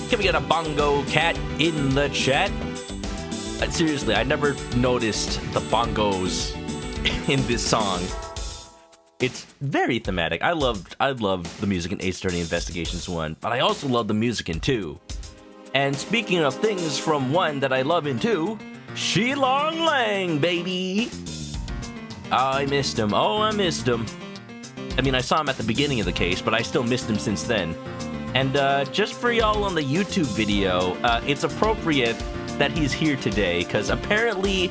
Can we get a bongo cat in the chat? Seriously, I never noticed the bongos in this song. It's very thematic. I love the music in Ace Attorney Investigations 1, but I also love the music in 2. And speaking of things from 1 that I love in 2, Shilong Lang, baby! I missed him. Oh, I missed him. I mean, I saw him at the beginning of the case, but I still missed him since then. And just for y'all on the YouTube video, it's appropriate that he's here today, because apparently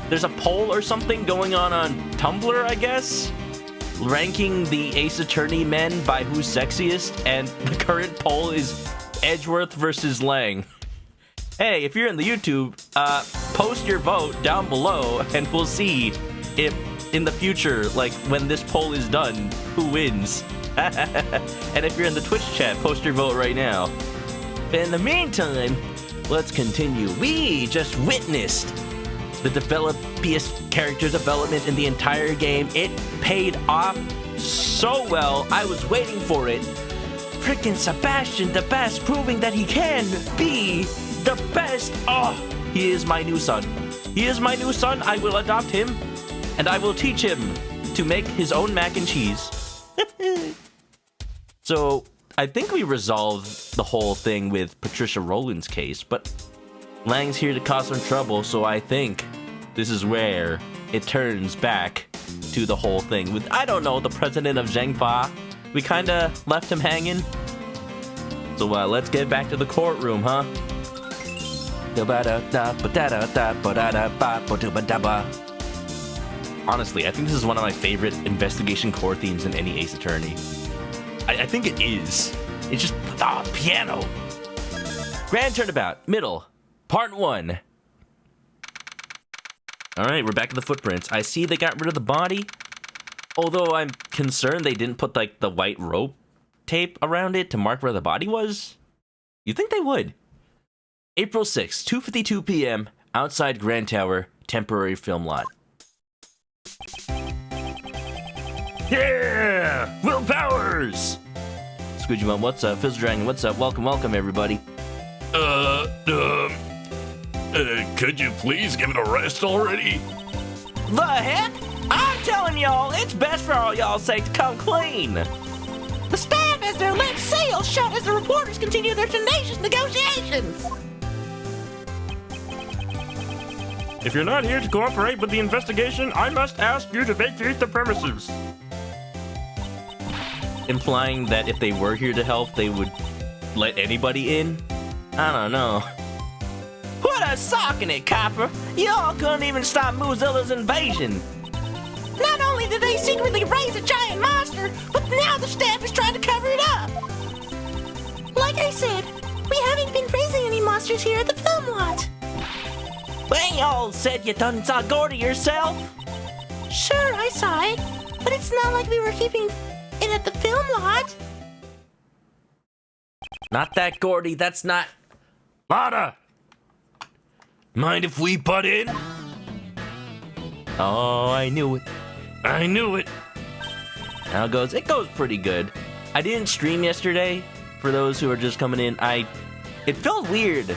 there's a poll or something going on Tumblr, I guess, ranking the Ace Attorney men by who's sexiest, and the current poll is Edgeworth versus Lang. Hey, if you're in the YouTube, post your vote down below, and we'll see if in the future, like when this poll is done, who wins. And if you're in the Twitch chat, post your vote right now. In the meantime, let's continue. We just witnessed the developiest character development in the entire game. It paid off so well. I was waiting for it. Freaking Sebastian the best, proving that he can be the best. Oh, he is my new son. He is my new son. I will adopt him, and I will teach him to make his own mac and cheese. So, I think we resolved the whole thing with Patricia Rowland's case, but Lang's here to cause some trouble, so I think this is where it turns back to the whole thing with, I don't know, the president of Zhengfa. We kinda left him hanging. So, let's get back to the courtroom, huh? Honestly, I think this is one of my favorite investigation core themes in any Ace Attorney. I think it is. It's just piano. Grand Turnabout, middle, part 1. Alright, we're back to the footprints. I see they got rid of the body. Although I'm concerned they didn't put like the white rope tape around it to mark where the body was. You'd think they would. April 6th, 2:52 p.m. outside Grand Tower, temporary film lot. Yeah! Will Powers! Squidgy Mom, what's up? Fizz Dragon, what's up? Welcome, everybody. Could you please give it a rest already? The heck? I'm telling y'all, it's best for all y'all's sake to come clean. The staff has their lips sealed shut as the reporters continue their tenacious negotiations. If you're not here to cooperate with the investigation, I must ask you to vacate the premises. Implying that if they were here to help, they would let anybody in? I don't know. Put a sock in it, copper! Y'all couldn't even stop Mozilla's invasion! Not only did they secretly raise a giant monster, but now the staff is trying to cover it up! Like I said, we haven't been raising any monsters here at the film lot. Well, y'all said you done saw Gordy yourself? Sure, I saw it, but it's not like we were keeping it at the film lot. Not that Gordy, that's not... Lada! Mind if we butt in? Oh, I knew it. I knew it. How it goes? It goes pretty good. I didn't stream yesterday. For those who are just coming in, it felt weird.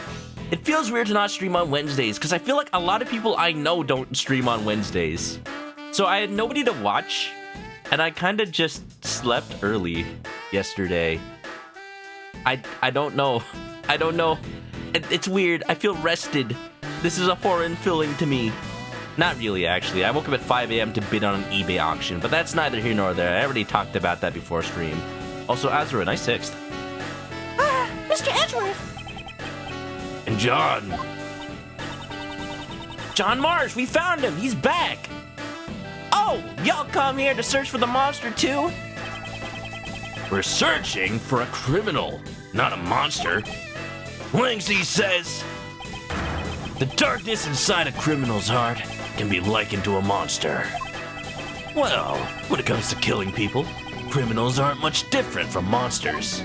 It feels weird to not stream on Wednesdays, because I feel like a lot of people I know don't stream on Wednesdays. So I had nobody to watch, and I kind of just slept early yesterday. I don't know. I don't know. It's weird. I feel rested. This is a foreign feeling to me. Not really, actually. I woke up at 5 a.m. to bid on an eBay auction, but that's neither here nor there. I already talked about that before stream. Also, Azra, nice 6th. Mr. Edgeworth! And John. John Marsh, we found him. He's back. Oh, y'all come here to search for the monster too? We're searching for a criminal, not a monster. Langsy says, the darkness inside a criminal's heart can be likened to a monster. Well, when it comes to killing people, criminals aren't much different from monsters.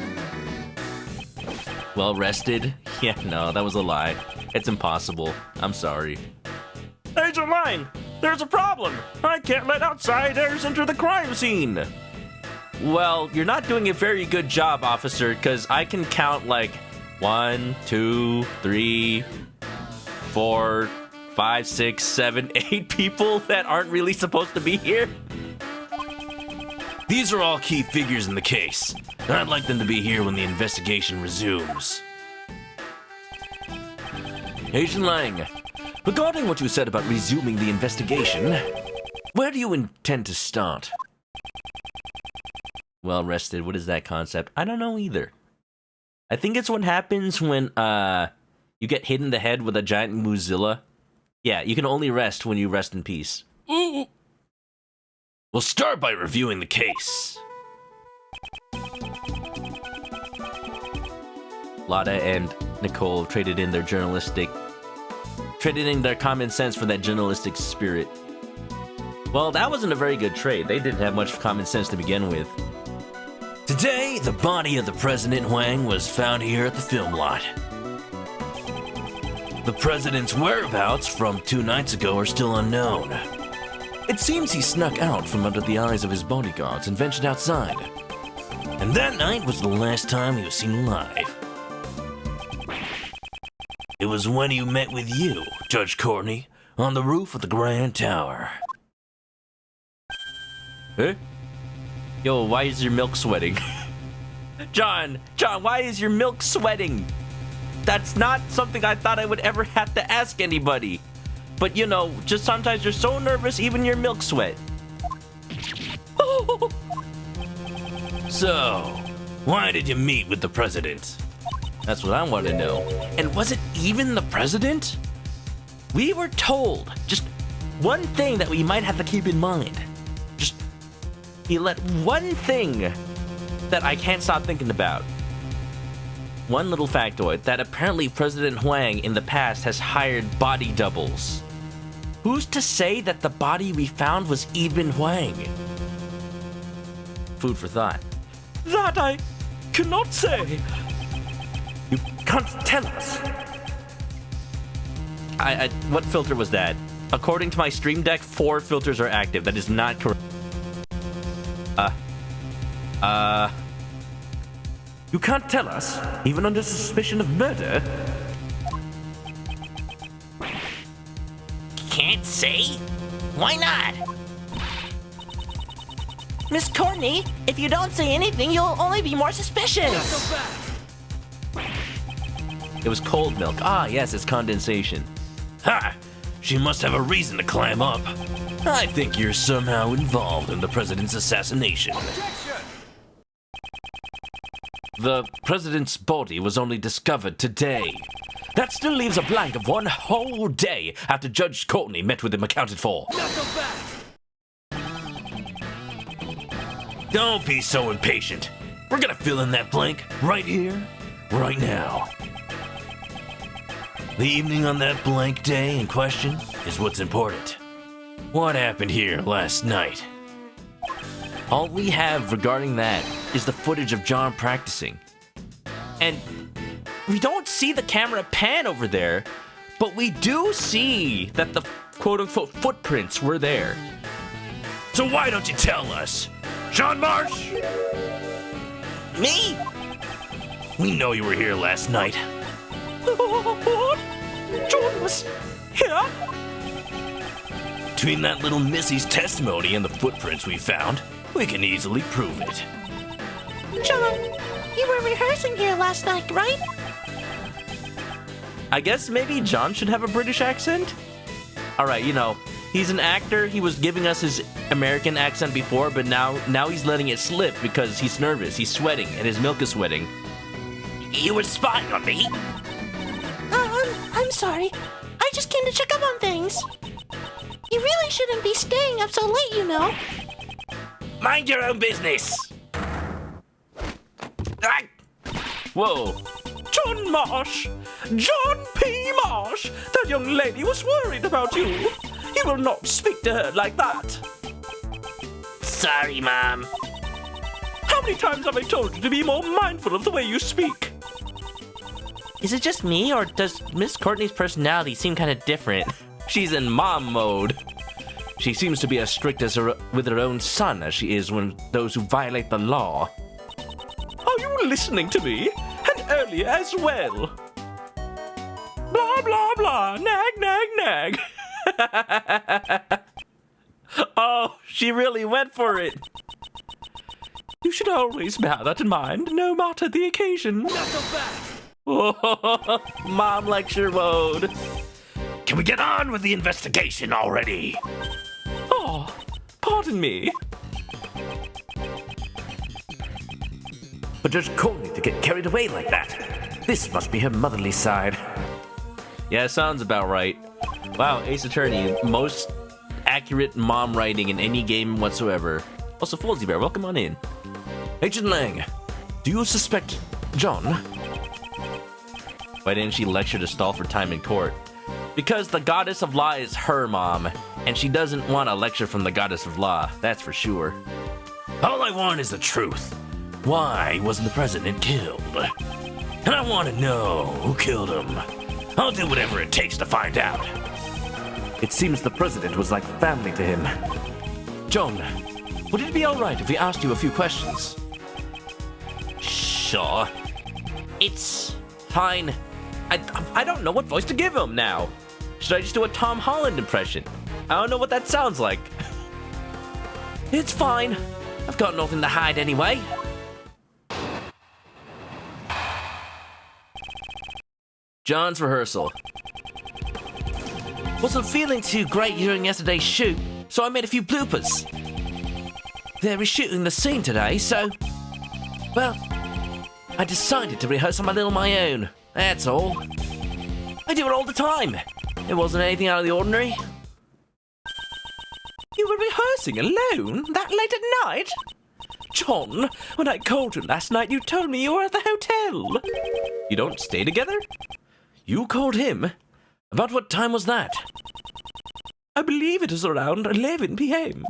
Well rested? Yeah, no, that was a lie. It's impossible. I'm sorry. Agent Lang, there's a problem. I can't let outsiders enter the crime scene. Well, you're not doing a very good job, officer, because I can count, like, 1, 2, 3, 4, 5, 6, 7, 8 people that aren't really supposed to be here? These are all key figures in the case. I'd like them to be here when the investigation resumes. Agent Lang, regarding what you said about resuming the investigation, where do you intend to start? Well rested, what is that concept? I don't know either. I think it's what happens when, you get hit in the head with a giant Mozilla. Yeah, you can only rest when you rest in peace. Ooh. We'll start by reviewing the case. Lada and Nicole traded in their common sense for that journalistic spirit. Well, that wasn't a very good trade. They didn't have much common sense to begin with. Today, the body of the President Huang was found here at the film lot. The president's whereabouts from 2 nights ago are still unknown. It seems he snuck out from under the eyes of his bodyguards and ventured outside. And that night was the last time he was seen alive. It was when he met with you, Judge Courtney, on the roof of the Grand Tower. Huh? Yo, why is your milk sweating? John, why is your milk sweating? That's not something I thought I would ever have to ask anybody. But you know, just sometimes you're so nervous, even your milk sweat. So, why did you meet with the president? That's what I want to know. And was it even the president? We were told just one thing that we might have to keep in mind. Just, he let one thing that I can't stop thinking about. One little factoid, that apparently President Huang in the past has hired body doubles. Who's to say that the body we found was even Huang? Food for thought. That I cannot say. You can't tell us. What filter was that? According to my Stream Deck, 4 filters are active. That is not correct. You can't tell us, even under suspicion of murder? Can't say? Why not? Miss Courtney, if you don't say anything, you'll only be more suspicious. It was cold milk. Ah, yes, it's condensation. Ha! She must have a reason to climb up. I think you're somehow involved in the president's assassination. The president's body was only discovered today. That still leaves a blank of 1 whole day after Judge Courtney met with him accounted for. Don't be so impatient. We're gonna fill in that blank right here, right now. The evening on that blank day in question is what's important. What happened here last night? All we have regarding that is the footage of John practicing. And we don't see the camera pan over there, but we do see that the quote-unquote footprints were there. So why don't you tell us? Sean Marsh? Me? We know you were here last night. What? John was here? Between that little Missy's testimony and the footprints we found, we can easily prove it. John, you were rehearsing here last night, right? I guess maybe John should have a British accent? Alright, you know, he's an actor. He was giving us his American accent before, but now he's letting it slip because he's nervous. He's sweating, and his milk is sweating. You were spying on me? I'm sorry. I just came to check up on things. You really shouldn't be staying up so late, you know. Mind your own business. Whoa. John Marsh! John P. Marsh! That young lady was worried about you. You will not speak to her like that. Sorry, Mom. How many times have I told you to be more mindful of the way you speak? Is it just me, or does Miss Courtney's personality seem kind of different? She's in mom mode. She seems to be as strict with her own son as she is when those who violate the law. Are you listening to me? And earlier as well. Blah, blah, blah. Nag, nag, nag. Oh, she really went for it. You should always bear that in mind, no matter the occasion. Oh, mom lecture mode. Can we get on with the investigation already? Oh, pardon me. But just Courtney to get carried away like that. This must be her motherly side. Yeah, sounds about right. Wow, Ace Attorney, most accurate mom writing in any game whatsoever. Also, Folsy Bear, welcome on in. Agent Lang, do you suspect John? Why didn't she lecture to stall for time in court? Because the goddess of law is her mom, and she doesn't want a lecture from the goddess of law, that's for sure. All I want is the truth. Why wasn't the president killed? And I want to know who killed him. I'll do whatever it takes to find out. It seems the president was like family to him. John, would it be alright if we asked you a few questions? Sure. It's fine. I don't know what voice to give him now. Should I just do a Tom Holland impression? I don't know what that sounds like. It's fine. I've got nothing to hide anyway. John's rehearsal. Wasn't feeling too great during yesterday's shoot, so I made a few bloopers. They're reshooting the scene today, so... well, I decided to rehearse on my own. That's all. I do it all the time. It wasn't anything out of the ordinary. You were rehearsing alone that late at night? John, when I called you last night, you told me you were at the hotel. You don't stay together? You called him? About what time was that? I believe it is around 11 p.m.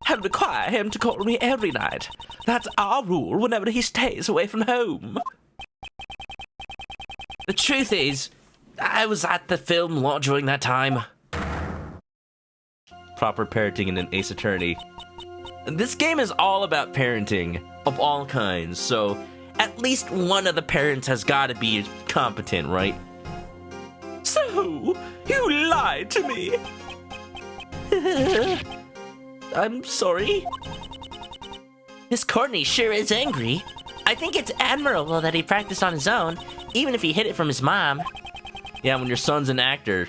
I require him to call me every night. That's our rule whenever he stays away from home. The truth is, I was at the film lot during that time. Proper parenting in an Ace Attorney. This game is all about parenting of all kinds, so at least one of the parents has got to be competent, right? So, you lied to me. I'm sorry. Miss Courtney sure is angry. I think it's admirable that he practiced on his own, even if he hid it from his mom. Yeah, when your son's an actor,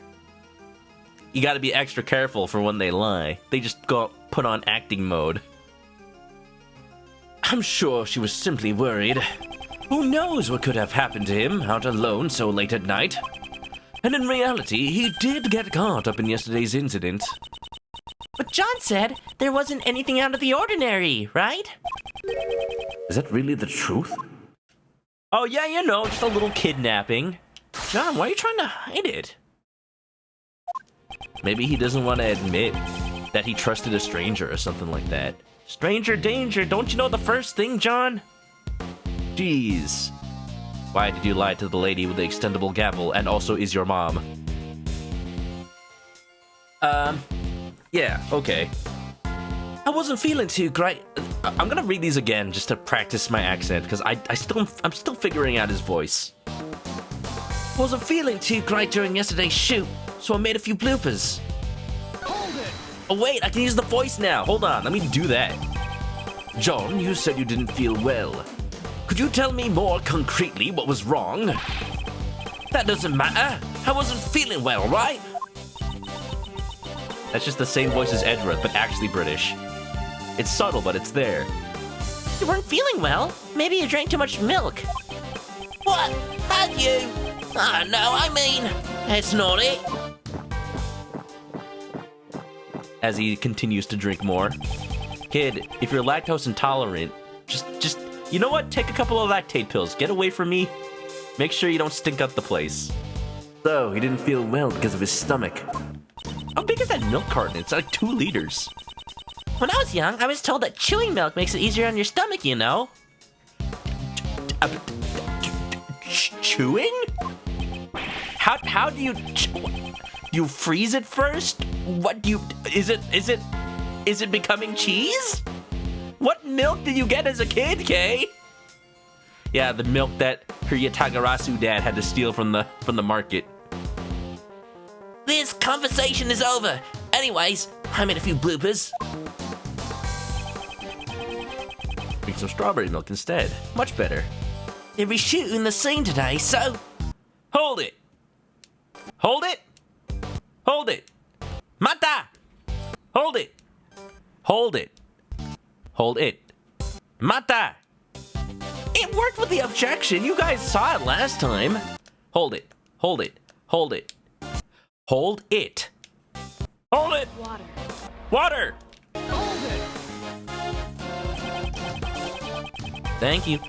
you gotta be extra careful for when they lie. They just go put on acting mode. I'm sure she was simply worried. Who knows what could have happened to him out alone so late at night? And in reality, he did get caught up in yesterday's incident. But John said there wasn't anything out of the ordinary, right? Is that really the truth? Oh yeah, you know, just a little kidnapping. John, why are you trying to hide it? Maybe he doesn't want to admit that he trusted a stranger or something like that. Stranger danger, don't you know the first thing, John? Jeez. Why did you lie to the lady with the extendable gavel and also is your mom? Yeah, okay. I wasn't feeling too great. I'm gonna read these again just to practice my accent, because I'm still figuring out his voice. Wasn't feeling too great during yesterday's shoot, so I made a few bloopers. Oh wait, I can use the voice now. Hold on, let me do that. John, you said you didn't feel well. Could you tell me more concretely what was wrong? That doesn't matter. I wasn't feeling well, right? That's just the same voice as Edgeworth, but actually British. It's subtle, but it's there. You weren't feeling well. Maybe you drank too much milk. What? Had you? Ah, no, I mean, it's not it. As he continues to drink more. Kid, if you're lactose intolerant, just, you know what? Take a couple of lactate pills. Get away from me. Make sure you don't stink up the place. So, he didn't feel well because of his stomach. How big is that milk carton? It's like 2 liters. When I was young, I was told that chewing milk makes it easier on your stomach, you know? Chewing? How do you... You freeze it first? What do you... Is it becoming cheese? What milk did you get as a kid, Kay? Yeah, the milk that her Yatagarasu dad had to steal from the market. This conversation is over. Anyways, I made a few bloopers. Drink some strawberry milk instead. Much better. They're reshooting the scene today, so... Hold it! Hold it! Hold it! Mata! Hold it! Hold it! Hold it! Mata! It worked with the objection. You guys saw it last time. Hold it. Hold it. Hold it. Hold it. Hold it! Water. Water! Thank you.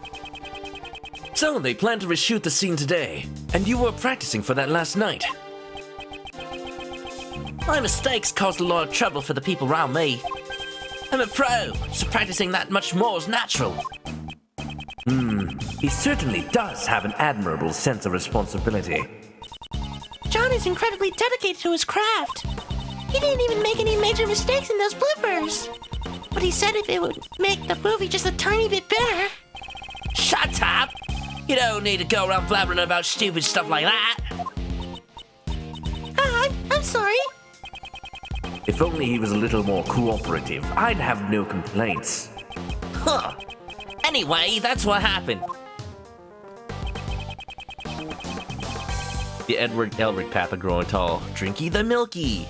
So, they plan to reshoot the scene today, and you were practicing for that last night. My mistakes caused a lot of trouble for the people around me. I'm a pro, so practicing that much more is natural. He certainly does have an admirable sense of responsibility. John is incredibly dedicated to his craft. He didn't even make any major mistakes in those bloopers. But he said if it would make the movie just a tiny bit better. Shut up! You don't need to go around blabbering about stupid stuff like that. I'm sorry. If only he was a little more cooperative, I'd have no complaints. Huh. Anyway, that's what happened. The Edward Elric path of growing tall. Drinky the Milky.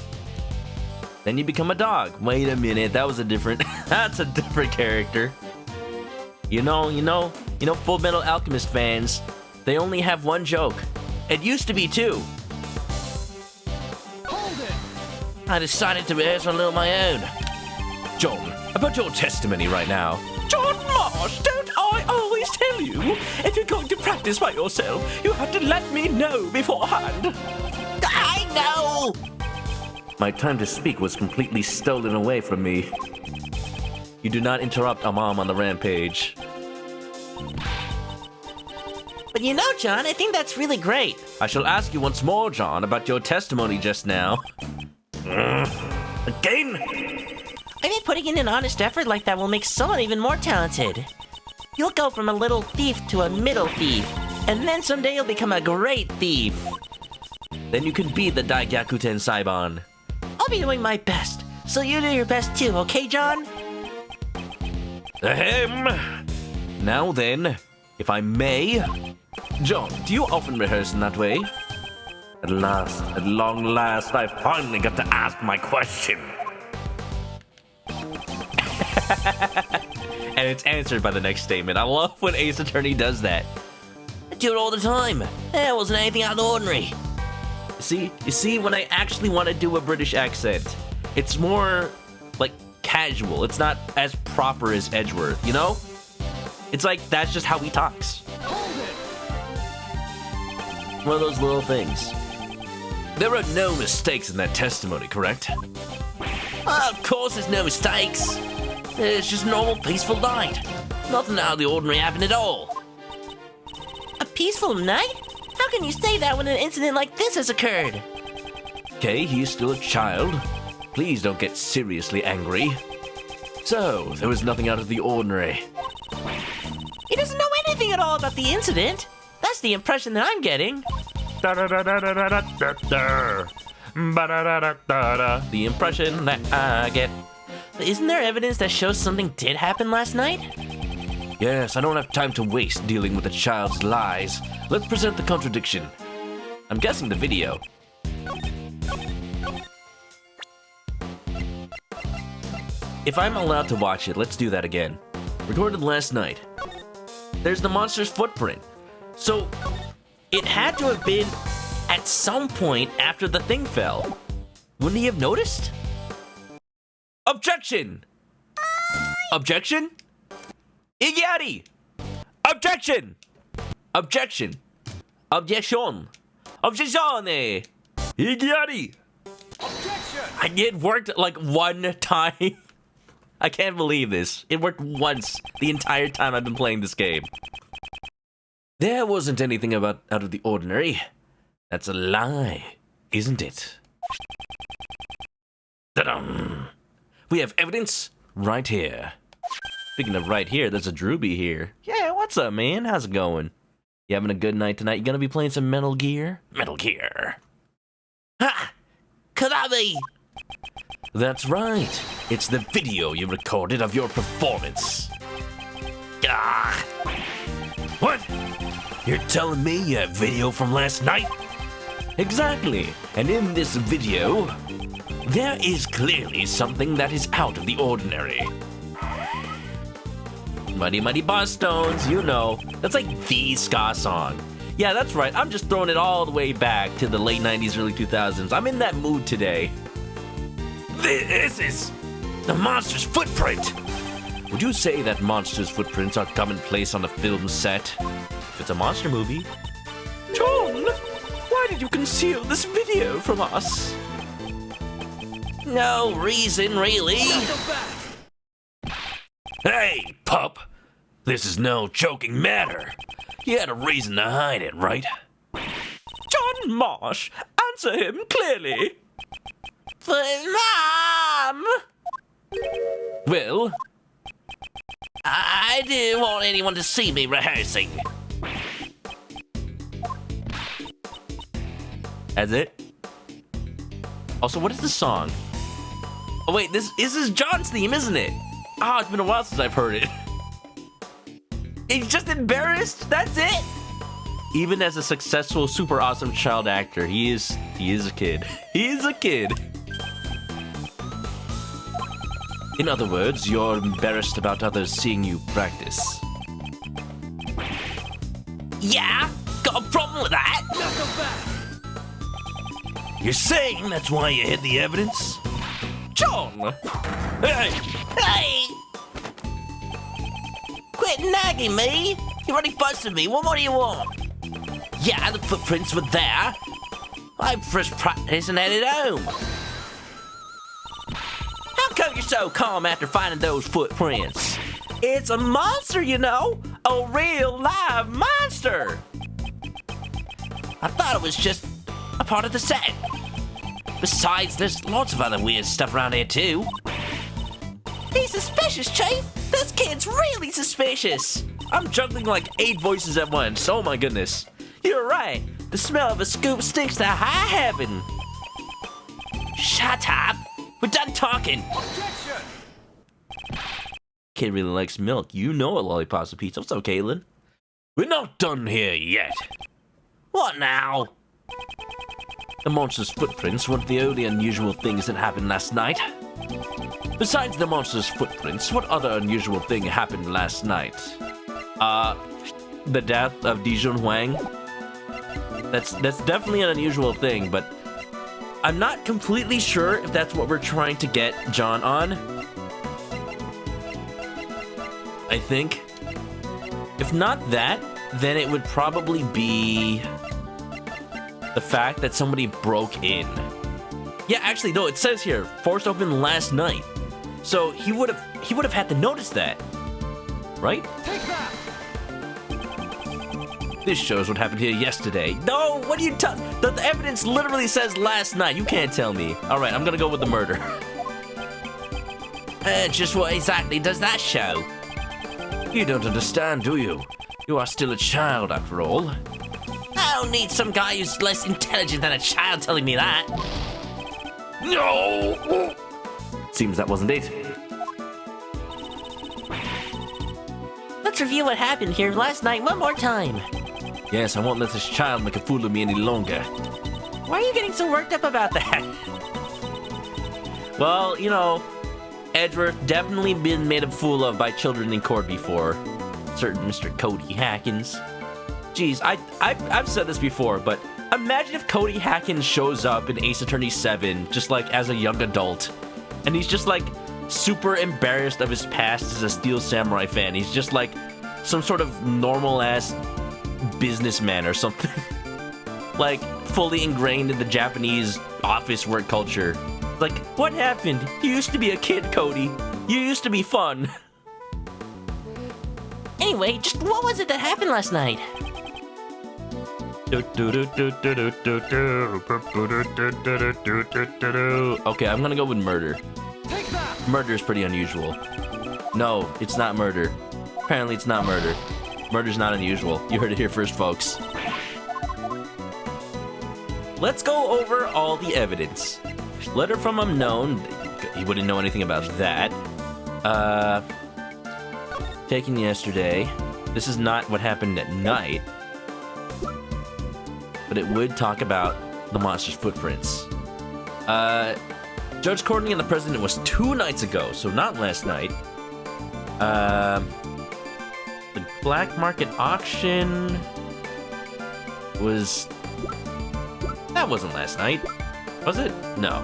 Then you become a dog. Wait a minute, that was a different... That's a different character. You know, Full Metal Alchemist fans, they only have one joke. It used to be two. I decided to rehearse a little my own. John, about your testimony right now. John Marsh, don't I always tell you? If you're going to practice by yourself, you have to let me know beforehand. I know! My time to speak was completely stolen away from me. You do not interrupt a mom on the rampage. But you know, John, I think that's really great. I shall ask you once more, John, about your testimony just now. Again? I think putting in an honest effort like that will make someone even more talented. You'll go from a little thief to a middle thief, and then someday you'll become a great thief. Then you can be the Daigakuten Saiban. I'll be doing my best, so you do your best too, okay, John? Ahem. Now then, if I may... John, do you often rehearse in that way? At long last, I finally got to ask my question. And it's answered by the next statement. I love when Ace Attorney does that. I do it all the time. There wasn't anything out of the ordinary. You see, when I actually want to do a British accent, it's more, like, casual. It's not as proper as Edgeworth, you know? It's like, that's just how he talks. One of those little things. There are no mistakes in that testimony, correct? Of course there's no mistakes. It's just a normal, peaceful night. Nothing out of the ordinary happened at all. A peaceful night? How can you say that when an incident like this has occurred? Okay, he's still a child. Please don't get seriously angry. So, there was nothing out of the ordinary. He doesn't know anything at all about the incident. That's the impression that I'm getting. The impression that I get. But isn't there evidence that shows something did happen last night? Yes, I don't have time to waste dealing with a child's lies. Let's present the contradiction. I'm guessing the video. If I'm allowed to watch it, let's do that again. Recorded last night. There's the monster's footprint. So, it had to have been at some point after the thing fell. Wouldn't he have noticed? Objection! Objection? Ighiari! Objection! Objection! Objection! Objezione! Ighiari! Objection! It worked like one time. I can't believe this. It worked once the entire time I've been playing this game. There wasn't anything out of the ordinary. That's a lie, isn't it? Ta-dum! We have evidence right here. Speaking of right here, there's a Drewby here. Yeah, what's up, man? How's it going? You having a good night tonight? You gonna be playing some Metal Gear? Metal Gear. Ha! Konami! That's right. It's the video you recorded of your performance. Ah! What? You're telling me you have video from last night? Exactly. And in this video, there is clearly something that is out of the ordinary. Muddy Muddy Boss Stones, you know. That's like the ska song. Yeah, that's right. I'm just throwing it all the way back to the late 90s, early 2000s. I'm in that mood today. This is the monster's footprint. Would you say that monsters' footprints are commonplace on a film set? If it's a monster movie. John, why did you conceal this video from us? No reason, really. Hey, pup. This is no joking matter. You had a reason to hide it, right? John Marsh, answer him clearly. But, Mom! Well, I didn't want anyone to see me rehearsing. that's it. Also, what is the song? Oh wait, this is John's theme, isn't it? Ah, it's been a while since I've heard it. He's just embarrassed. That's it. Even as a successful, super awesome child actor, he is a kid. He is a kid. In other words, you're embarrassed about others seeing you practice. Yeah? Got a problem with that? You're saying that's why you hid the evidence? John! Hey! Hey! Quit nagging me! You already busted me. What more do you want? Yeah, the footprints were there. I first practiced and headed home. How come you're so calm after finding those footprints? It's a monster, you know. A real live monster. I thought it was just a part of the set. Besides, there's lots of other weird stuff around here, too. He's suspicious, Chief. This kid's really suspicious. I'm juggling like 8 voices at once. Oh my goodness. You're right. The smell of a scoop stinks to high heaven. Shut up! We're done talking. Kid really likes milk. You know a lollipop's a pizza. What's up, Caitlin? We're not done here yet. What now? The monster's footprints weren't the only unusual things that happened last night. Besides the monster's footprints, what other unusual thing happened last night? The death of Dijun Huang. That's definitely an unusual thing, but I'm not completely sure if that's what we're trying to get John on. I think. If not that, then it would probably be the fact that somebody broke in. Yeah, actually, no, it says here, forced open last night. So he would have had to notice that. Right? Take that. This shows what happened here yesterday. No, what are you telling? The evidence literally says last night. You can't tell me. All right, I'm gonna go with the murder. Just what exactly does that show? You don't understand, do you? You are still a child, after all. I don't need some guy who's less intelligent than a child telling me that. No! Seems that wasn't it. Let's review what happened here last night one more time. Yes, I won't let this child make a fool of me any longer. Why are you getting so worked up about that? Well, you know, Edgeworth definitely been made a fool of by children in court before. Certain Mr. Cody Hackins. Jeez, I've said this before, but imagine if Cody Hackins shows up in Ace Attorney 7, just like as a young adult, and he's just like super embarrassed of his past as a Steel Samurai fan. He's just like some sort of normal-ass businessman or something. Like, fully ingrained in the Japanese office work culture. Like, what happened? You used to be a kid, Cody. You used to be fun. Anyway, just what was it that happened last night? Okay, I'm gonna go with murder. Murder is pretty unusual. No, it's not murder. Apparently it's not murder. Murder's not unusual. You heard it here first, folks. Let's go over all the evidence. Letter from unknown. He wouldn't know anything about that. Taken yesterday. This is not what happened at night. But it would talk about the monster's footprints. Judge Courtney and the president was 2 nights ago, so not last night. The black market auction was... That wasn't last night. Was it? No.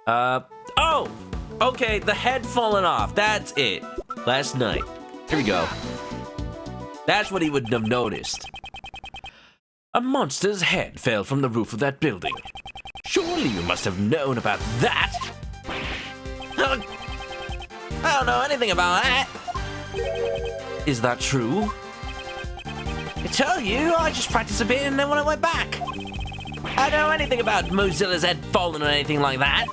Oh! Okay, the head falling off. That's it. Last night. Here we go. That's what he would have noticed. A monster's head fell from the roof of that building. Surely you must have known about that. I don't know anything about that. Is that true? I tell you, I just practiced a bit and then when I went back. I don't know anything about Mozilla's head falling or anything like that.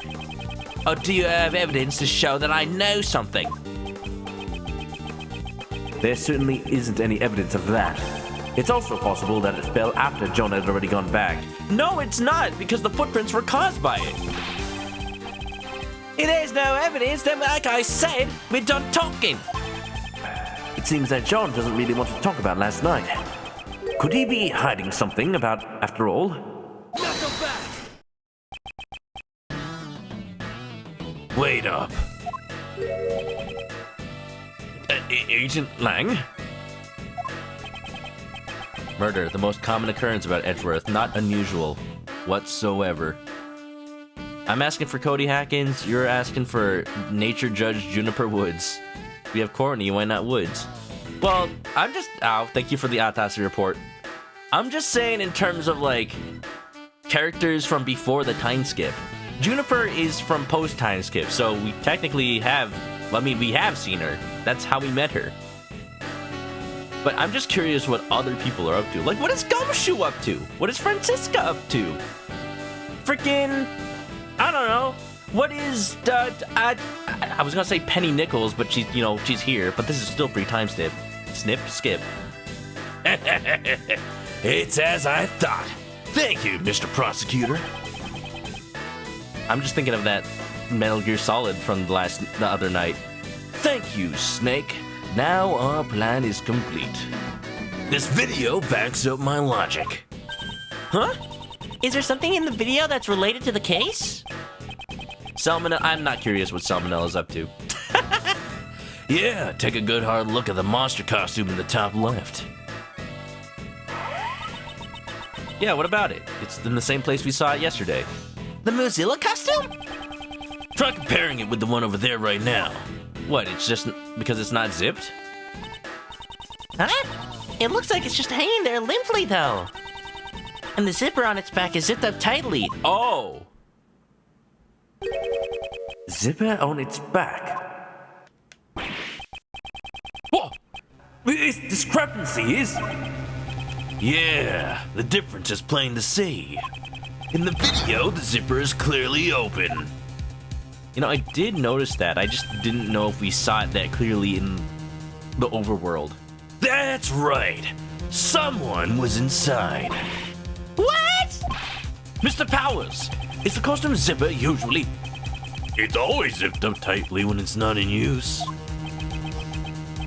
Or do you have evidence to show that I know something? There certainly isn't any evidence of that. It's also possible that it fell after John had already gone back. No, it's not, because the footprints were caused by it. There's no evidence, then like I said, we're done talking. It seems that John doesn't really want to talk about last night. Could he be hiding something about after all? Wait up. Agent Lang? Murder, the most common occurrence about Edgeworth, not unusual whatsoever. I'm asking for Cody Hackins, you're asking for Nature Judge Juniper Woods. We have Courtney, why not Woods? Well, I'm just... Ow, thank you for the autopsy report. I'm just saying in terms of, like, characters from before the time skip. Juniper is from post-time skip, so we technically have... I mean, we have seen her. That's how we met her. But I'm just curious what other people are up to. Like, what is Gumshoe up to? What is Francisca up to? Freaking... I don't know. What is... I was gonna say Penny Nichols, but she's, you know, she's here. But this is still pre-time skip. Skip. It's as I thought. Thank you, Mr. Prosecutor. I'm just thinking of that Metal Gear Solid from the other night. Thank you, Snake. Now our plan is complete. This video backs up my logic. Huh? Is there something in the video that's related to the case? Salmonella. I'm not curious what Salmonella's up to. Yeah, take a good hard look at the monster costume in the top left. Yeah, what about it? It's in the same place we saw it yesterday. The Mozilla costume? Try comparing it with the one over there right now. What, it's just because it's not zipped? Huh? It looks like it's just hanging there limply, though. And the zipper on its back is zipped up tightly. Oh! Zipper on its back. Whoa! This discrepancy is... Yeah, the difference is plain to see. In the video, the zipper is clearly open. You know, I did notice that. I just didn't know if we saw it that clearly in the overworld. That's right. Someone was inside. What? Mr. Powers, is the costume zipper usually... It's always zipped up tightly when it's not in use.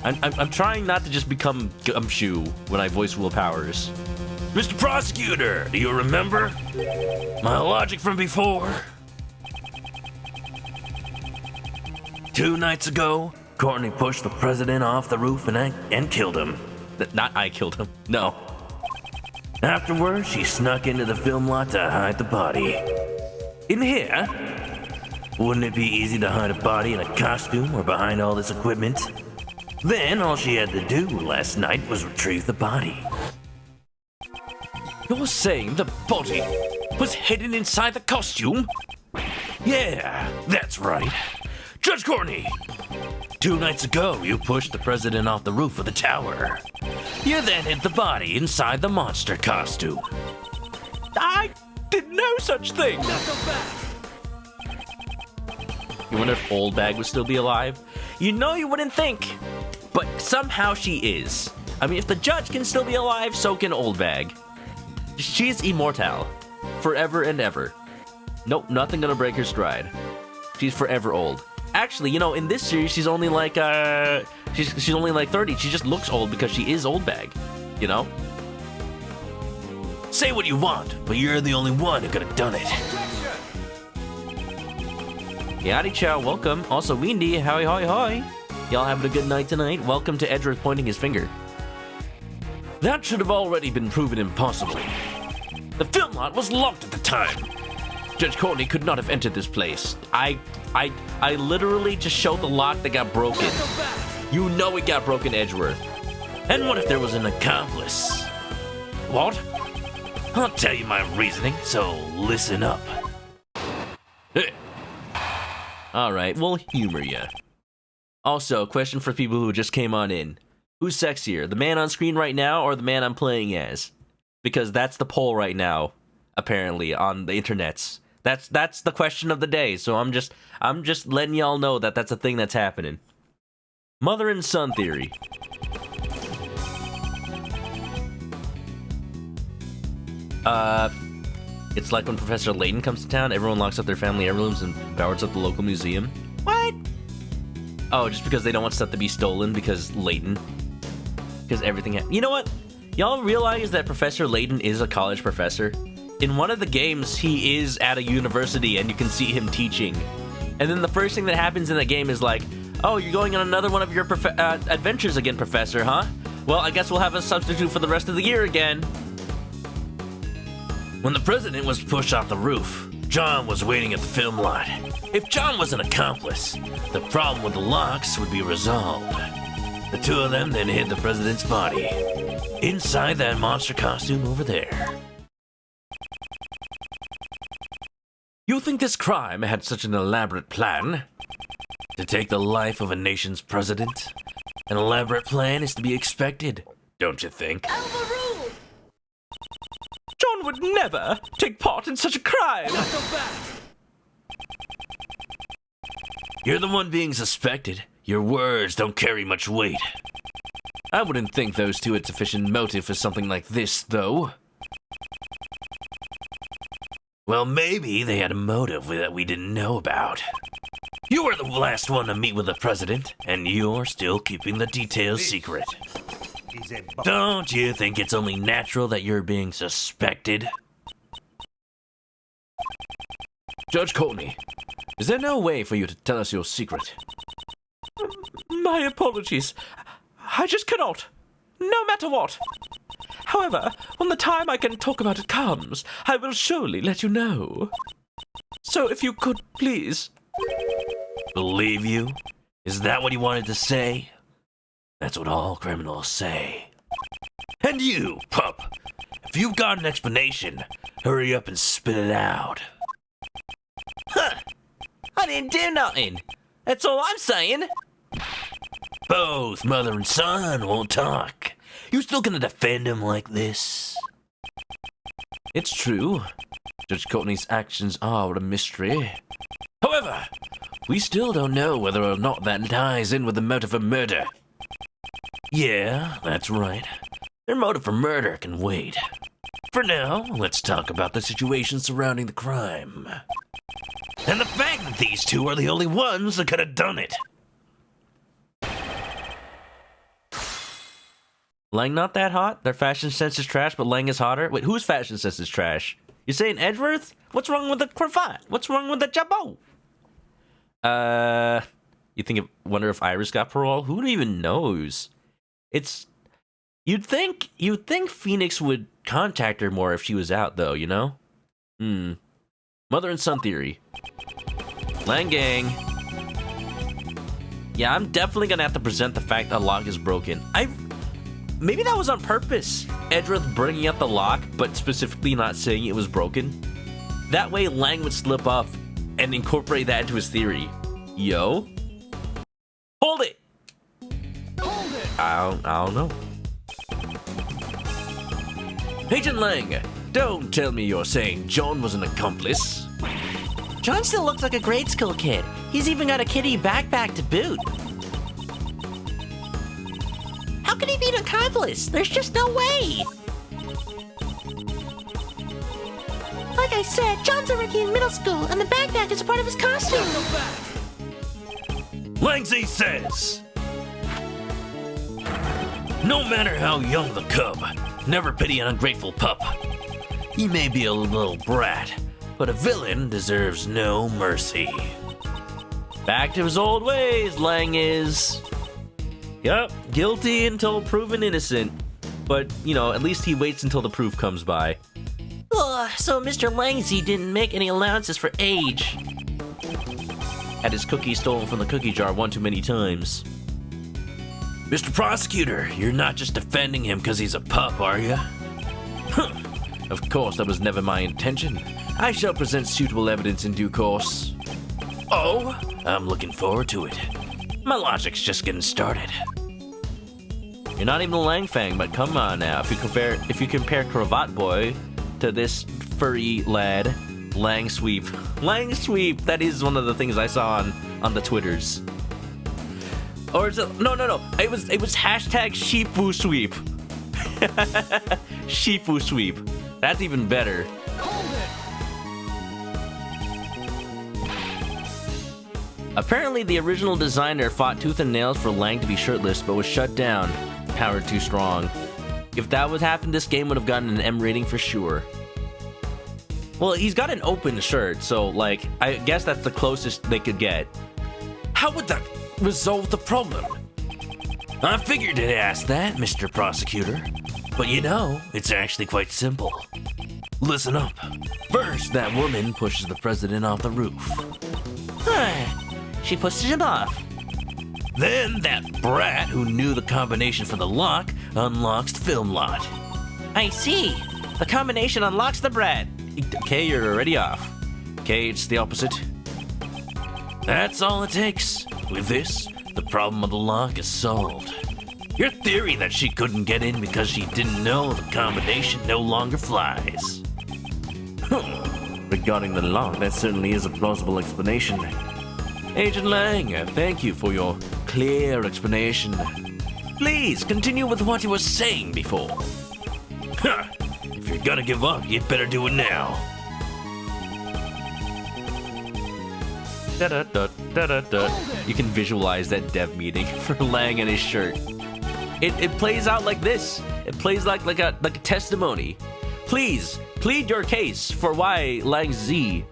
I'm trying not to just become Gumshoe when I voice Will Powers. Mr. Prosecutor, do you remember? My logic from before? 2 nights ago, Courtney pushed the president off the roof and killed him. Not I killed him. No. Afterwards, she snuck into the film lot to hide the body. In here? Wouldn't it be easy to hide a body in a costume or behind all this equipment? Then all she had to do last night was retrieve the body. You're saying the body was hidden inside the costume? Yeah, that's right. Judge Courtney, 2 nights ago you pushed the president off the roof of the tower. You then hid the body inside the monster costume. I did no such thing. You wonder if Old Bag would still be alive? You know you wouldn't think, but somehow she is. I mean, if the judge can still be alive, so can Old Bag. She's immortal. Forever and ever. Nope, nothing gonna break her stride. She's forever old. Actually, you know, in this series, she's only like, she's only like 30. She just looks old because she is Old Bag, you know? Say what you want, but you're the only one who could have done it. Yadi Chow, welcome. Also, Windy, hoy hoy hoy. Y'all having a good night tonight? Welcome to Edgeworth pointing his finger. That should have already been proven impossible. The film lot was locked at the time. Judge Courtney could not have entered this place. I literally just showed the lock that got broken. You know it got broken, Edgeworth. And what if there was an accomplice? What? I'll tell you my reasoning, so listen up. Alright, we'll humor ya. Also, question for people who just came on in. Who's sexier, the man on screen right now or the man I'm playing as? Because that's the poll right now, apparently, on the internets. That's the question of the day, so I'm just letting y'all know that that's a thing that's happening. Mother and son theory. It's like when Professor Layton comes to town, everyone locks up their family heirlooms and boards up the local museum. What? Oh, just because they don't want stuff to be stolen because Layton. Because everything you know what? Y'all realize that Professor Layton is a college professor? In one of the games, he is at a university and you can see him teaching. And then the first thing that happens in the game is like, oh, you're going on another one of your adventures again, Professor, huh? Well, I guess we'll have a substitute for the rest of the year again. When the president was pushed off the roof, John was waiting at the film lot. If John was an accomplice, the problem with the locks would be resolved. The two of them then hid the president's body inside that monster costume over there. You think this crime had such an elaborate plan? To take the life of a nation's president? An elaborate plan is to be expected, don't you think? John would never take part in such a crime! You're the one being suspected. Your words don't carry much weight. I wouldn't think those two had sufficient motive for something like this, though. Well, maybe they had a motive that we didn't know about. You were the last one to meet with the president, and you're still keeping the details secret. Don't you think it's only natural that you're being suspected? Judge Courtney, is there no way for you to tell us your secret? My apologies. I just cannot. No matter what. However, when the time I can talk about it comes, I will surely let you know. So if you could, please. Believe you? Is that what you wanted to say? That's what all criminals say. And you, pup, if you've got an explanation, hurry up and spit it out. Huh! I didn't do nothing. That's all I'm saying. Both mother and son won't talk. You still gonna defend him like this? It's true. Judge Courtney's actions are a mystery. However, we still don't know whether or not that ties in with the motive for murder. Yeah, that's right. Their motive for murder can wait. For now, let's talk about the situation surrounding the crime. And the fact that these two are the only ones that could have done it. Lang not that hot? Their fashion sense is trash, but Lang is hotter? Wait, whose fashion sense is trash? You saying Edgeworth? What's wrong with the cravat? What's wrong with the jabot? Wonder if Iris got parole? Who even knows? You'd think Phoenix would contact her more if she was out, though, you know? Mother and son theory. Lang gang. Yeah, I'm definitely gonna have to present the fact that lock is broken. Maybe that was on purpose. Edgeworth bringing up the lock, but specifically not saying it was broken. That way Lang would slip up and incorporate that into his theory. Yo. Hold it! Hold it! I don't know. Agent Lang, don't tell me you're saying John was an accomplice. John still looks like a grade school kid. He's even got a kitty backpack to boot. could he be an accomplice? There's just no way. Like I said, John's already in middle school, and the backpack is a part of his costume. Langsy says, no matter how young the cub, never pity an ungrateful pup. He may be a little brat, but a villain deserves no mercy. Back to his old ways, Lang is. Yup, guilty until proven innocent. But, you know, at least he waits until the proof comes by. So Mr. Langsy didn't make any allowances for age. Had his cookies stolen from the cookie jar one too many times. Mr. Prosecutor, you're not just defending him because he's a pup, are you? Of course, that was never my intention. I shall present suitable evidence in due course. Oh, I'm looking forward to it. My logic's just getting started. You're not even a Langfang, but come on now. If you compare Cravat Boy to this furry lad, Lang Sweep. Lang Sweep, that is one of the things I saw on the Twitters. Or is it, no. It was hashtag Sheepu Sweep. Sheepu Sweep. That's even better. Apparently, the original designer fought tooth and nails for Lang to be shirtless, but was shut down. Power too strong. If that would happen, this game would have gotten an M rating for sure. Well, he's got an open shirt, so, like, I guess that's the closest they could get. How would that resolve the problem? I figured to ask that, Mr. Prosecutor. But you know, it's actually quite simple. Listen up. First, that woman pushes the president off the roof. She pushes him off. Then that brat who knew the combination for the lock unlocks the film lot. I see. The combination unlocks the brat. Okay, you're already off. Okay, it's the opposite. That's all it takes. With this, the problem of the lock is solved. Your theory that she couldn't get in because she didn't know the combination no longer flies. Regarding the lock, that certainly is a plausible explanation. Agent Lang, thank you for your clear explanation. Please continue with what you were saying before. If you're gonna give up, you'd better do it now. You can visualize that dev meeting for Lang and his shirt. It plays out like this. It plays like a testimony. Please, plead your case for why Langsy's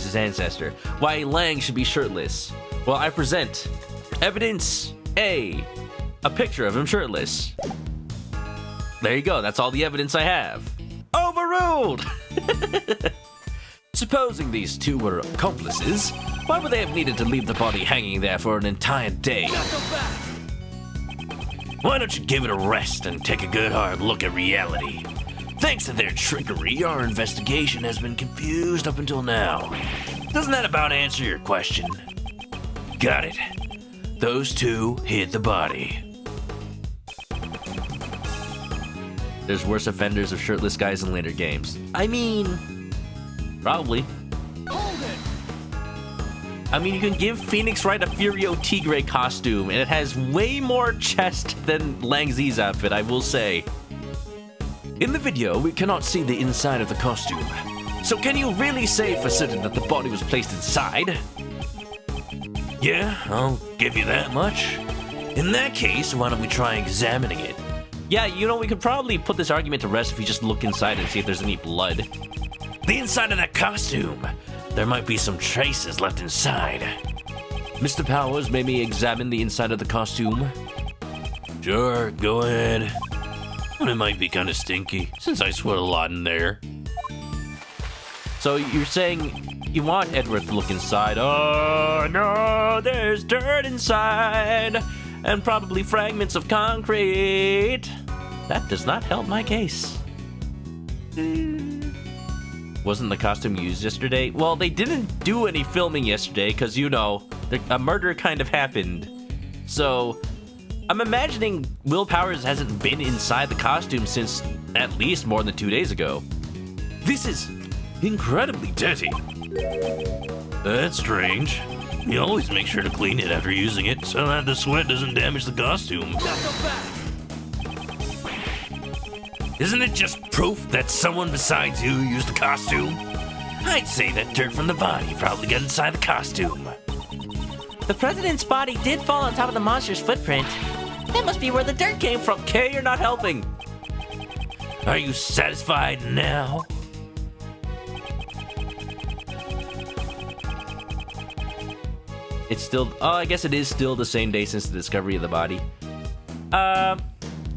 his ancestor. Why Lang should be shirtless. Well, I present evidence A, a picture of him shirtless. There you go, that's all the evidence I have. Overruled! Supposing these two were accomplices, why would they have needed to leave the body hanging there for an entire day? Why don't you give it a rest and take a good hard look at reality? Thanks to their trickery, our investigation has been confused up until now. Doesn't that about answer your question? Got it. Those two hid the body. There's worse offenders of shirtless guys in later games. I mean, probably. I mean, you can give Phoenix Wright a Furio Tigre costume, and it has way more chest than Langsy's outfit, I will say. In the video, we cannot see the inside of the costume. So can you really say for certain that the body was placed inside? Yeah, I'll give you that much. In that case, why don't we try examining it? Yeah, you know, we could probably put this argument to rest if we just look inside and see if there's any blood. The inside of that costume. There might be some traces left inside. Mr. Powers, may we examine the inside of the costume? Sure, go ahead. But it might be kind of stinky, since I sweat a lot in there. So you're saying you want Edward to look inside? Oh no, there's dirt inside, and probably fragments of concrete. That does not help my case. Wasn't the costume used yesterday? Well, they didn't do any filming yesterday because, you know, a murder kind of happened. So I'm imagining Will Powers hasn't been inside the costume since at least more than 2 days ago. This is incredibly dirty. That's strange. You always make sure to clean it after using it so that the sweat doesn't damage the costume. Isn't it just proof that someone besides you used the costume? I'd say that dirt from the body probably got inside the costume. The president's body did fall on top of the monster's footprint. That must be where the dirt came from. Kay, you're not helping. Are you satisfied now? It's still, I guess it is still the same day since the discovery of the body.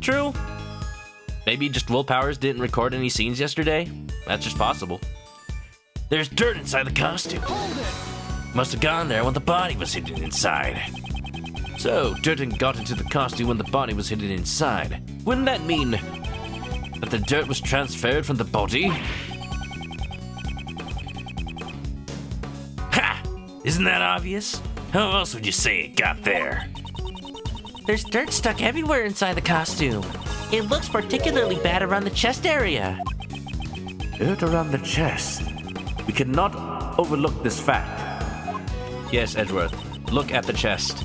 True. Maybe just Will Powers didn't record any scenes yesterday. That's just possible. There's dirt inside the costume. Must have gone there when the body was hidden inside. So, dirt got into the costume when the body was hidden inside. Wouldn't that mean that the dirt was transferred from the body? Ha! Isn't that obvious? How else would you say it got there? There's dirt stuck everywhere inside the costume. It looks particularly bad around the chest area. Dirt around the chest. We cannot overlook this fact. Yes, Edgeworth, look at the chest.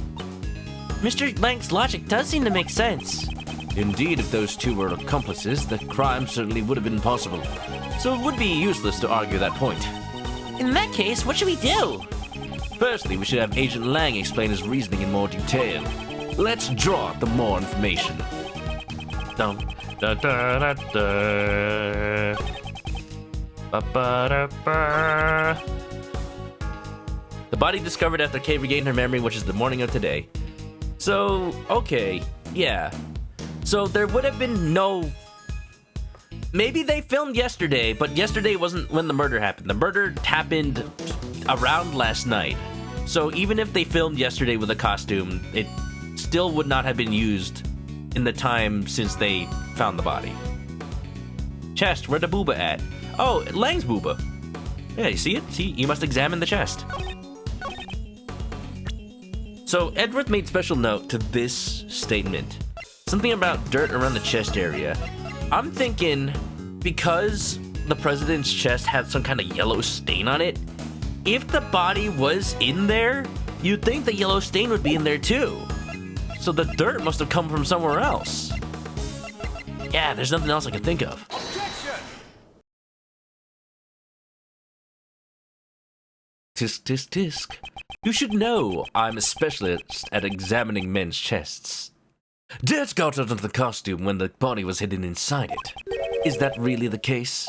Mr. Lang's logic does seem to make sense. Indeed, if those two were accomplices, the crime certainly would have been possible. So it would be useless to argue that point. In that case, what should we do? Firstly, we should have Agent Lang explain his reasoning in more detail. Let's draw out the more information. Dum, da, da, da, da. Ba, ba, da, ba. The body discovered after Kay regained her memory, which is the morning of today. So, okay, yeah. So there would have been no... Maybe they filmed yesterday, but yesterday wasn't when the murder happened. The murder happened around last night. So even if they filmed yesterday with a costume, it still would not have been used in the time since they found the body. Chest, where the booba at? Oh, Lang's booba. Yeah, you see it? See, you must examine the chest. So Edgeworth made special note to this statement. Something about dirt around the chest area. I'm thinking because the president's chest had some kind of yellow stain on it, if the body was in there, you'd think the yellow stain would be in there too. So the dirt must have come from somewhere else. Yeah, there's nothing else I can think of. Tisk, tisk, tisk. You should know I'm a specialist at examining men's chests. Dirt got out of the costume when the body was hidden inside it. Is that really the case?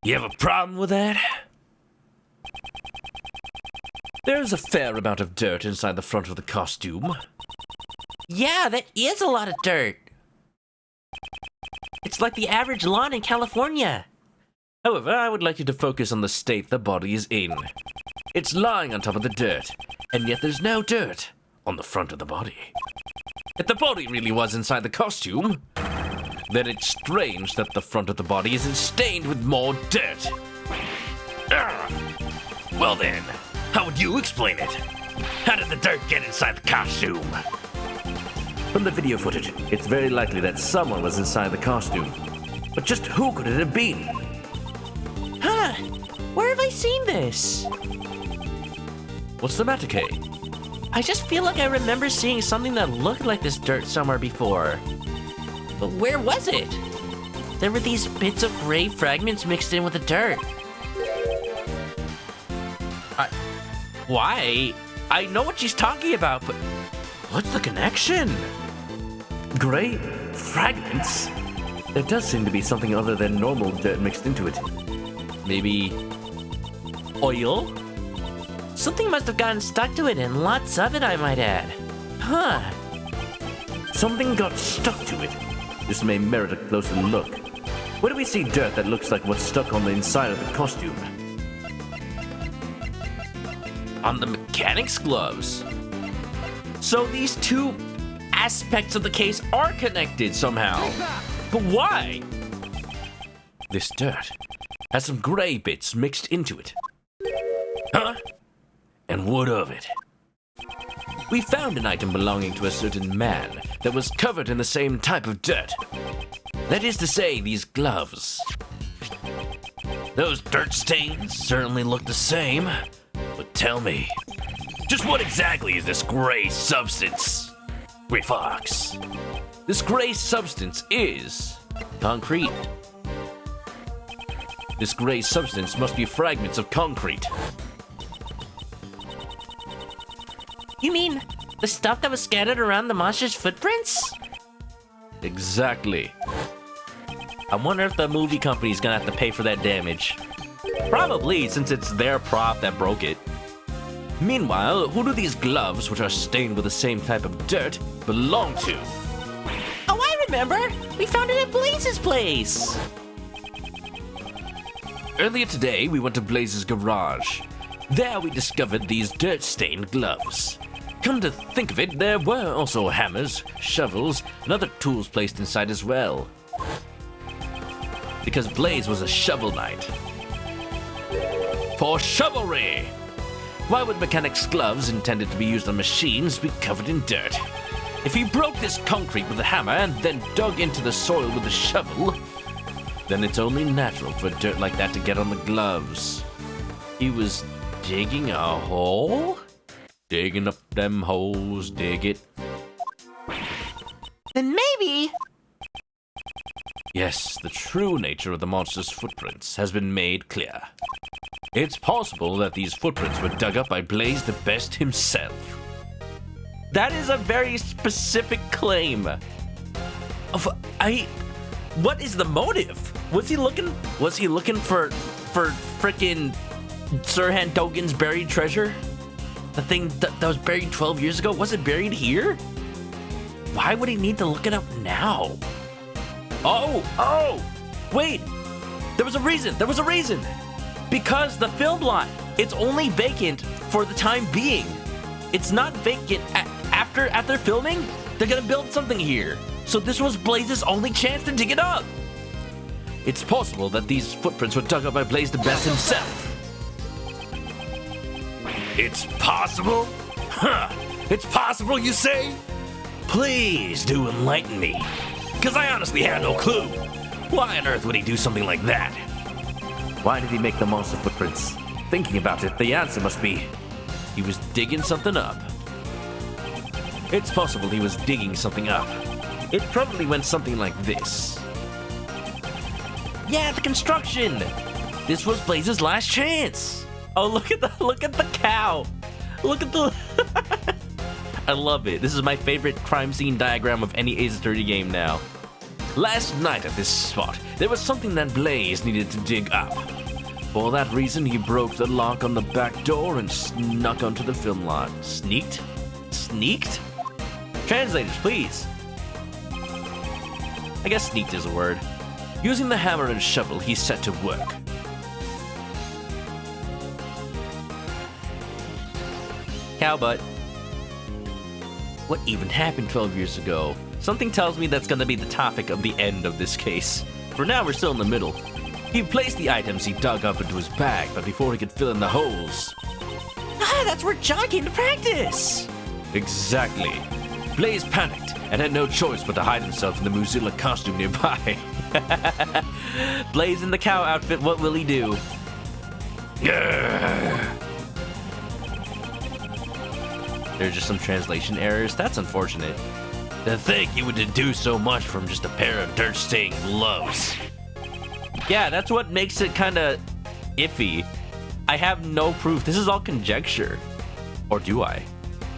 You have a problem with that? There's a fair amount of dirt inside the front of the costume. Yeah, that is a lot of dirt. It's like the average lawn in California. However, I would like you to focus on the state the body is in. It's lying on top of the dirt, and yet there's no dirt on the front of the body. If the body really was inside the costume, then it's strange that the front of the body isn't stained with more dirt. Well then, how would you explain it? How did the dirt get inside the costume? From the video footage, it's very likely that someone was inside the costume. But just who could it have been? Huh? Where have I seen this? What's the matter, Kay? I just feel like I remember seeing something that looked like this dirt somewhere before. But where was it? There were these bits of gray fragments mixed in with the dirt. Why? I know what she's talking about, but what's the connection? Gray fragments? There does seem to be something other than normal dirt mixed into it. Maybe oil? Something must have gotten stuck to it, and lots of it, I might add. Huh. Something got stuck to it. This may merit a closer look. Where do we see dirt that looks like what's stuck on the inside of the costume? On the mechanic's gloves. So these two aspects of the case are connected somehow. But why? This dirt has some gray bits mixed into it. Huh? And what of it? We found an item belonging to a certain man that was covered in the same type of dirt. That is to say, these gloves. Those dirt stains certainly look the same, but But tell me, just what exactly is this gray substance? Gray Fox. This gray substance is concrete. This gray substance must be fragments of concrete. You mean the stuff that was scattered around the monster's footprints? Exactly. I wonder if the movie company's gonna have to pay for that damage. Probably, since it's their prop that broke it. Meanwhile, who do these gloves, which are stained with the same type of dirt, belong to? Oh, I remember! We found it at Blaze's place! Earlier today, we went to Blaze's garage. There we discovered these dirt-stained gloves. Come to think of it, there were also hammers, shovels, and other tools placed inside as well. Because Blaze was a shovel knight. For chivalry! Why would mechanics' gloves intended to be used on machines be covered in dirt? If he broke this concrete with a hammer and then dug into the soil with a shovel, then it's only natural for dirt like that to get on the gloves. He was digging a hole? Digging up them holes, dig it. Then maybe... Yes, the true nature of the monster's footprints has been made clear. It's possible that these footprints were dug up by Blaze the Best himself. That is a very specific claim. What is the motive? Was he looking for frickin' Sir Handogan's buried treasure? The thing that was buried 12 years ago? Was it buried here? Why would he need to look it up now? Oh, wait. There was a reason. Because the film lot, it's only vacant for the time being. It's not vacant after filming. They're gonna build something here. So this was Blaze's only chance to dig it up. It's possible that these footprints were dug up by Blaze the Best himself. It's possible? Huh. It's possible, you say? Please do enlighten me. Because I honestly had no clue. Why on earth would he do something like that? Why did he make the monster footprints? Thinking about it, the answer must be he was digging something up. It's possible he was digging something up. It probably went something like this. Yeah, the construction! This was Blaze's last chance! Oh, look at the cow! Look at the... I love it. This is my favorite crime scene diagram of any Ace Attorney game now. Last night at this spot, there was something that Blaze needed to dig up. For that reason, he broke the lock on the back door and snuck onto the film lot. Sneaked? Sneaked? Translators, please. I guess sneaked is a word. Using the hammer and shovel, he set to work. Cow butt. What even happened 12 years ago? Something tells me that's gonna be the topic of the end of this case. For now, we're still in the middle. He placed the items he dug up into his bag, but before he could fill in the holes... Ah, that's where John came to practice! Exactly. Blaze panicked and had no choice but to hide himself in the Mozilla costume nearby. Blaze in the cow outfit, what will he do? There's just some translation errors. That's unfortunate. To think he would deduce so much from just a pair of dirt-stained gloves. Yeah, that's what makes it kind of iffy. I have no proof. This is all conjecture. Or do I?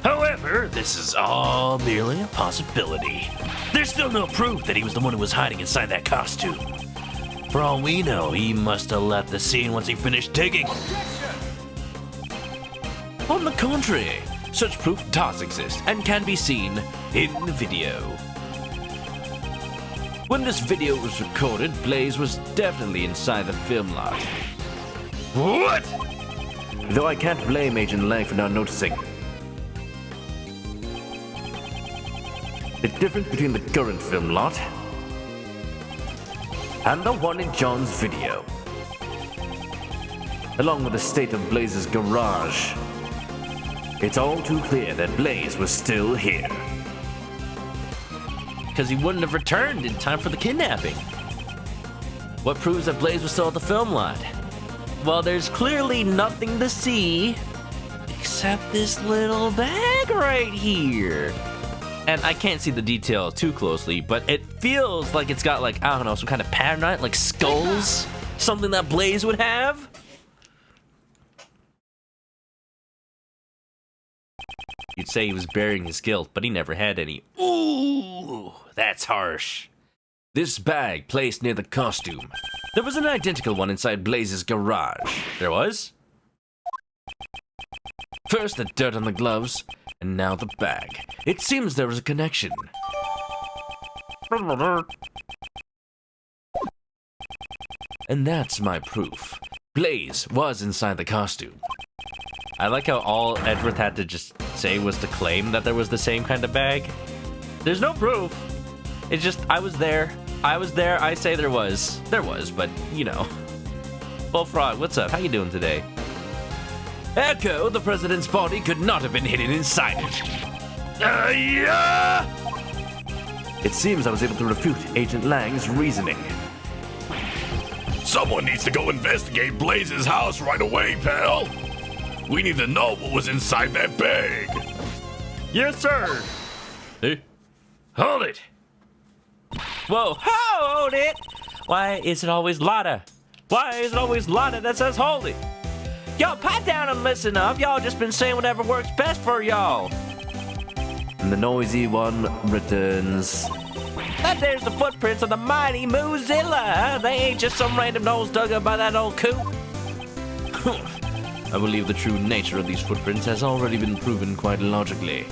However, this is all merely a possibility. There's still no proof that he was the one who was hiding inside that costume. For all we know, he must have left the scene once he finished digging. On the contrary, such proof does exist and can be seen in the video. When this video was recorded, Blaze was definitely inside the film lot. What? Though I can't blame Agent Lang for not noticing. The difference between the current film lot and the one in John's video, along with the state of Blaze's garage, it's all too clear that Blaze was still here. Because he wouldn't have returned in time for the kidnapping. What proves that Blaze was still at the film lot? Well, there's clearly nothing to see except this little bag right here. And I can't see the detail too closely, but it feels like it's got like, I don't know, some kind of pattern on it, like skulls, something that Blaze would have. You'd say he was burying his guilt, but he never had any. Ooh, that's harsh. This bag placed near the costume. There was an identical one inside Blaze's garage. There was? First the dirt on the gloves, and now the bag. It seems there was a connection. And that's my proof. Blaze was inside the costume. I like how all Edward had to just say was to claim that there was the same kind of bag. There's no proof. It's just, I was there. I say there was. There was, but, you know. Bullfrog, what's up? How you doing today? Echo, the president's body could not have been hidden inside it. Yeah! It seems I was able to refute Agent Lang's reasoning. Someone needs to go investigate Blaze's house right away, pal. We need to know what was inside that bag. Yes, sir. Hey, hold it. Whoa, hold it! Why is it always Lotta? Why is it always Lotta that says hold it? Y'all pipe down and listen up. Y'all just been saying whatever works best for y'all. And the noisy one returns. That there's the footprints of the mighty Mozilla. They ain't just some random nose dug up by that old coot. I believe the true nature of these footprints has already been proven quite logically.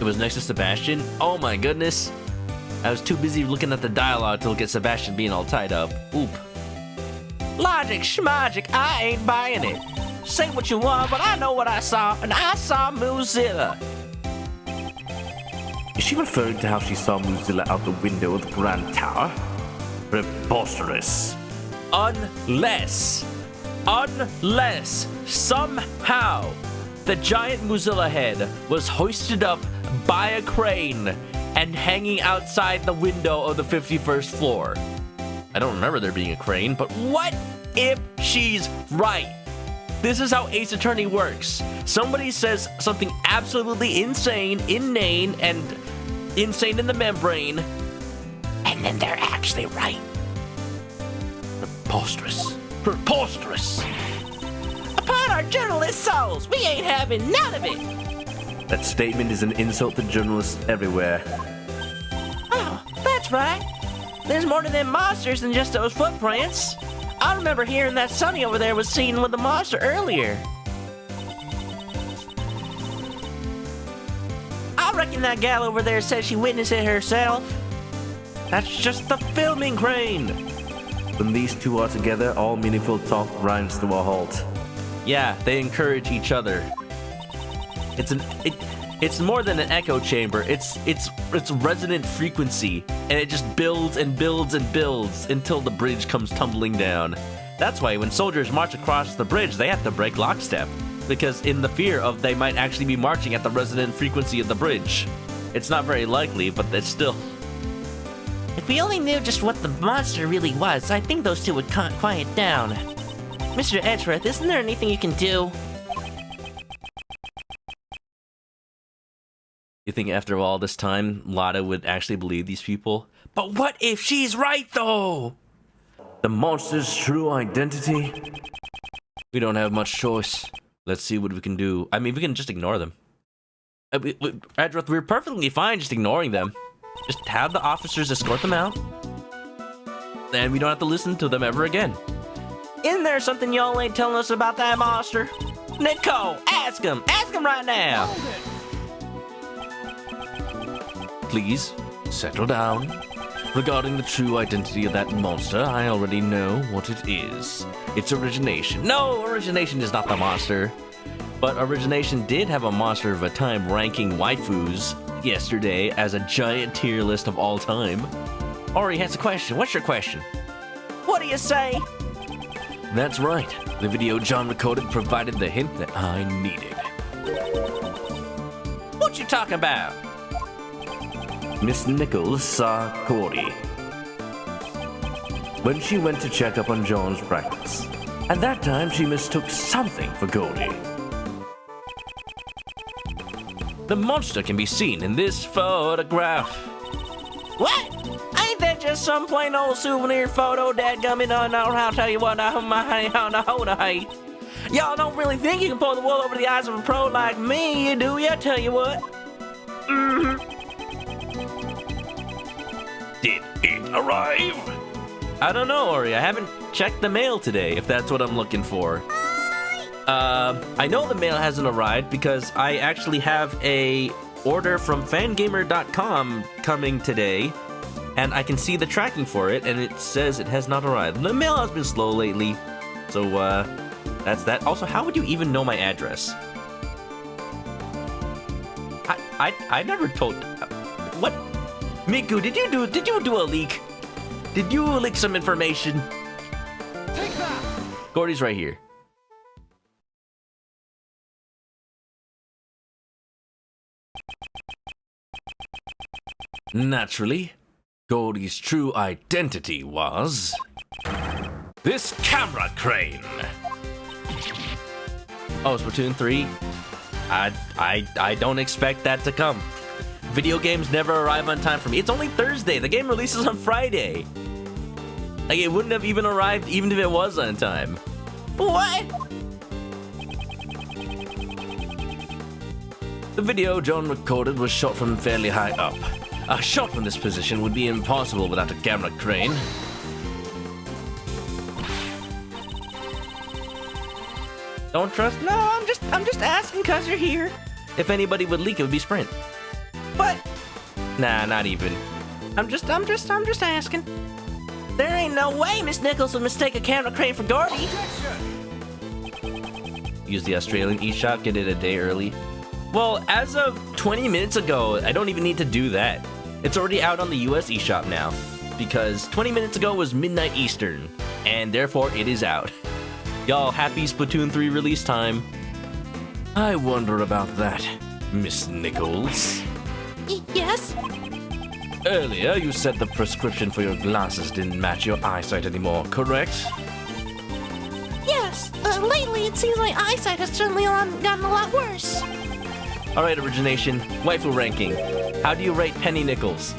It was next to Sebastian? Oh my goodness. I was too busy looking at the dialogue to look at Sebastian being all tied up. Oop. Logic, schmagic, I ain't buying it. Say what you want, but I know what I saw, and I saw Mozilla. Is she referring to how she saw Mozilla out the window of the Grand Tower? Preposterous. Unless somehow the giant Mozilla head was hoisted up by a crane and hanging outside the window of the 51st floor. I don't remember there being a crane, but what if she's right? This is how Ace Attorney works. Somebody says something absolutely insane, inane, and insane in the membrane, and then they're actually right. Preposterous. Preposterous. Upon our journalist souls, we ain't having none of it. That statement is an insult to journalists everywhere. Oh, that's right. There's more to them monsters than just those footprints. I remember hearing that Sonny over there was seen with the monster earlier. I reckon that gal over there said she witnessed it herself. That's just the filming crane. When these two are together, all meaningful talk grinds to a halt. Yeah, they encourage each other. It's more than an echo chamber. It's resonant frequency, and it just builds and builds and builds until the bridge comes tumbling down. That's why when soldiers march across the bridge, they have to break lockstep, because in the fear of they might actually be marching at the resonant frequency of the bridge. It's not very likely, but it's still. If we only knew just what the monster really was, I think those two would quiet down. Mr. Edgeworth, isn't there anything you can do? You think after all this time, Lotta would actually believe these people? But what if she's right, though? The monster's true identity? We don't have much choice. Let's see what we can do. I mean, we can just ignore them. Edgeworth, we're perfectly fine just ignoring them. Just have the officers escort them out. Then we don't have to listen to them ever again. Isn't there something y'all ain't telling us about that monster? Nicole, ask him! Ask him right now! Please, settle down. Regarding the true identity of that monster, I already know what it is. It's Origination. No, Origination is not the monster. But Origination did have a Monster of a Time ranking waifus yesterday as a giant tier list of all time. Ori has a question. What's your question? What do you say? That's right. The video John recorded provided the hint that I needed. What you talking about? Miss Nichols saw Cody when she went to check up on John's practice. At that time, she mistook something for Cody. The monster can be seen in this photograph. What? Ain't that just some plain old souvenir photo, dadgummit? No, I'll tell you what, hey. Y'all don't really think you can pull the wool over the eyes of a pro like me, do ya? Tell you what. Did it arrive? I don't know, Ori. I haven't checked the mail today, if that's what I'm looking for. I know the mail hasn't arrived because I actually have a order from fangamer.com coming today, and I can see the tracking for it, and it says it has not arrived. The mail has been slow lately, so that's that. Also, how would you even know my address? I never told. What? Miku, did you do a leak? Did you leak some information? Take that. Gordy's right here. Naturally, Goldie's true identity was this camera crane. Oh, Splatoon 3? I don't expect that to come. Video games never arrive on time for me. It's only Thursday. The game releases on Friday. Like, it wouldn't have even arrived even if it was on time. What? The video John recorded was shot from fairly high up. A shot from this position would be impossible without a camera crane. Don't trust? No, I'm just asking cause you're here. If anybody would leak, it would be Sprint. What? Nah, not even. I'm just asking. There ain't no way Miss Nichols would mistake a camera crane for Gordy. Use the Australian eShop, get it a day early. Well, as of 20 minutes ago, I don't even need to do that. It's already out on the US eShop now, because 20 minutes ago was midnight Eastern, and therefore it is out. Y'all, happy Splatoon 3 release time. I wonder about that, Miss Nichols. Yes? Earlier, you said the prescription for your glasses didn't match your eyesight anymore, correct? Yes. Lately, it seems my eyesight has certainly gotten a lot worse. All right, Origination, waifu ranking. How do you rate Penny Nichols?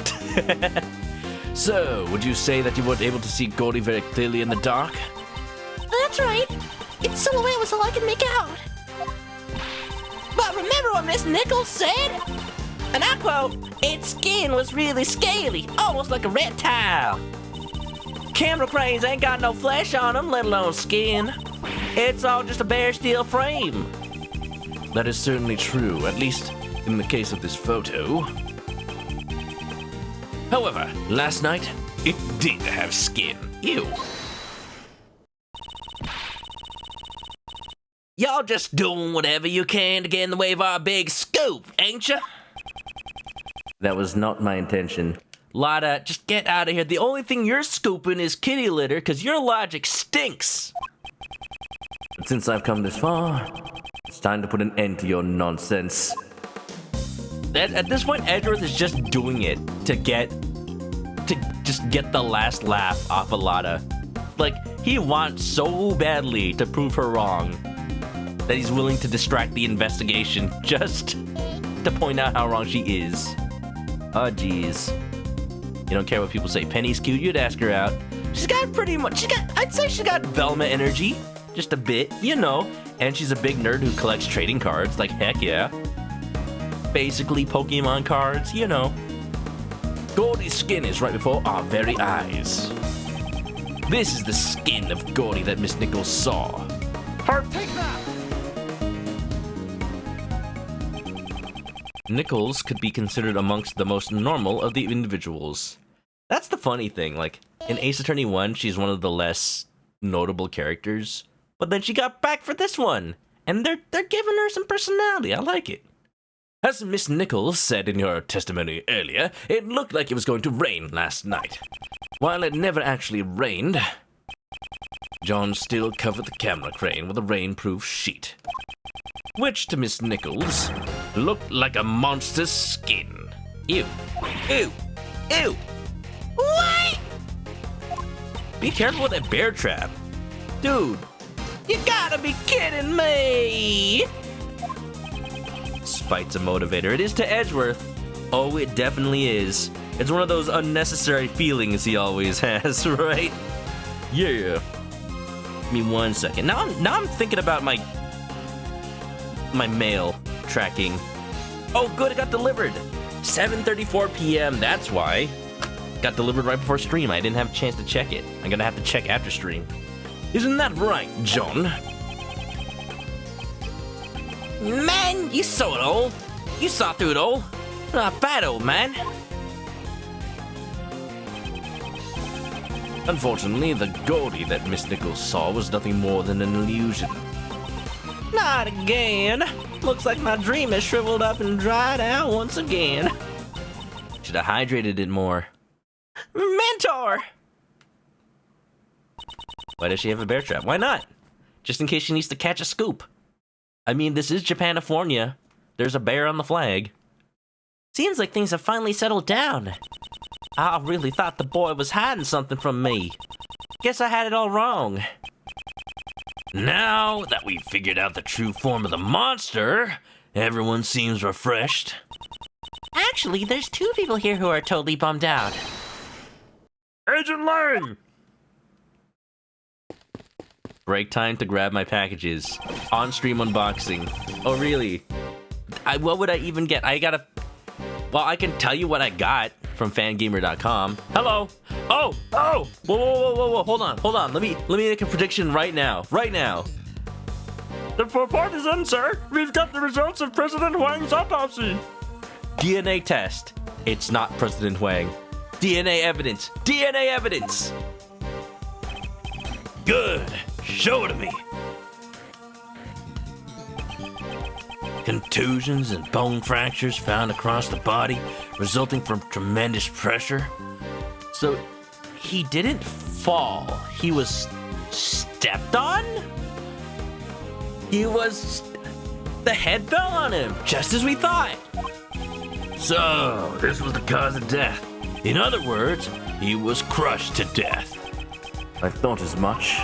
So, would you say that you weren't able to see Goldie very clearly in the dark? That's right. Its silhouette was all I could make out. But remember what Miss Nichols said? And I quote, its skin was really scaly, almost like a reptile. Camera cranes ain't got no flesh on them, let alone skin. It's all just a bare steel frame. That is certainly true, at least in the case of this photo. However, last night, it did have skin. Ew. Y'all just doing whatever you can to get in the way of our big scoop, ain't ya? That was not my intention. Lada, just get out of here. The only thing you're scooping is kitty litter, because your logic stinks. But since I've come this far, it's time to put an end to your nonsense. At this point, Edgeworth is just doing it to just get the last laugh off of Lada. Like, he wants so badly to prove her wrong that he's willing to distract the investigation just to point out how wrong she is. Oh, jeez. You don't care what people say. Penny's cute. You'd ask her out. She's got pretty much... I'd say she's got Velma energy. Just a bit, you know. And she's a big nerd who collects trading cards. Like, heck yeah. Basically Pokemon cards, you know. Goldie's skin is right before our very eyes. This is the skin of Goldie that Miss Nichols saw. Her, take that! Nichols could be considered amongst the most normal of the individuals. That's the funny thing, like, in Ace Attorney 1, she's one of the less notable characters, but then she got back for this one, and they're giving her some personality. I like it. As Miss Nichols said in your testimony earlier, it looked like it was going to rain last night. While it never actually rained, John still covered the camera crane with a rainproof sheet, which to Miss Nichols looked like a monster's skin. Ew. Ew. Ew. What? Be careful with that bear trap. Dude. You gotta be kidding me! fight's a motivator. It is to Edgeworth. Oh, it definitely is. It's one of those unnecessary feelings he always has, right? Yeah. Give me 1 second. Now I'm thinking about my mail tracking. Oh, good, it got delivered. 7:34 p.m. That's why. Got delivered right before stream. I didn't have a chance to check it. I'm gonna have to check after stream. Isn't that right, John? Man, you saw it all. You saw through it all. Not bad, old man. Unfortunately, the Goldie that Miss Nichols saw was nothing more than an illusion. Not again. Looks like my dream has shriveled up and dried out once again. Should have hydrated it more. Mentor! Why does she have a bear trap? Why not? Just in case she needs to catch a scoop. I mean, this is Japanifornia. There's a bear on the flag. Seems like things have finally settled down. I really thought the boy was hiding something from me. Guess I had it all wrong. Now that we've figured out the true form of the monster, everyone seems refreshed. Actually, there's 2 people here who are totally bummed out. Agent Lang! Break time to grab my packages. On stream unboxing. Oh, really? What would I even get? Well, I can tell you what I got from fangamer.com. Hello. Oh. Whoa. Hold on. Let me make a prediction right now. The report is in, sir. We've got the results of President Huang's autopsy. DNA test. It's not President Huang. DNA evidence. Good. Show it to me. Contusions and bone fractures found across the body, resulting from tremendous pressure. So, he didn't fall. He was stepped on? The head fell on him, just as we thought. So, this was the cause of death. In other words, he was crushed to death. I thought as much.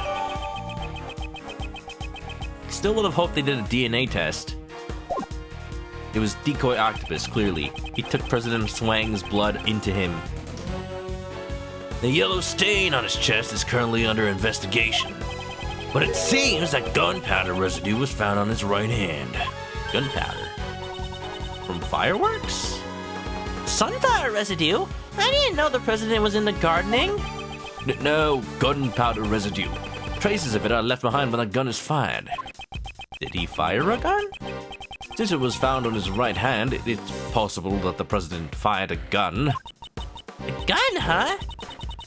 Still would have hoped they did a DNA test. It was Decoy Octopus, clearly. He took President Swang's blood into him. The yellow stain on his chest is currently under investigation. But it seems that gunpowder residue was found on his right hand. Gunpowder? From fireworks? Sunflower residue? I didn't know the president was into gardening. No, gunpowder residue. Traces of it are left behind when a gun is fired. Did he fire a gun? Since it was found on his right hand, it's possible that the president fired a gun. A gun, huh?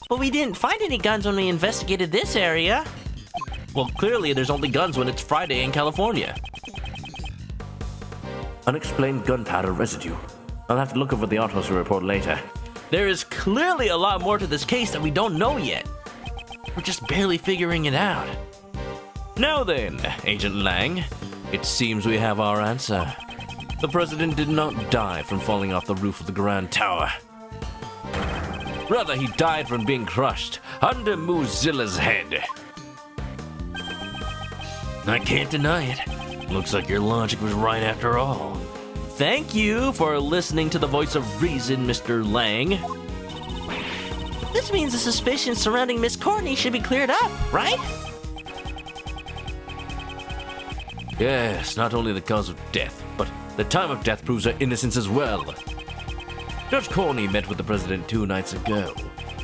But we didn't find any guns when we investigated this area. Well, clearly there's only guns when it's Friday in California. Unexplained gunpowder residue. I'll have to look over the autopsy report later. There is clearly a lot more to this case that we don't know yet. We're just barely figuring it out. Now then, Agent Lang, it seems we have our answer. The president did not die from falling off the roof of the Grand Tower. Rather, he died from being crushed under Moozilla's head. I can't deny it. Looks like your logic was right after all. Thank you for listening to the voice of reason, Mr. Lang. This means the suspicions surrounding Miss Courtney should be cleared up, right? Yes, not only the cause of death, but the time of death proves her innocence as well. Judge Corney met with the president 2 nights ago.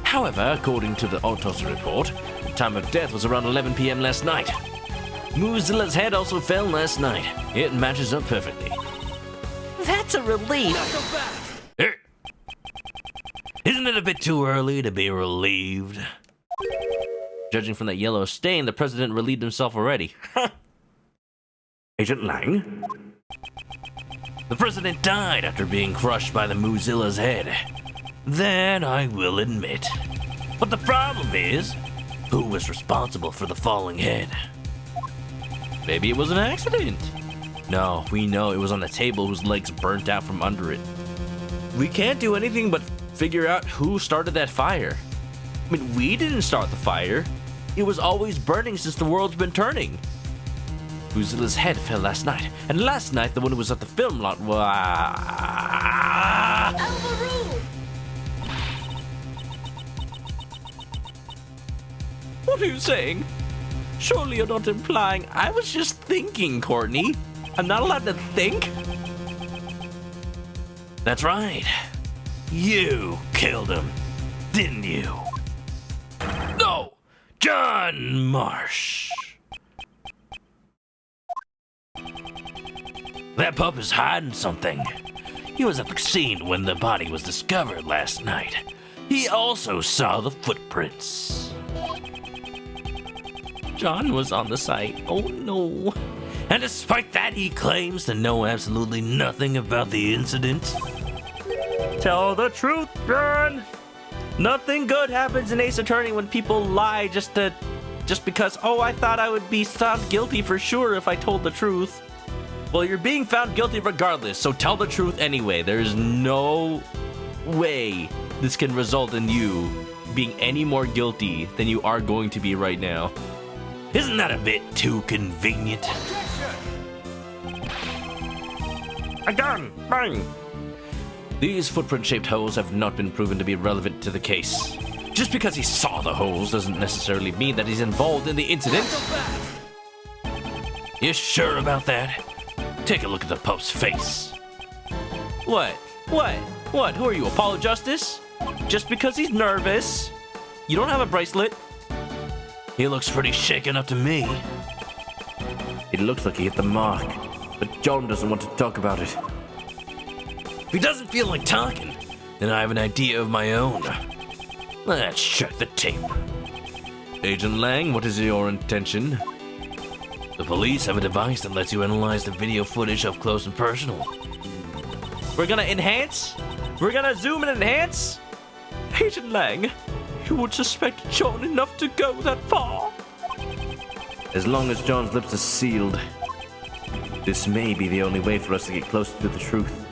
However, according to the autopsy report, the time of death was around 11 p.m. last night. Moozilla's head also fell last night. It matches up perfectly. That's a relief. Isn't it a bit too early to be relieved? Judging from that yellow stain, the president relieved himself already. Agent Lang? The president died after being crushed by the Moozilla's head. That I will admit. But the problem is, who was responsible for the falling head? Maybe it was an accident. No, we know it was on the table whose legs burnt out from under it. We can't do anything but figure out who started that fire. I mean, we didn't start the fire. It was always burning since the world's been turning. Mozilla's head fell last night, and last night the one who was at the film lot was... What are you saying? Surely you're not implying... I was just thinking, Courtney. I'm not allowed to think? That's right. You killed him, didn't you? No, John Marsh. That pup is hiding something. He was at the scene when the body was discovered last night. He also saw the footprints. John was on the site. Oh no. And despite that, he claims to know absolutely nothing about the incident. Tell the truth, John. Nothing good happens in Ace Attorney when people lie just because, oh, I thought I would be found guilty for sure if I told the truth. Well, you're being found guilty regardless, so tell the truth anyway. There's no way this can result in you being any more guilty than you are going to be right now. Isn't that a bit too convenient? Again, bang! These footprint-shaped holes have not been proven to be relevant to the case. Just because he saw the holes doesn't necessarily mean that he's involved in the incident. You sure about that? Take a look at the pup's face. What? What? Who are you, Apollo Justice? Just because he's nervous? You don't have a bracelet? He looks pretty shaken up to me. It looks like he hit the mark, but John doesn't want to talk about it. If he doesn't feel like talking, then I have an idea of my own. Let's check the tape. Agent Lang, what is your intention? The police have a device that lets you analyze the video footage up close and personal. We're gonna enhance? We're gonna zoom and enhance? Agent Lang, you would suspect John enough to go that far? As long as John's lips are sealed, this may be the only way for us to get closer to the truth.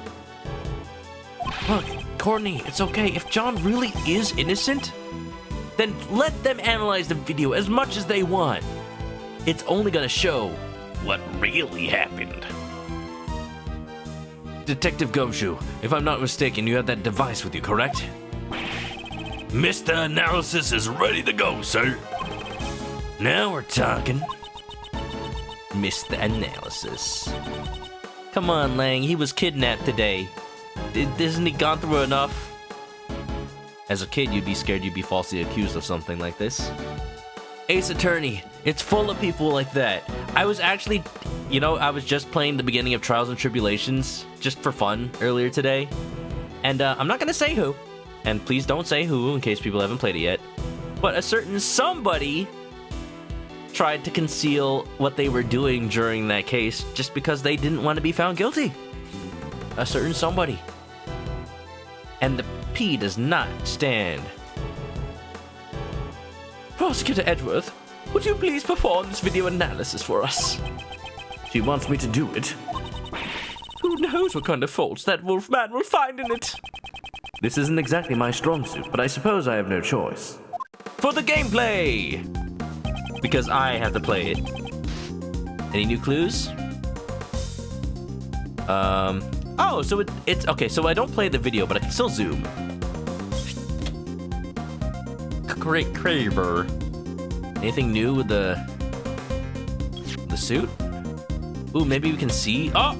Look, Courtney, it's okay. If John really is innocent, then let them analyze the video as much as they want. It's only gonna show what really happened. Detective Gumshoe, if I'm not mistaken, you have that device with you, correct? Mr. Analysis is ready to go, sir. Now we're talking. Mr. Analysis. Come on, Lang, he was kidnapped today. Isn't he gone through enough? As a kid, you'd be scared you'd be falsely accused of something like this. Ace Attorney, it's full of people like that. I was actually, I was just playing the beginning of Trials and Tribulations, just for fun, earlier today. And I'm not gonna say who, and please don't say who in case people haven't played it yet, but a certain somebody tried to conceal what they were doing during that case just because they didn't want to be found guilty. A certain somebody. And the P does not stand. Prosecutor Edgeworth, would you please perform this video analysis for us? She wants me to do it. Who knows what kind of faults that wolfman will find in it? This isn't exactly my strong suit, but I suppose I have no choice. For the gameplay! Because I have to play it. Any new clues? Oh, so it's okay, so I don't play the video, but I can still zoom. Great Kraber. Anything new with the suit? Ooh, maybe we can see. Oh,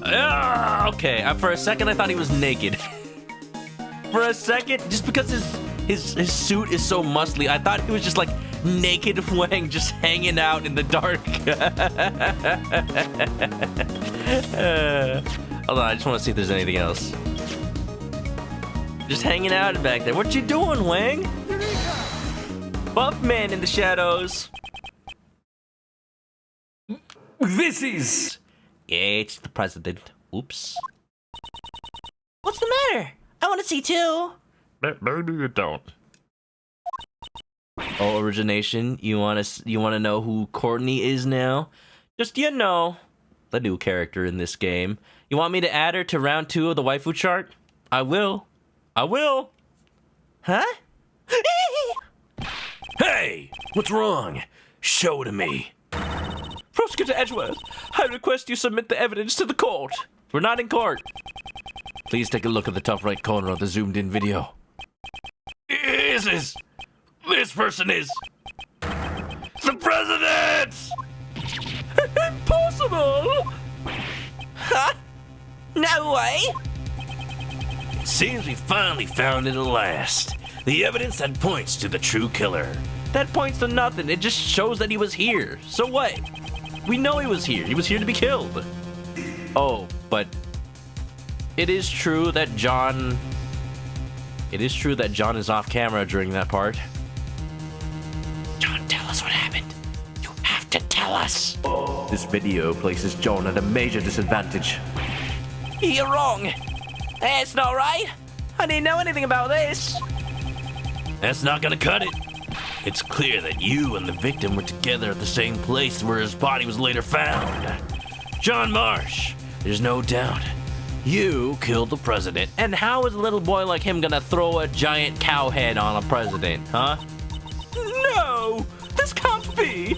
okay. For a second, I thought he was naked. For a second, just because his suit is so muscly, I thought he was just like naked Wang just hanging out in the dark. Hold on, I just want to see if there's anything else. Just hanging out back there. What you doing, Wang? Buff man in the shadows. This is... Yeah, it's the president. Oops. What's the matter? I want to see too. Maybe you don't. Oh, origination. You wanna know who Courtney is now? Just the new character in this game. You want me to add her to round 2 of the waifu chart? I will. Huh? Hey! What's wrong? Show it to me. Prosecutor Edgeworth, I request you submit the evidence to the court. We're not in court. Please take a look at the top right corner of the zoomed-in video. This person is the president! Impossible! Huh? No way! It seems we finally found it at last. The evidence that points to the true killer. That points to nothing. It just shows that he was here. So what? We know he was here. He was here to be killed. Oh, but it is true that John... It is true that John is off camera during that part. John, tell us what happened. You have to tell us. This video places John at a major disadvantage. You're wrong. That's not right. I didn't know anything about this. That's not gonna cut it. It's clear that you and the victim were together at the same place where his body was later found. John Marsh, there's no doubt. You killed the president. And how is a little boy like him gonna throw a giant cow head on a president, huh? No! This can't be!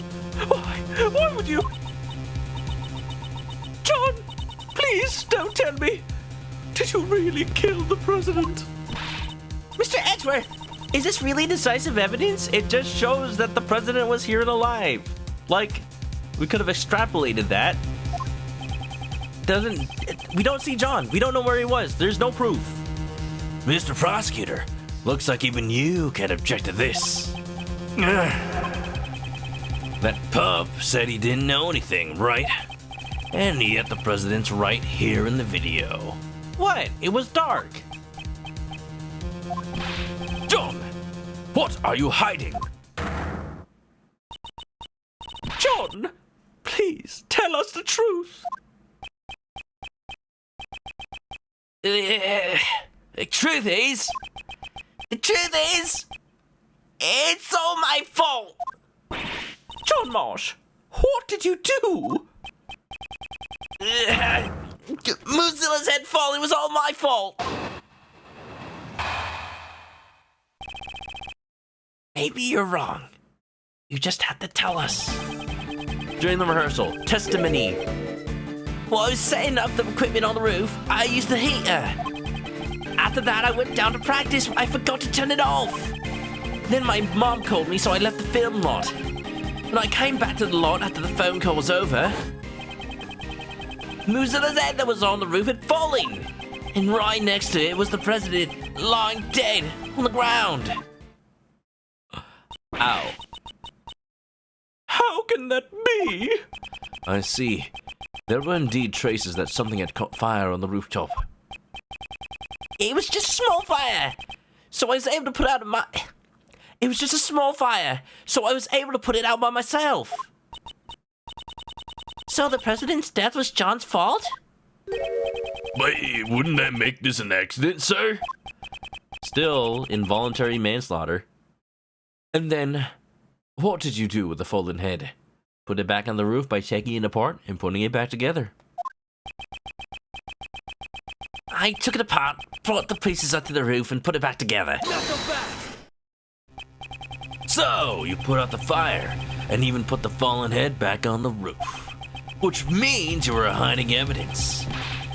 Why? Why would you? John, please don't tell me. Did you really kill the president? Mr. Edgeworth, Is this really decisive evidence? It just shows that the president was here and alive. Like, we could have extrapolated that. We don't see John. We don't know where he was. There's no proof. Mr. Prosecutor, looks like even you can object to this. That pup said he didn't know anything, right? And yet the president's right here in the video. What? It was dark. John, what are you hiding? John, please tell us the truth. The truth is, it's all my fault. John Marsh, what did you do? Mozilla's head falling was all my fault. Maybe you're wrong. You just had to tell us. During the rehearsal, testimony. While I was setting up the equipment on the roof, I used the heater. After that, I went down to practice. I forgot to turn it off. Then my mom called me, so I left the film lot. When I came back to the lot after the phone call was over, Mozilla's head that was on the roof had fallen. And right next to it was the president, lying dead on the ground. Ow. How can that be? I see. There were indeed traces that something had caught fire on the rooftop. It was just a small fire, so I was able to put out It was just a small fire, so I was able to put it out by myself. So the president's death was John's fault? But wouldn't that make this an accident, sir? Still involuntary manslaughter. And then, what did you do with the fallen head? Put it back on the roof by taking it apart and putting it back together. I took it apart, brought the pieces up to the roof, and put it back together. So, you put out the fire, and even put the fallen head back on the roof. Which means you were hiding evidence.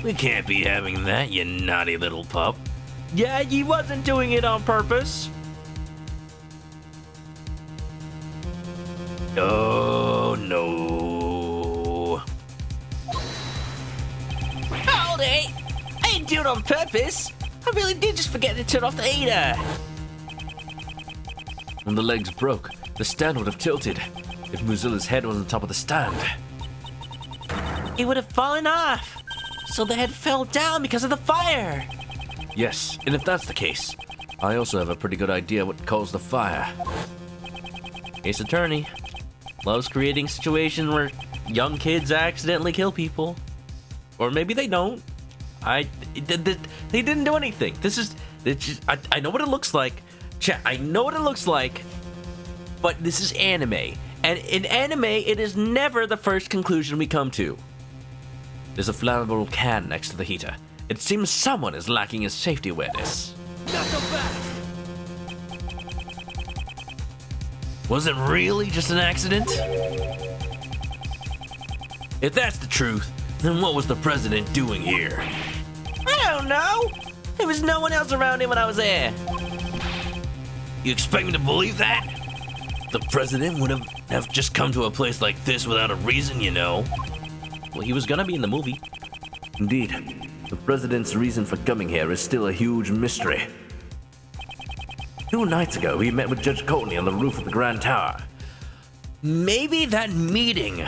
We can't be having that, you naughty little pup. Yeah, he wasn't doing it on purpose. Oh, no. Hold it! I didn't do it on purpose. I really did just forget to turn off the heater. When the legs broke, the stand would have tilted. If Mozilla's head was on top of the stand. It would have fallen off. So the head fell down because of the fire. Yes, and if that's the case, I also have a pretty good idea what caused the fire. Ace Attorney loves creating situations where young kids accidentally kill people. Or maybe they don't. They didn't do anything. I know what it looks like. Chat, I know what it looks like. But this is anime. And in anime, it is never the first conclusion we come to. There's a flammable can next to the heater. It seems someone is lacking in safety awareness. Was it really just an accident? If that's the truth, then what was the president doing here? I don't know. There was no one else around him when I was there. You expect me to believe that? The president wouldn't have just come to a place like this without a reason, you know. Well, he was gonna be in the movie. Indeed, the president's reason for coming here is still a huge mystery. 2 nights ago, he met with Judge Courtney on the roof of the Grand Tower. Maybe that meeting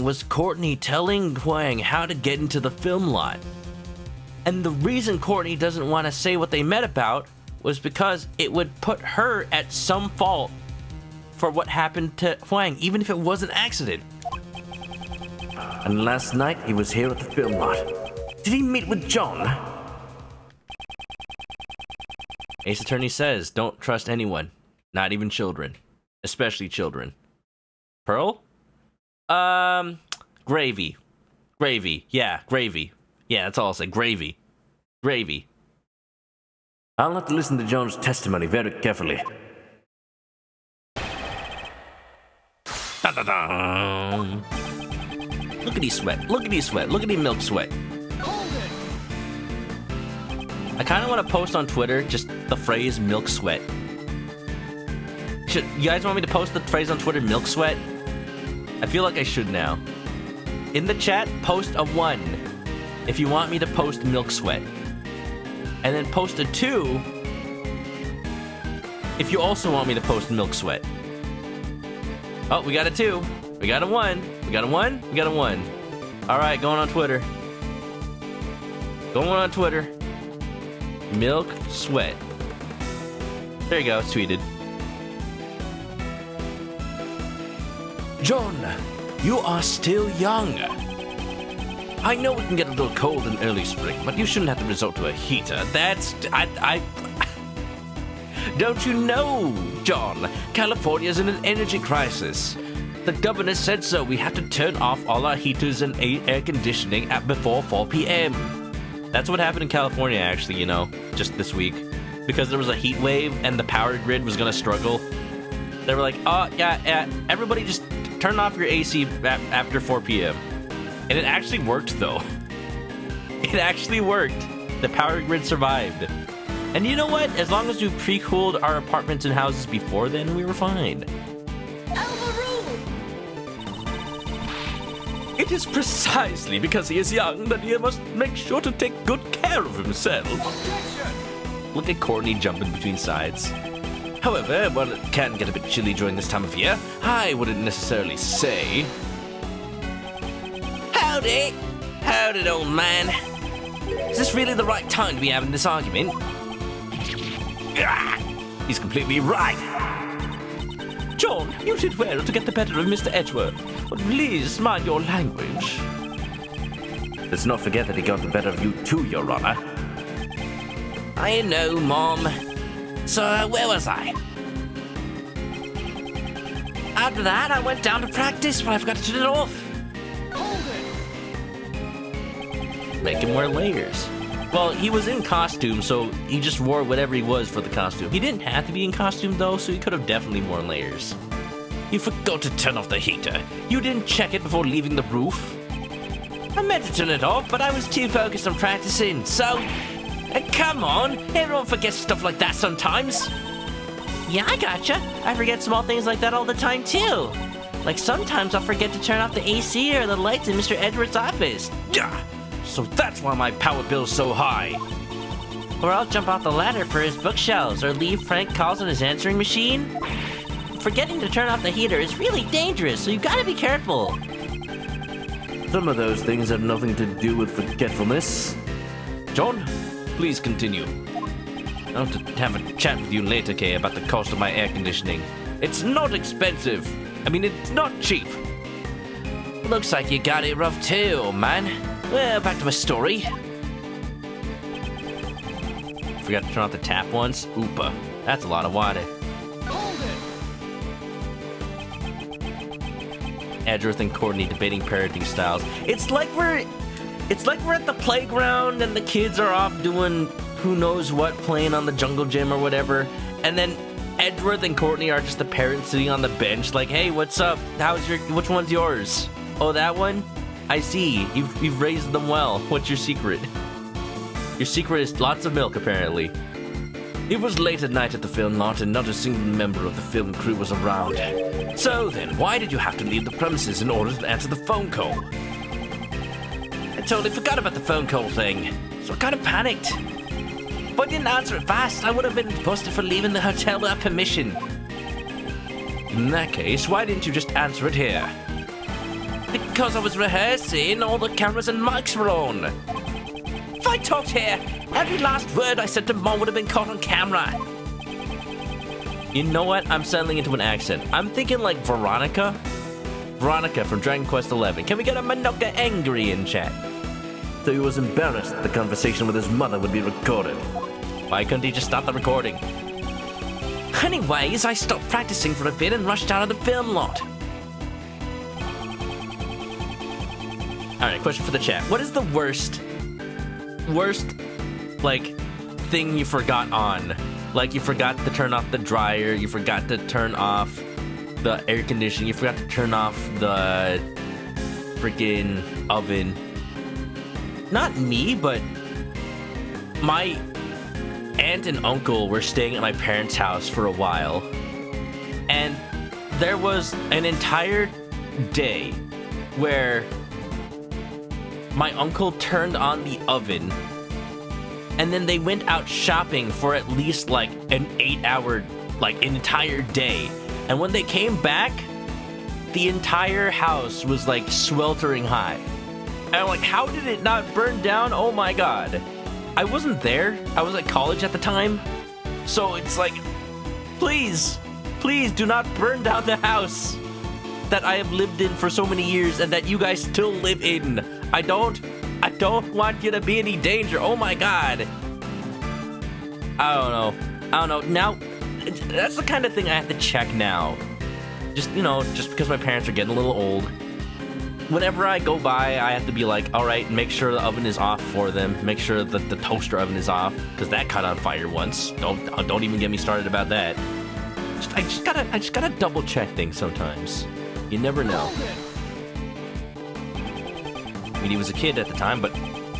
was Courtney telling Huang how to get into the film lot. And the reason Courtney doesn't want to say what they met about was because it would put her at some fault for what happened to Huang, even if it was an accident. And last night, he was here at the film lot. Did he meet with John? Ace Attorney says, don't trust anyone, not even children, especially children. Pearl? Gravy. Yeah, gravy. Yeah, that's all I'll say. Gravy. I'll have to listen to John's testimony very carefully. Dun-dun-dun. Look at he sweat. Look at he milk sweat. I kind of want to post on Twitter just the phrase milk sweat. You guys want me to post the phrase on Twitter, milk sweat? I feel like I should now. In the chat, post a 1 if you want me to post milk sweat. And then post a 2 if you also want me to post milk sweat. Oh, we got a 2. We got a 1. We got a 1. We got a 1. Alright, going on Twitter. Milk sweat. There you go, it's tweeted. John, you are still young. I know it can get a little cold in early spring, but you shouldn't have to resort to a heater. Don't you know, John? California's in an energy crisis. The governor said so. We have to turn off all our heaters and air conditioning at before 4 p.m. That's what happened in California, actually, just this week. Because there was a heat wave and the power grid was going to struggle. They were like, yeah, everybody just turn off your AC after 4 p.m. And it actually worked, though. It actually worked. The power grid survived. And you know what? As long as we pre-cooled our apartments and houses before then, we were fine. It is precisely because he is young that he must make sure to take good care of himself. Objection! Look at Courtney jumping between sides. However, while it can get a bit chilly during this time of year, I wouldn't necessarily say... Howdy, old man. Is this really the right time to be having this argument? He's completely right. John, you did well to get the better of Mr. Edgeworth, but please mind your language. Let's not forget that he got the better of you too, Your Honor. I know, Mom. So, where was I? After that, I went down to practice, but I forgot to turn it off. Make him wear layers. Well, he was in costume, so he just wore whatever he was for the costume. He didn't have to be in costume, though, so he could have definitely worn layers. You forgot to turn off the heater. You didn't check it before leaving the roof. I meant to turn it off, but I was too focused on practicing, so... come on, everyone forgets stuff like that sometimes. Yeah, I gotcha. I forget small things like that all the time, too. Like sometimes I'll forget to turn off the AC or the lights in Mr. Edward's office. So that's why my power bill's so high. Or I'll jump off the ladder for his bookshelves, or leave prank calls on his answering machine. Forgetting to turn off the heater is really dangerous, so you gotta be careful. Some of those things have nothing to do with forgetfulness. John, please continue. I want to have a chat with you later, Kay, about the cost of my air conditioning. It's not expensive. I mean, it's not cheap. Looks like you got it rough too, man. Well, back to my story. Forgot to turn off the tap once? Oopa. That's a lot of water. Edgeworth and Courtney debating parenting styles. It's like we're at the playground and the kids are off doing who knows what, playing on the jungle gym or whatever, and then Edgeworth and Courtney are just the parents sitting on the bench like, hey, what's up? Which one's yours? Oh, that one? I see. You've raised them well. What's your secret? Your secret is lots of milk, apparently. It was late at night at the film lot and not a single member of the film crew was around. So then, why did you have to leave the premises in order to answer the phone call? I totally forgot about the phone call thing, so I kind of panicked. If I didn't answer it fast, I would have been busted for leaving the hotel without permission. In that case, why didn't you just answer it here? Because I was rehearsing, all the cameras and mics were on. If I talked here, every last word I said to Mom would have been caught on camera. You know what? I'm settling into an accent. I'm thinking like Veronica. Veronica from Dragon Quest XI. Can we get a Manoka angry in chat? So he was embarrassed that the conversation with his mother would be recorded. Why couldn't he just stop the recording? Anyways, I stopped practicing for a bit and rushed out of the film lot. Alright, question for the chat. What is the worst, like, thing you forgot on? Like, you forgot to turn off the dryer, you forgot to turn off the air conditioning, you forgot to turn off the freaking oven. Not me, but my aunt and uncle were staying at my parents' house for a while. And there was an entire day where my uncle turned on the oven and then they went out shopping for at least like an 8-hour, like an entire day. And when they came back, the entire house was like sweltering hot. And I'm like, how did it not burn down? Oh my god. I wasn't there. I was at college at the time. So it's like, please do not burn down the house that I have lived in for so many years and that you guys still live in. I don't want you to be in any danger. Oh my god. I don't know. Now, that's the kind of thing I have to check now. Just because my parents are getting a little old. Whenever I go by, I have to be like, all right, make sure the oven is off for them. Make sure that the toaster oven is off, because that caught on fire once. Don't even get me started about that. I just gotta double check things sometimes. You never know. I mean, he was a kid at the time, but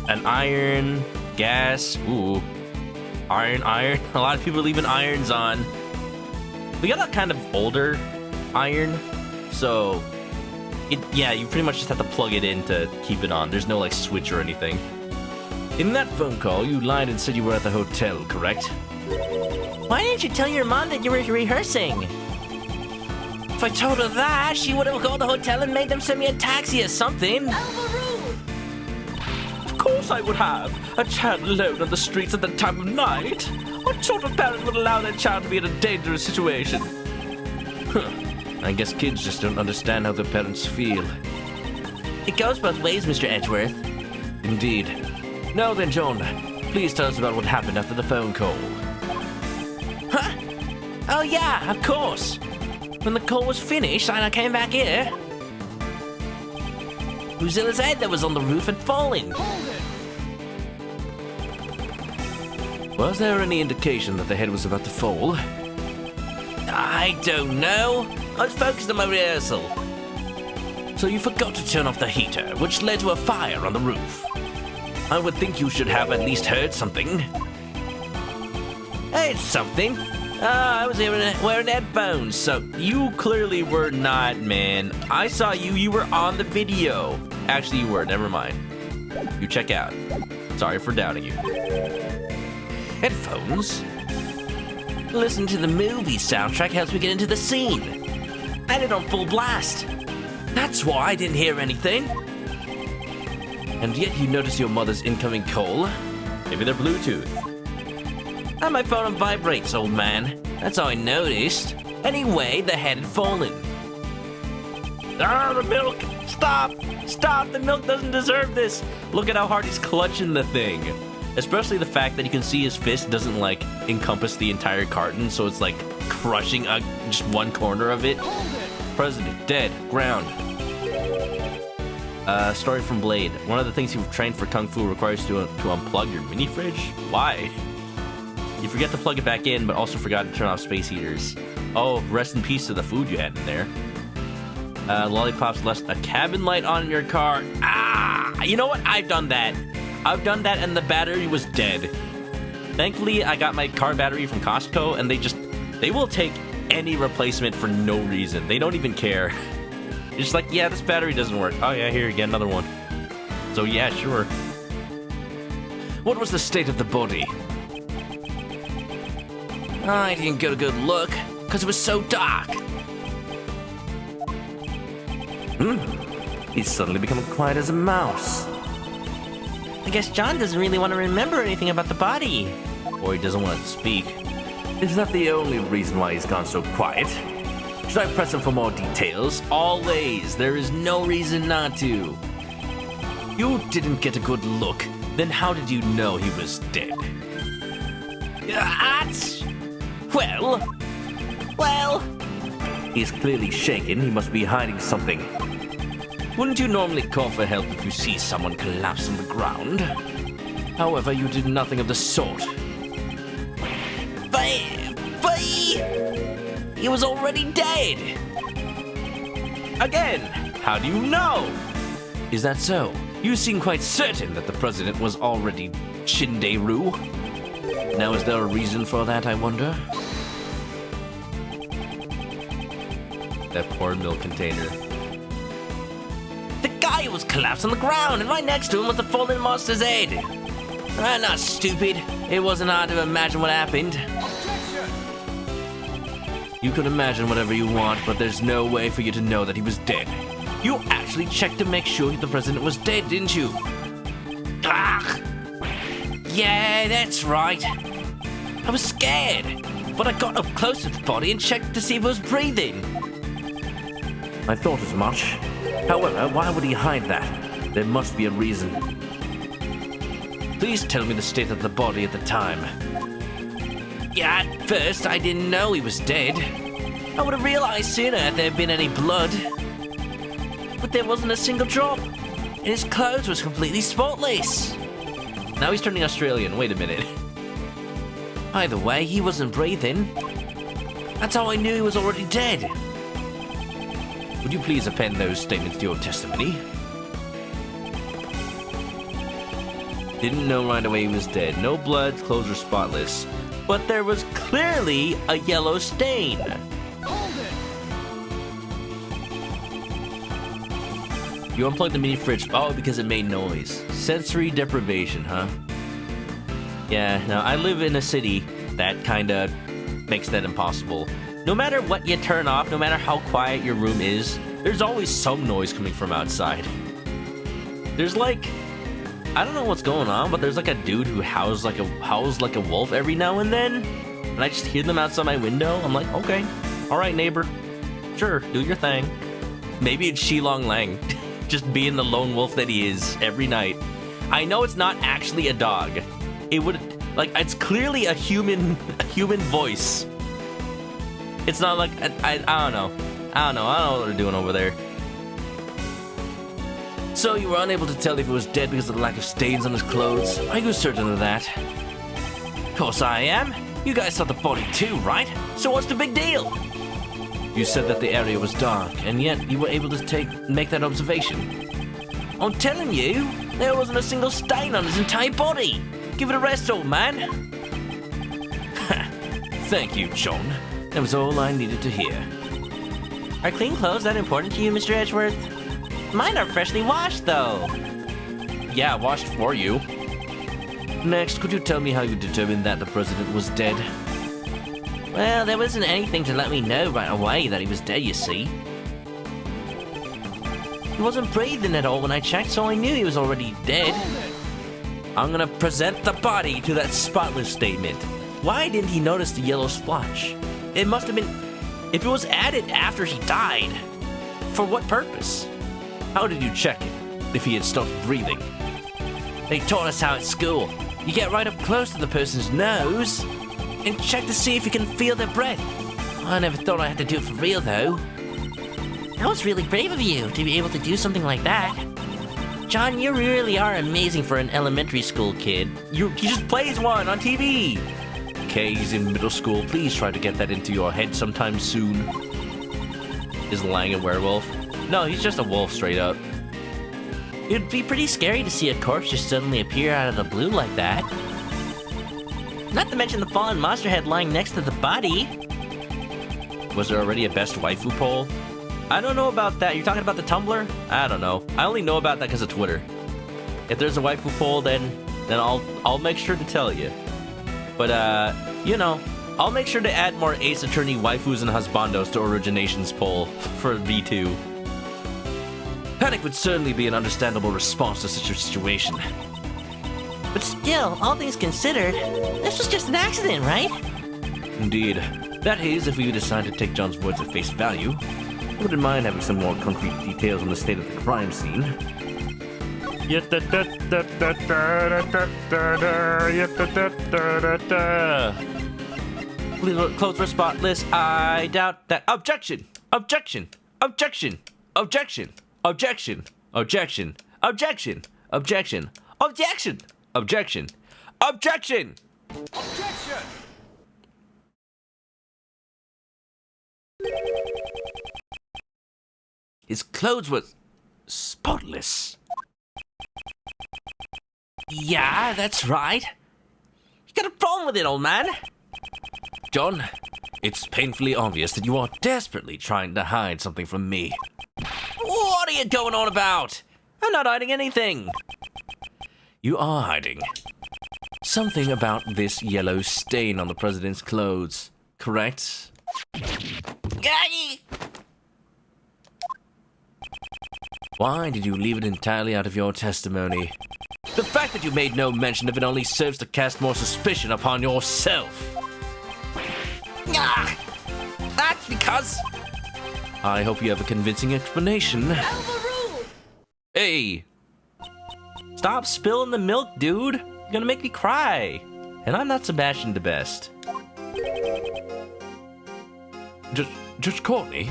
an iron, gas, ooh, iron. A lot of people are leaving irons on. We got a kind of older iron, so yeah, you pretty much just have to plug it in to keep it on. There's no like switch or anything. In that phone call, you lied and said you were at the hotel, correct? Why didn't you tell your mom that you were rehearsing? If I told her that, she would have called the hotel and made them send me a taxi or something. Of course I would have. A child alone on the streets at the time of night? What sort of parent would allow their child to be in a dangerous situation? I guess kids just don't understand how their parents feel. It goes both ways, Mr. Edgeworth. Indeed. Now then, John, please tell us about what happened after the phone call. Huh? Oh yeah, of course. When the call was finished and I came back here, Mozilla's head that was on the roof had fallen. Was there any indication that the head was about to fall? I don't know. I was focused on my rehearsal. So you forgot to turn off the heater, which led to a fire on the roof. I would think you should have at least heard something. Heard something? I was wearing headphones, so you clearly were not, man. I saw you. You were on the video. Actually, you were. Never mind. You check out. Sorry for doubting you. Headphones? Listening to the movie soundtrack helps me get into the scene. I had it on full blast. That's why I didn't hear anything. And yet you notice your mother's incoming call? Maybe they're Bluetooth. I had my phone on vibrates, old man. That's all I noticed. Anyway, the head had fallen. Ah, the milk! Stop! Stop! The milk doesn't deserve this! Look at how hard he's clutching the thing. Especially the fact that you can see his fist doesn't, like, encompass the entire carton, so it's, like, crushing just one corner of it. President, dead, ground. Story from Blade. One of the things you've trained for Kung Fu requires you to unplug your mini fridge? Why? You forget to plug it back in, but also forgot to turn off space heaters. Oh, rest in peace to the food you had in there. Lollipops left a cabin light on in your car. Ah! You know what? I've done that. I've done that and the battery was dead. Thankfully, I got my car battery from Costco and they will take any replacement for no reason. They don't even care. It's just like, yeah, this battery doesn't work. Oh yeah, here, get another one. So yeah, sure. What was the state of the body? I didn't get a good look, because it was so dark. He's suddenly become quiet as a mouse. I guess John doesn't really want to remember anything about the body. Or he doesn't want to speak. Is that the only reason why he's gone so quiet? Should I press him for more details? Always. There is no reason not to. You didn't get a good look. Then how did you know he was dead? Well, He's clearly shaken. He must be hiding something. Wouldn't you normally call for help if you see someone collapse on the ground? However, you did nothing of the sort. but he was already dead. Again, how do you know? Is that so? You seem quite certain that the president was already Shinderu. Now, is there a reason for that, I wonder? That poor milk container. The guy was collapsed on the ground, and right next to him was the fallen monster's head. I'm not stupid. It wasn't hard to imagine what happened. You could imagine whatever you want, but there's no way for you to know that he was dead. You actually checked to make sure the president was dead, didn't you? Ah! Yeah, that's right. I was scared, but I got up close to the body and checked to see if it was breathing. I thought as much. However, why would he hide that? There must be a reason. Please tell me the state of the body at the time. Yeah, at first I didn't know he was dead. I would have realized sooner if there had been any blood. But there wasn't a single drop, and his clothes was completely spotless. Now he's turning Australian. Wait a minute. Either way, he wasn't breathing. That's how I knew he was already dead. Would you please append those statements to your testimony? Didn't know right away he was dead. No blood, clothes were spotless. But there was clearly a yellow stain. You unplugged the mini fridge. Oh, because it made noise. Sensory deprivation, huh? Yeah, now I live in a city that kinda makes that impossible. No matter what you turn off, no matter how quiet your room is, there's always some noise coming from outside. There's like, I don't know what's going on, but there's like a dude who howls like a wolf every now and then, and I just hear them outside my window. I'm like, okay, all right, neighbor, sure, do your thing. Maybe it's Shilong Lang, just being the lone wolf that he is every night. I know it's not actually a dog. It would, like, it's clearly a human voice. It's not like, I don't know. I don't know what they're doing over there. So you were unable to tell if he was dead because of the lack of stains on his clothes? Are you certain of that? Of course I am. You guys saw the body too, right? So what's the big deal? You said that the area was dark, and yet you were able to make that observation. I'm telling you, there wasn't a single stain on his entire body. Give it a rest, old man. Thank you, John. That was all I needed to hear. Are clean clothes that important to you, Mr. Edgeworth? Mine are freshly washed, though. Yeah, washed for you. Next, could you tell me how you determined that the president was dead? Well, there wasn't anything to let me know right away that he was dead, you see. He wasn't breathing at all when I checked, so I knew he was already dead. I'm gonna present the body to that spotless statement. Why didn't he notice the yellow splotch? It must have been... If it was added after he died, for what purpose? How did you check it, if he had stopped breathing? They taught us how at school. You get right up close to the person's nose and check to see if you can feel their breath. I never thought I had to do it for real, though. That was really brave of you to be able to do something like that. John, you really are amazing for an elementary school kid. He just plays one on TV. okay? He's in middle school. Please try to get that into your head sometime soon. Is Lang a werewolf? No, he's just a wolf straight up. It'd be pretty scary to see a corpse just suddenly appear out of the blue like that. Not to mention the fallen monster head lying next to the body. Was there already a best waifu poll? I don't know about that. You're talking about the Tumblr? I don't know. I only know about that because of Twitter. If there's a waifu poll, then I'll make sure to tell you. But you know, I'll make sure to add more Ace Attorney waifus and husbandos to Originations poll for V2. Panic would certainly be an understandable response to such a situation. But still, all things considered, this was just an accident, right? Indeed. That is, if we decide to take John's words at face value. I wouldn't mind having some more concrete details on the state of the crime scene. Clothes were spotless. I doubt that. Objection! Objection! Objection! Objection! Objection! Objection! Objection! Objection! Objection! Objection! Objection! Objection! His clothes were spotless. Yeah, that's right. You got a problem with it, old man? John, it's painfully obvious that you are desperately trying to hide something from me. What are you going on about? I'm not hiding anything. You are hiding something about this yellow stain on the president's clothes, correct? Why did you leave it entirely out of your testimony? The fact that you made no mention of it only serves to cast more suspicion upon yourself. That's because... I hope you have a convincing explanation. Hey! Stop spilling the milk, dude! You're gonna make me cry. And I'm not Sebastian the Best. Judge Courtney?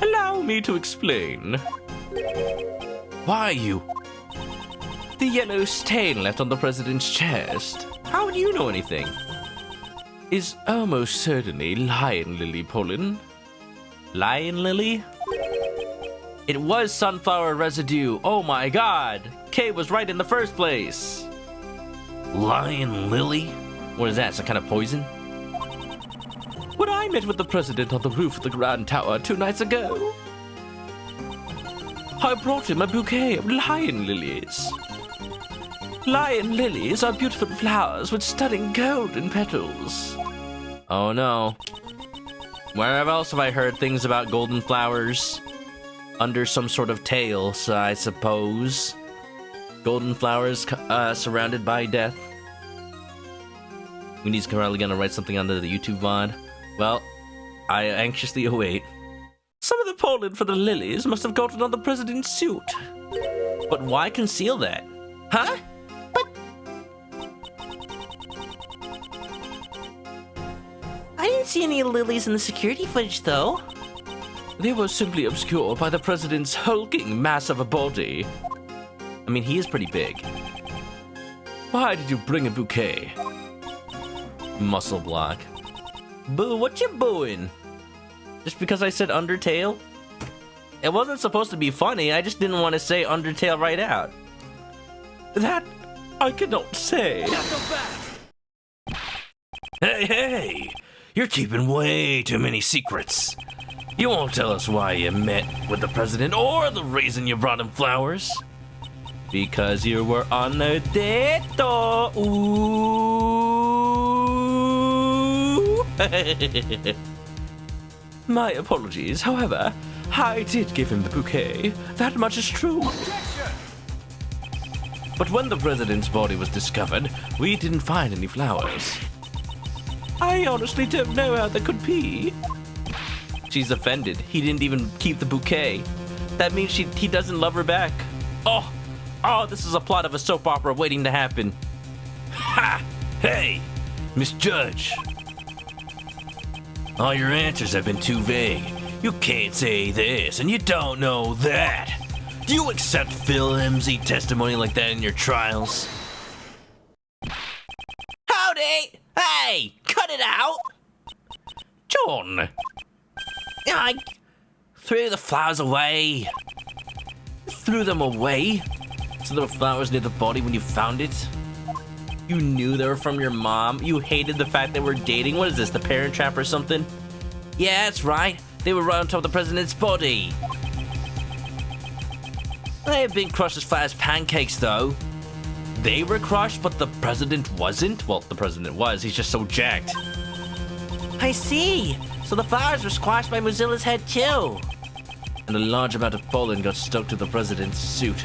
Allow me to explain. Why you? The yellow stain left on the president's chest. How would you know anything? Is almost certainly lion lily pollen. Lion lily? It was sunflower residue. Oh my god. Kay was right in the first place. Lion lily? What is that, some kind of poison? When I met with the president on the roof of the Grand Tower 2 nights ago, I brought him a bouquet of lion lilies. Lion lilies are beautiful flowers with stunning golden petals. Oh no. Where else have I heard things about golden flowers? Under some sort of tales, I suppose. Golden flowers surrounded by death. Winnie's probably gonna write something under the YouTube VOD. Well, I anxiously await. Some of the pollen for the lilies must have gotten on the president's suit. But why conceal that? Huh? I didn't see any lilies in the security footage, though. They were simply obscured by the president's hulking mass of a body. I mean, he is pretty big. Why did you bring a bouquet? Muscle block. Boo, what you booing? Just because I said Undertale? It wasn't supposed to be funny, I just didn't want to say Undertale right out. That I cannot say. Hey! You're keeping way too many secrets. You won't tell us why you met with the president or the reason you brought him flowers. Because you were on a date. Ooh. My apologies. However, I did give him the bouquet. That much is true. But when the president's body was discovered, we didn't find any flowers. I honestly don't know how that could be. She's offended. He didn't even keep the bouquet. That means he doesn't love her back. Oh, this is a plot of a soap opera waiting to happen. Ha! Hey, Miss Judge. All your answers have been too vague. You can't say this, and you don't know that. Do you accept flimsy testimony like that in your trials? Howdy! Hey, cut it out! John! I threw the flowers away. Threw them away? So there were flowers near the body when you found it? You knew they were from your mom? You hated the fact they were dating? What is this, the Parent Trap or something? Yeah, that's right. They were right on top of the president's body. They have been crushed as flat as pancakes, though. They were crushed, but the president wasn't? Well, the president was. He's just so jacked. I see. So the flowers were squashed by Mozilla's head, too. And a large amount of pollen got stuck to the president's suit.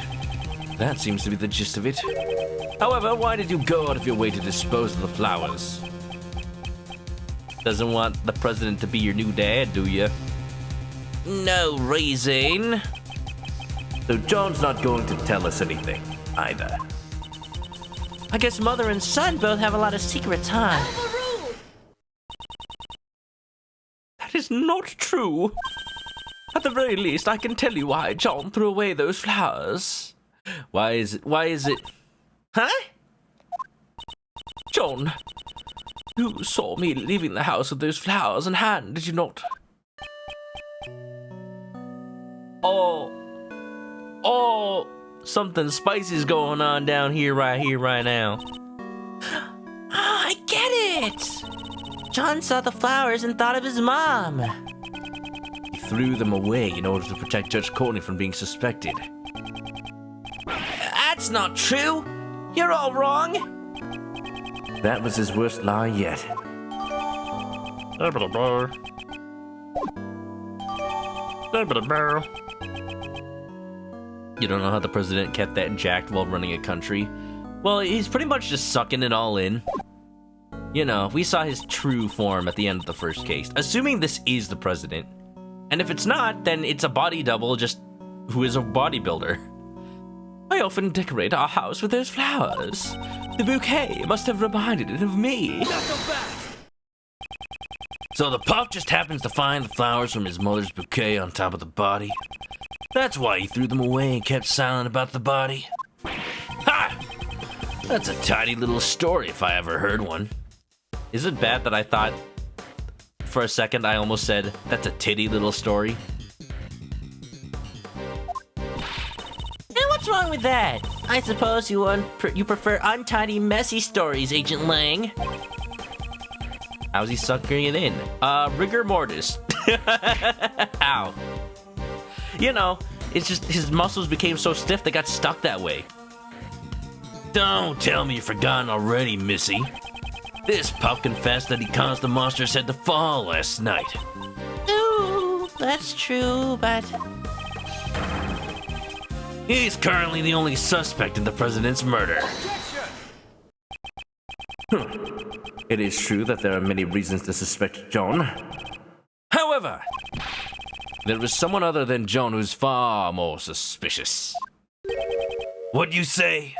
That seems to be the gist of it. However, why did you go out of your way to dispose of the flowers? Doesn't want the president to be your new dad, do you? No reason. So John's not going to tell us anything, either. I guess mother and son both have a lot of secrets, huh? That is not true. At the very least, I can tell you why John threw away those flowers. Why is it? Huh? John, you saw me leaving the house with those flowers in hand, did you not? Oh, something spicy's going on down here, right now. I get it! John saw the flowers and thought of his mom. He threw them away in order to protect Judge Courtney from being suspected. That's not true! You're all wrong! That was his worst lie yet. You don't know how the president kept that jacked while running a country? Well, he's pretty much just sucking it all in. You know, we saw his true form at the end of the first case. Assuming this is the president. And if it's not, then it's a body double just who is a bodybuilder. I often decorate our house with those flowers. The bouquet must have reminded it of me. So the pup just happens to find the flowers from his mother's bouquet on top of the body. That's why he threw them away and kept silent about the body. Ha! That's a tidy little story if I ever heard one. Is it bad that I thought, for a second, I almost said, that's a titty little story? And what's wrong with that? I suppose you prefer untidy, messy stories, Agent Lang. How's he sucking it in? Rigor mortis. Ow. You know, it's just his muscles became so stiff they got stuck that way. Don't tell me you've forgotten already, Missy. This pup confessed that he caused the monster's head to fall last night. Ooh, that's true, but... He's currently the only suspect in the president's murder. It is true that there are many reasons to suspect John. However, there is someone other than John who's far more suspicious. What'd you say?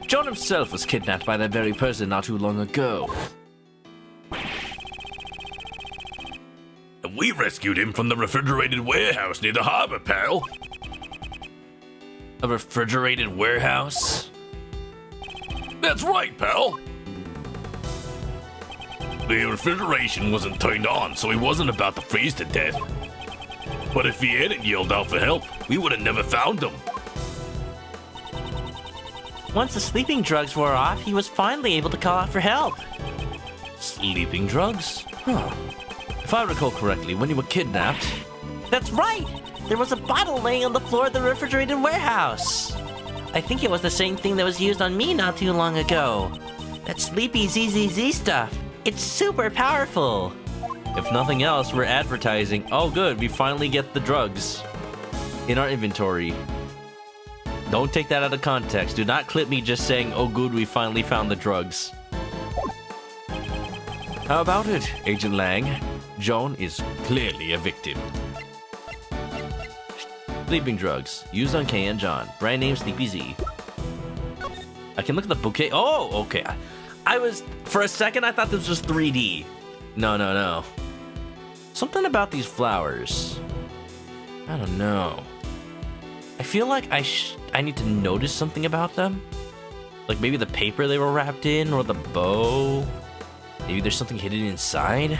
John himself was kidnapped by that very person not too long ago. We rescued him from the refrigerated warehouse near the harbor, pal. A refrigerated warehouse? That's right, pal. The refrigeration wasn't turned on, so he wasn't about to freeze to death. But if he hadn't yelled out for help, we would have never found him. Once the sleeping drugs wore off, he was finally able to call out for help. Sleeping drugs? Huh. If I recall correctly, when you were kidnapped... That's right! There was a bottle laying on the floor of the refrigerated warehouse. I think it was the same thing that was used on me not too long ago. That sleepy ZZZ stuff. It's super powerful. If nothing else, we're advertising. Oh good, we finally get the drugs in our inventory. Don't take that out of context. Do not clip me just saying, oh good, we finally found the drugs. How about it, Agent Lang? John is clearly a victim. Sleeping drugs, used on Kay and John. Brand name Sleepy Z. I can look at the bouquet. Oh, okay. I was, for a second, I thought this was 3D. No. Something about these flowers. I don't know. I feel like I need to notice something about them. Like maybe the paper they were wrapped in or the bow. Maybe there's something hidden inside.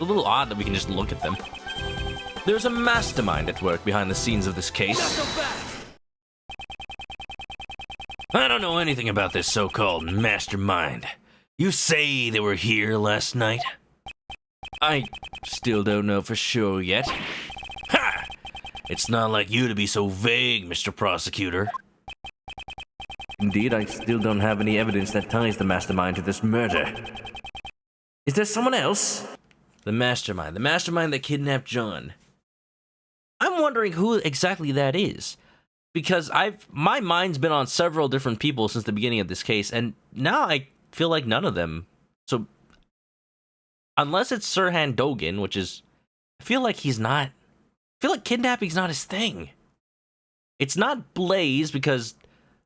A little odd that we can just look at them. There's a mastermind at work behind the scenes of this case. I don't know anything about this so-called mastermind. You say they were here last night? I still don't know for sure yet. Ha! It's not like you to be so vague, Mr. Prosecutor. Indeed, I still don't have any evidence that ties the mastermind to this murder. Is there someone else? The mastermind that kidnapped John. I'm wondering who exactly that is. Because my mind's been on several different people since the beginning of this case, and now I feel like none of them. So, unless it's Sirhan Dogan, which is, I feel like kidnapping's not his thing. It's not Blaze, because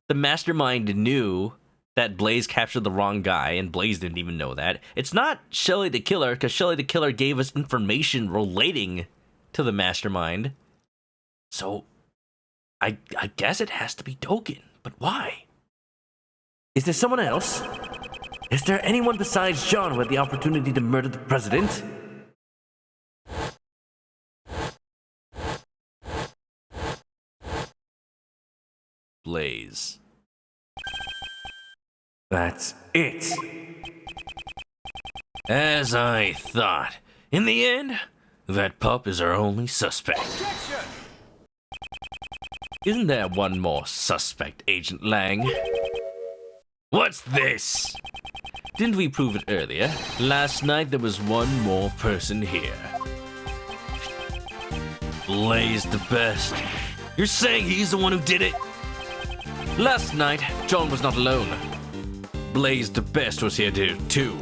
the mastermind knew that Blaze captured the wrong guy, and Blaze didn't even know that. It's not Shelly the Killer, because Shelly the Killer gave us information relating to the mastermind. So, I guess it has to be Dogan, but why? Is there someone else? Is there anyone besides John who had the opportunity to murder the president? Blaze. That's it. As I thought. In the end, that pup is our only suspect. Isn't there one more suspect, Agent Lang? What's this? Didn't we prove it earlier? Last night there was one more person here. Blaze the best. You're saying he's the one who did it? Last night, John was not alone. Blaze the Best was here too.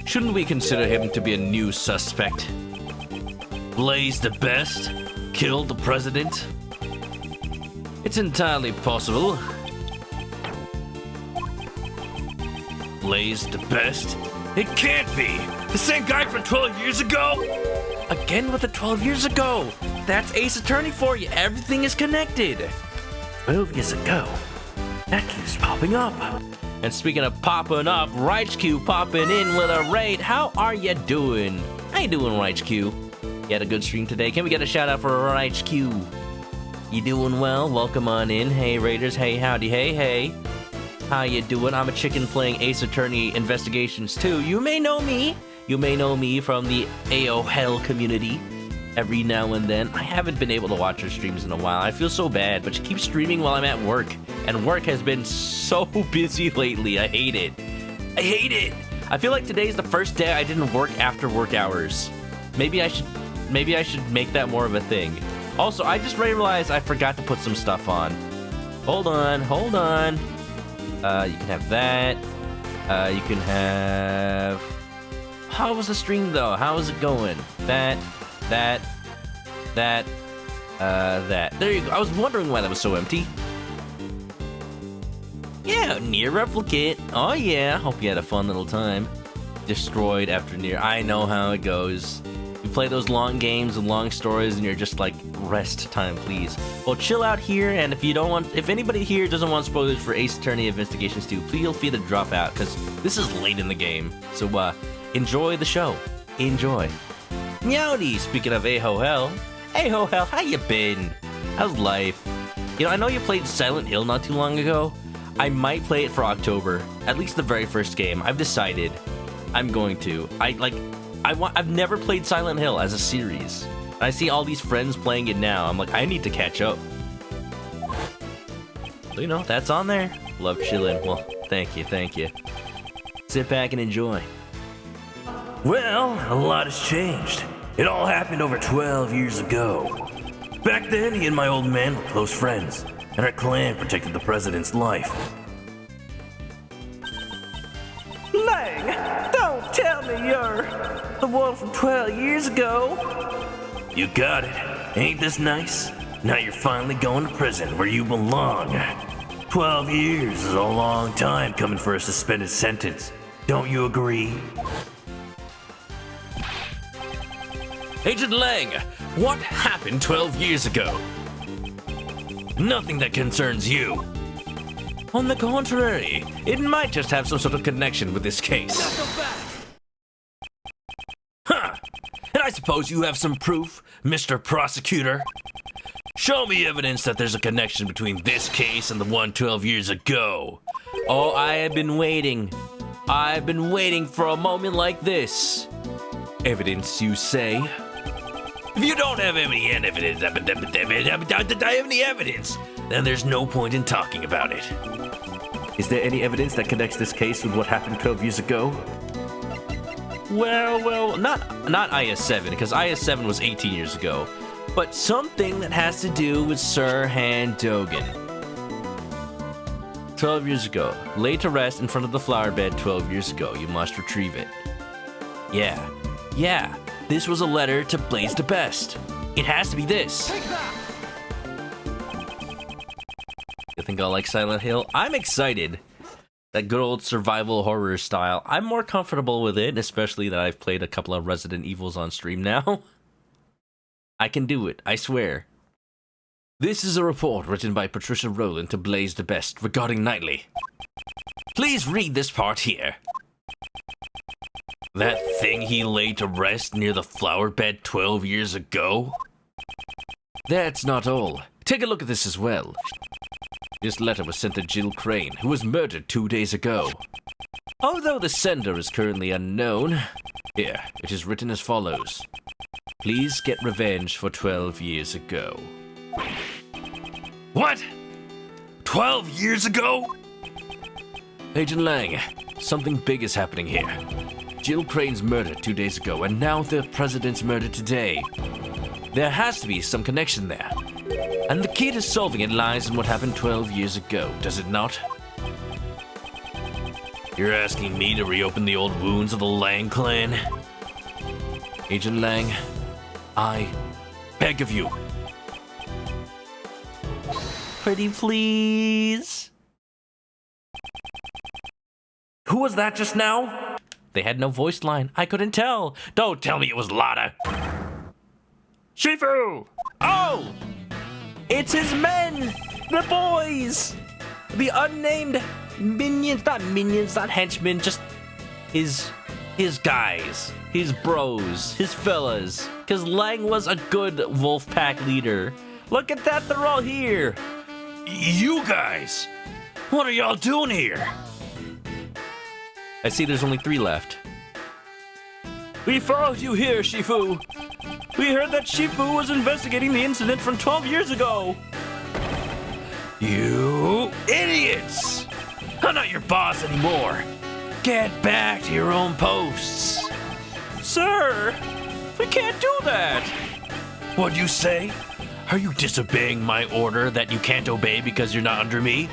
Shouldn't we consider him to be a new suspect? Blaze the Best? Killed the president? It's entirely possible. Blaze the Best? It can't be! The same guy from 12 years ago? Again with the 12 years ago! That's Ace Attorney for you. Everything is connected. 12 years ago? That keeps popping up. And speaking of popping up, RighsQ popping in with a raid. How are you doing? How you doing, RighsQ? You had a good stream today. Can we get a shout out for RighsQ? You doing well? Welcome on in. Hey, Raiders. Hey, howdy. Hey. How you doing? I'm a chicken playing Ace Attorney Investigations 2. You may know me. You may know me from the AO Hell community. Every now and then. I haven't been able to watch her streams in a while. I feel so bad, but she keeps streaming while I'm at work. And work has been so busy lately. I hate it. I feel like today's the first day I didn't work after work hours. Maybe I should make that more of a thing. Also, I just realized I forgot to put some stuff on. Hold on. You can have that. You can have... How was the stream, though? How is it going? That. There you go. I was wondering why that was so empty. Yeah, Near Replicate. Oh, yeah. Hope you had a fun little time. Destroyed after Near. I know how it goes. You play those long games and long stories, and you're just like, rest time, please. Well, chill out here, and if anybody here doesn't want spoilers for Ace Attorney Investigations 2, please feel free to drop out, because this is late in the game. So, enjoy the show. Enjoy. Meowdy, speaking of Aho Hell. Aho Hell, how you been? How's life? You know, I know you played Silent Hill not too long ago. I might play it for October. At least the very first game. I've decided I'm going to. I've never played Silent Hill as a series. I see all these friends playing it now. I'm like, I need to catch up. So, you know, that's on there. Love chilling. Well, thank you. Sit back and enjoy. Well, a lot has changed. It all happened over 12 years ago. Back then, he and my old man were close friends, and our clan protected the president's life. Lang, don't tell me you're the one from 12 years ago. You got it. Ain't this nice? Now you're finally going to prison where you belong. 12 years is a long time coming for a suspended sentence. Don't you agree? Agent Lang, what happened 12 years ago? Nothing that concerns you. On the contrary, it might just have some sort of connection with this case. Huh! And I suppose you have some proof, Mr. Prosecutor? Show me evidence that there's a connection between this case and the one 12 years ago. Oh, I have been waiting. I've been waiting for a moment like this. Evidence, you say? If you don't have any evidence, then there's no point in talking about it. Is there any evidence that connects this case with what happened 12 years ago? Well, not IS-7, because IS-7 was 18 years ago, but something that has to do with Sir Han Dogan. 12 years ago, laid to rest in front of the flower bed 12 years ago. You must retrieve it. Yeah, this was a letter to Blaze the Best. It has to be this. You think I'll like Silent Hill? I'm excited. That good old survival horror style. I'm more comfortable with it, especially that I've played a couple of Resident Evils on stream now. I can do it, I swear. This is a report written by Patricia Rowland to Blaze the Best regarding Knightley. Please read this part here. That thing he laid to rest near the flower bed 12 years ago? That's not all. Take a look at this as well. This letter was sent to Jill Crane, who was murdered 2 days ago. Although the sender is currently unknown, here, it is written as follows. Please get revenge for 12 years ago. What? 12 years ago? Agent Lang, something big is happening here. Jill Crane's murdered 2 days ago, and now the president's murdered today. There has to be some connection there. And the key to solving it lies in what happened 12 years ago, does it not? You're asking me to reopen the old wounds of the Lang clan? Agent Lang, I beg of you. Pretty please. Who was that just now? They had no voice line. I couldn't tell. Don't tell me it was Lada. Shifu! Oh! It's his men! The boys! The unnamed minions, not henchmen, just his guys, his bros, his fellas. Because Lang was a good wolf pack leader. Look at that, they're all here. You guys! What are y'all doing here? I see there's only 3 left. We followed you here, Shifu. We heard that Shifu was investigating the incident from 12 years ago. You idiots! I'm not your boss anymore. Get back to your own posts. Sir, we can't do that. What'd you say? Are you disobeying my order that you can't obey because you're not under me?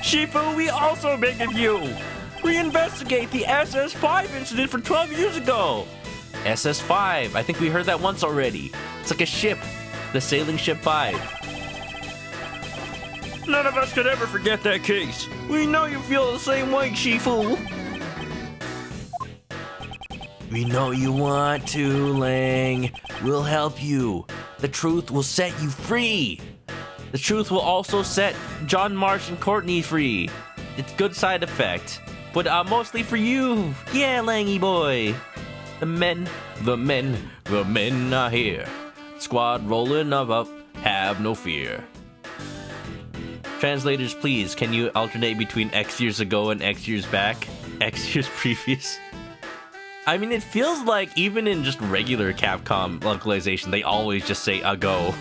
Shifu, we also beg of you. Reinvestigate the SS5 incident from 12 years ago. SS5, I think we heard that once already. It's like a ship, the sailing ship 5. None of us could ever forget that case. We know you feel the same way, Shifu. We know you want to, Lang. We'll help you. The truth will set you free. The truth will also set John Marsh and Courtney free. It's good side effect. But mostly for you. Yeah, Langy boy. The men are here. Squad rolling up, have no fear. Translators, please, can you alternate between X years ago and X years back? X years previous? I mean, it feels like even in just regular Capcom localization, they always just say ago.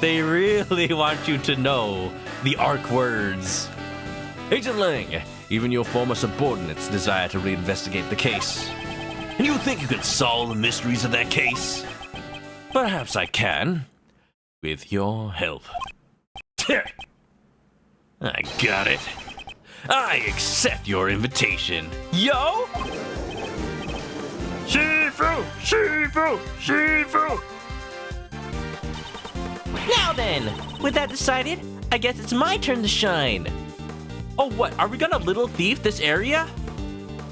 They really want you to know the ARC words. Agent Lang, even your former subordinates desire to reinvestigate the case. And you think you could solve the mysteries of that case? Perhaps I can, with your help. I got it. I accept your invitation. Yo! Shifu! Shifu! Shifu! Now then, with that decided, I guess it's my turn to shine. Oh, what? Are we gonna little thief this area?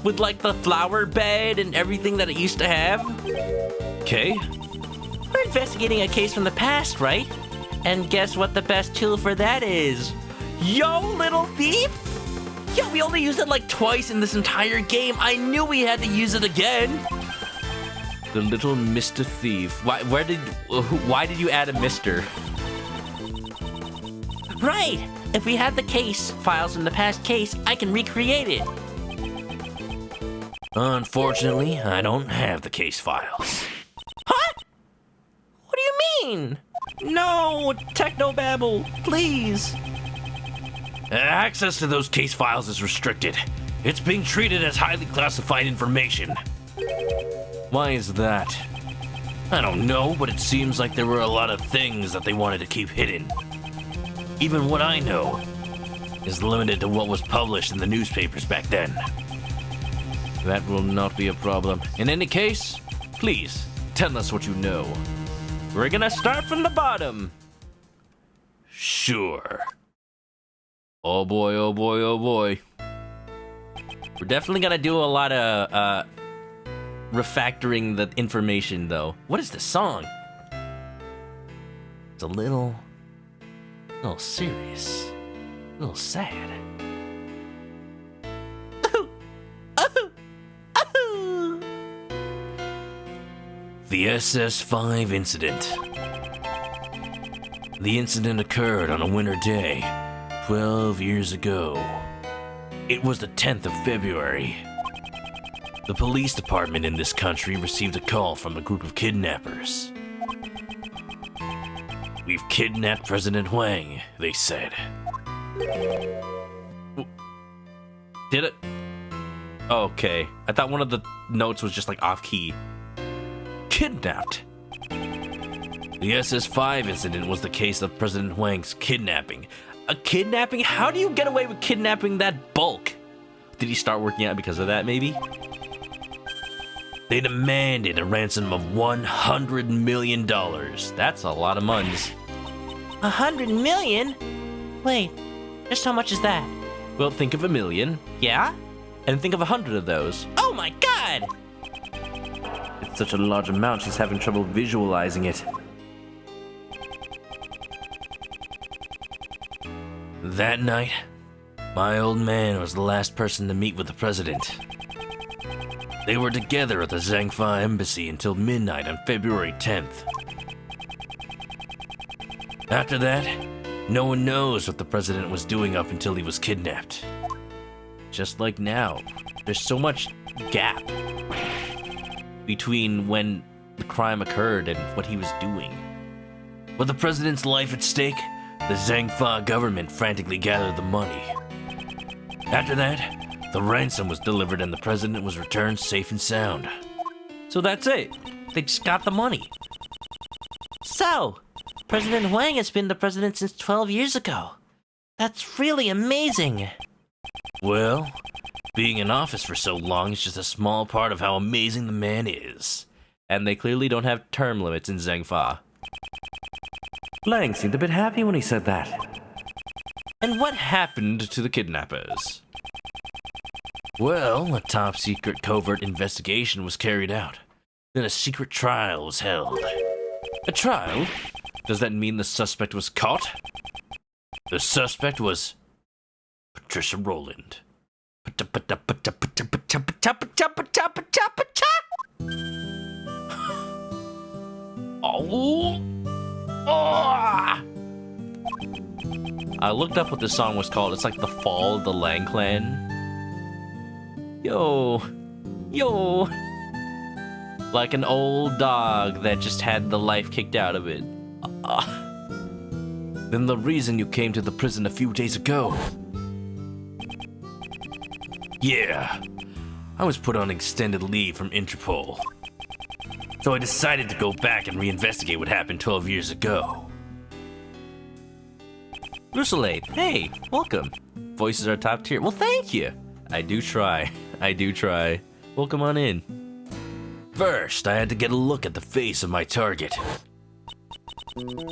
with like the flower bed and everything that it used to have. Okay. We're investigating a case from the past, right? And guess what the best tool for that is? Yo, little thief! Yo, we only used it like twice in this entire game. I knew we had to use it again. The little Mr. Thief. Why did you add a Mr.? Right. If we have the case files from the past case, I can recreate it. Unfortunately, I don't have the case files. Huh? What do you mean? No, Technobabble, please. Access to those case files is restricted. It's being treated as highly classified information. Why is that? I don't know, but it seems like there were a lot of things that they wanted to keep hidden. Even what I know is limited to what was published in the newspapers back then. That will not be a problem. In any case, please, tell us what you know. We're gonna start from the bottom. Sure. Oh boy, oh boy, oh boy. We're definitely gonna do a lot of, refactoring the information, though. What is this song? It's a little serious. A little sad. The SS5 incident. The incident occurred on a winter day, 12 years ago. It was the 10th of February. The police department in this country received a call from a group of kidnappers. We've kidnapped President Huang, they said. Did it? Okay. I thought one of the notes was just like off key. Kidnapped. The SS5 incident was the case of President Huang's kidnapping. A kidnapping? How do you get away with kidnapping that bulk? Did he start working out because of that, maybe? They demanded a ransom of $100 million. That's a lot of monies. 100 million? Wait, just how much is that? Well, think of 1 million. Yeah? And think of 100 of those. Oh my god! It's such a large amount, she's having trouble visualizing it. That night, my old man was the last person to meet with the president. They were together at the Zhangfa embassy until midnight on February 10th. After that, no one knows what the president was doing up until he was kidnapped. Just like now, there's so much gap between when the crime occurred and what he was doing. With the president's life at stake, the Zhangfa government frantically gathered the money. After that, the ransom was delivered and the president was returned safe and sound. So that's it. They just got the money. So, President Huang has been the president since 12 years ago. That's really amazing. Well, being in office for so long is just a small part of how amazing the man is. And they clearly don't have term limits in Zhangfa. Lang seemed a bit happy when he said that. And what happened to the kidnappers? Well, a top-secret covert investigation was carried out. Then a secret trial was held. A trial? Does that mean the suspect was caught? The suspect was Patricia Rowland. Oh! I looked up what this song was called. It's like The Fall of the Lang Clan. Yo. Like an old dog that just had the life kicked out of it. Then the reason you came to the prison a few days ago. Yeah, I was put on extended leave from Interpol. So I decided to go back and reinvestigate what happened 12 years ago. Rusalade, hey, welcome. Voices are top tier. Well, thank you. I do try. Welcome on in. First, I had to get a look at the face of my target.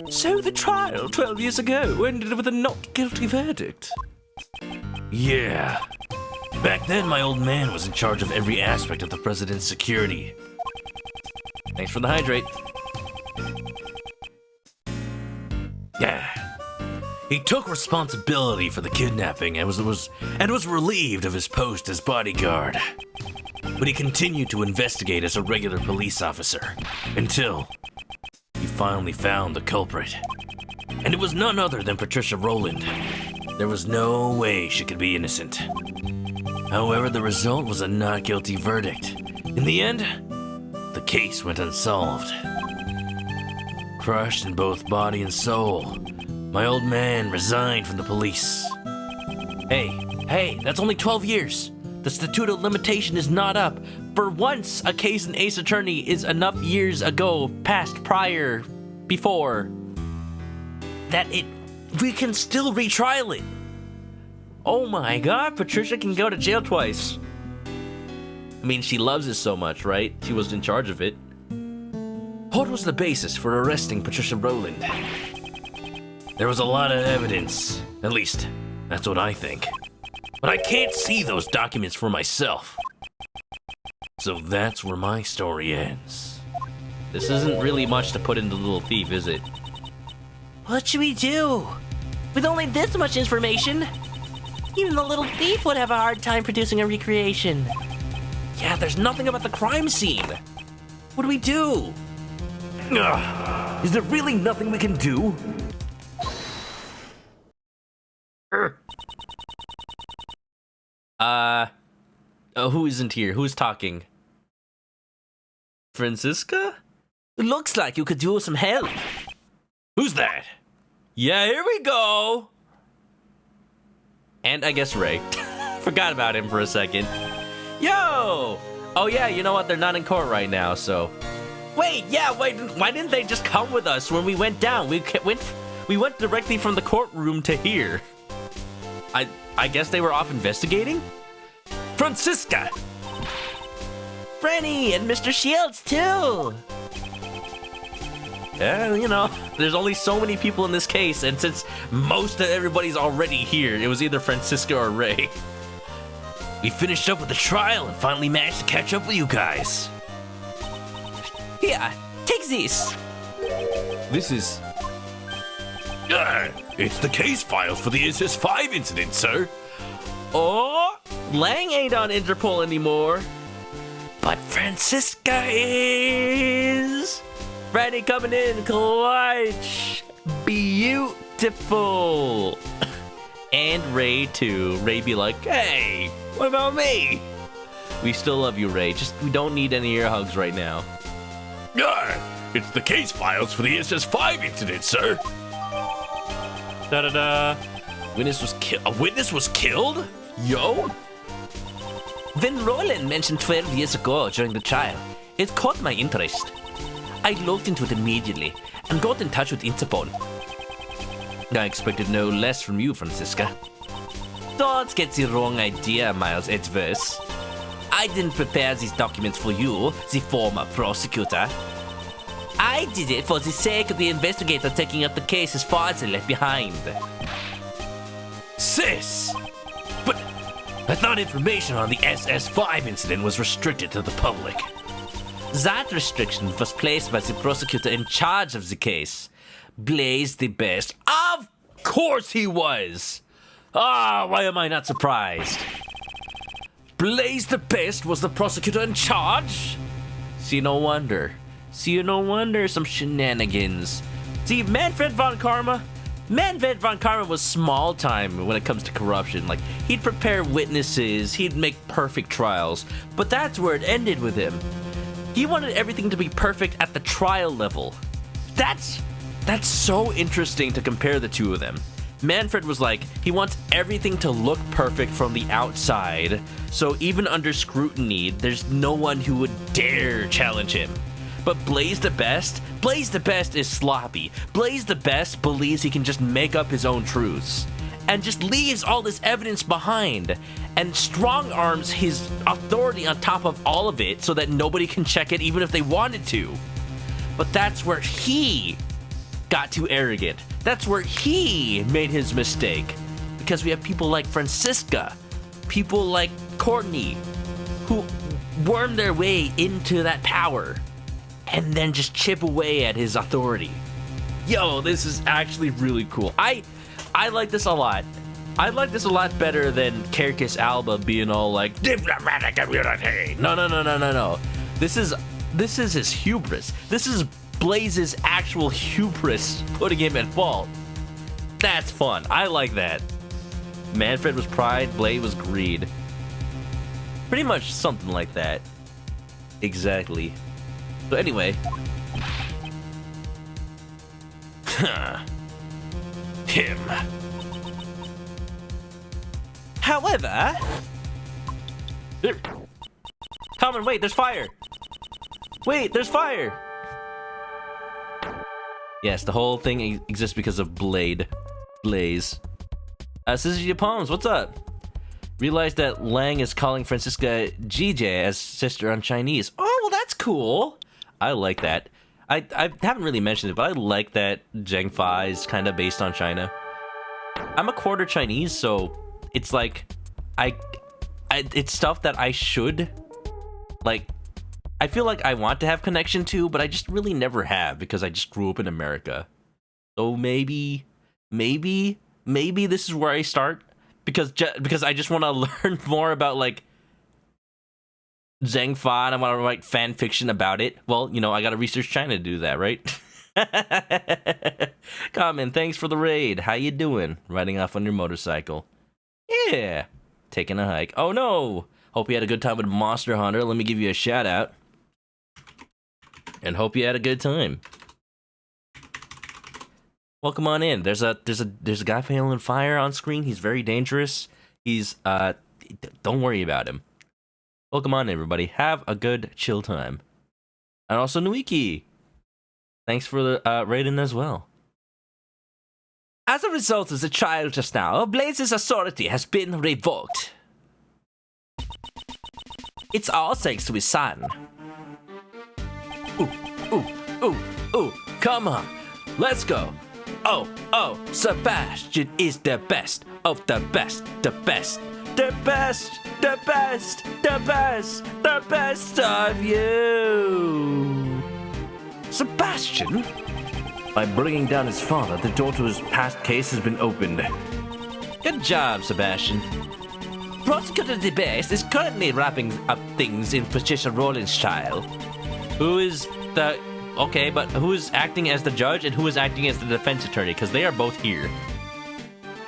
So the trial 12 years ago ended with a not guilty verdict. Yeah. Back then, my old man was in charge of every aspect of the president's security. Thanks for the hydrate. Yeah. He took responsibility for the kidnapping and was relieved of his post as bodyguard. But he continued to investigate as a regular police officer until he finally found the culprit. And it was none other than Patricia Rowland. There was no way she could be innocent. However, the result was a not guilty verdict. In the end, the case went unsolved. Crushed in both body and soul, my old man resigned from the police. Hey, that's only 12 years. The statute of limitation is not up. For once, a case in Ace Attorney is enough years ago, past, prior, before, that we can still retrial it. Oh my god, Patricia can go to jail twice. I mean, she loves it so much, right? She was in charge of it. What was the basis for arresting Patricia Rowland? There was a lot of evidence. At least, that's what I think. But I can't see those documents for myself. So that's where my story ends. This isn't really much to put into Little Thief, is it? What should we do? With only this much information, even the little thief would have a hard time producing a recreation. Yeah, there's nothing about the crime scene. What do we do? Is there really nothing we can do? Who isn't here? Who's talking? Francisca? Looks like you could use some help. Who's that? Yeah, here we go. And I guess Ray. Forgot about him for a second. Yo! Oh yeah, you know what? They're not in court right now, so... Wait, why didn't they just come with us when we went down? We went directly from the courtroom to here. I guess they were off investigating? Francisca! Frenny and Mr. Shields, too. Yeah, you know, there's only so many people in this case, and since most of everybody's already here, it was either Francisca or Ray. We finished up with the trial and finally managed to catch up with you guys. Here, take this. This is... It's the case files for the SS5 incident, sir. Oh, Lang ain't on Interpol anymore. But Francisca is... Franny coming in clutch. Beautiful. And Ray too. Ray be like, hey, what about me? We still love you, Ray. Just we don't need any ear hugs right now. It's the case files for the SS5 incident, sir. Da-da-da. A witness was killed? Yo? When Roland mentioned 12 years ago during the trial, it caught my interest. I looked into it immediately and got in touch with Interpol. I expected no less from you, Francisca. Don't get the wrong idea, Miles Edgeverse. I didn't prepare these documents for you, the former prosecutor. I did it for the sake of the investigator taking up the case his father left behind. Sis! But I thought information on the SS5 incident was restricted to the public. That restriction was placed by the prosecutor in charge of the case. Blaze the Best. Of course he was! Why am I not surprised? Blaze the Best was the prosecutor in charge? See, no wonder. Some shenanigans. See, Manfred von Karma was small time when it comes to corruption. Like, he'd prepare witnesses, he'd make perfect trials, but that's where it ended with him. He wanted everything to be perfect at the trial level. That's so interesting to compare the two of them. Manfred was like, he wants everything to look perfect from the outside, so even under scrutiny, there's no one who would dare challenge him. But Blaze the Best is sloppy. Blaze the Best believes he can just make up his own truths and just leaves all this evidence behind and strong arms his authority on top of all of it so that nobody can check it even if they wanted to. But that's where he got too arrogant. That's where he made his mistake. Because we have people like Francisca, people like Courtney, who worm their way into that power and then just chip away at his authority. Yo, this is actually really cool. I like this a lot. I like this a lot better than Kerkis Alba being all like diplomatic immunity. No. This is his hubris. This is Blaze's actual hubris putting him at fault. That's fun. I like that. Manfred was pride, Blaze was greed. Pretty much something like that. Exactly. So anyway. Him. However... Common, wait, there's fire! Wait, there's fire! Yes, the whole thing exists because of Blaze. Scissor Palms, what's up? Realized that Lang is calling Francisca GJ as sister on Chinese. Oh, well, that's cool. I like that. I haven't really mentioned it, but I like that Zheng Fa is kind of based on China. I'm a quarter Chinese, so it's like it's stuff that I should like. I feel like I want to have connection to, but I just really never have because I just grew up in America. So maybe this is where I start because I just want to learn more about like Zheng Fa and I want to write fan fiction about it. Well, you know, I got to research China to do that, right? Common, thanks for the raid. How you doing? Riding off on your motorcycle. Yeah. Taking a hike. Oh no. Hope you had a good time with Monster Hunter. Let me give you a shout out. And hope you had a good time. Welcome on in. There's a guy feeling fire on screen. He's very dangerous. He's don't worry about him. Welcome on, everybody. Have a good chill time. And also Nuiki. Thanks for the rating as well. As a result of the trial just now, Blaze's authority has been revoked. It's all thanks to his son. Ooh, come on. Let's go. Oh, Sebastian is the best of the best, the best. The best of you. Sebastian? By bringing down his father, the door to his past case has been opened. Good job, Sebastian. Prosecutor DeBase is currently wrapping up things in Patricia Rowland's trial. Who is acting as the judge and who is acting as the defense attorney? Because they are both here.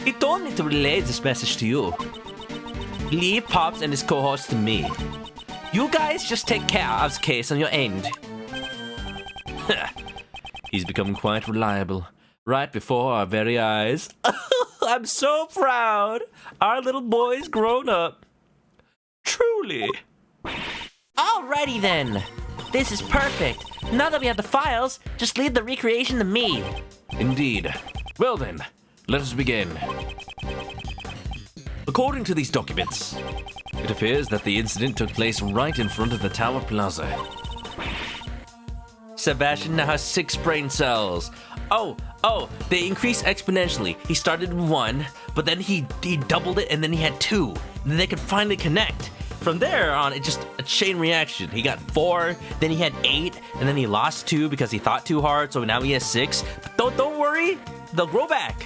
He told me to relay this message to you. Leave Pops and his co-host to me. You guys just take care of the case on your end. He's become quite reliable, right before our very eyes. I'm so proud. Our little boy's grown up. Truly. Alrighty then. This is perfect. Now that we have the files, just leave the recreation to me. Indeed. Well then, let us begin. According to these documents, it appears that the incident took place right in front of the Tower Plaza. Sebastian now has 6 brain cells. Oh, they increase exponentially. He started with 1, but then he doubled it, and then he had 2. And then they could finally connect. From there on, it's just a chain reaction. He got 4, then he had 8, and then he lost 2 because he thought too hard, so now he has 6. But don't worry, they'll grow back.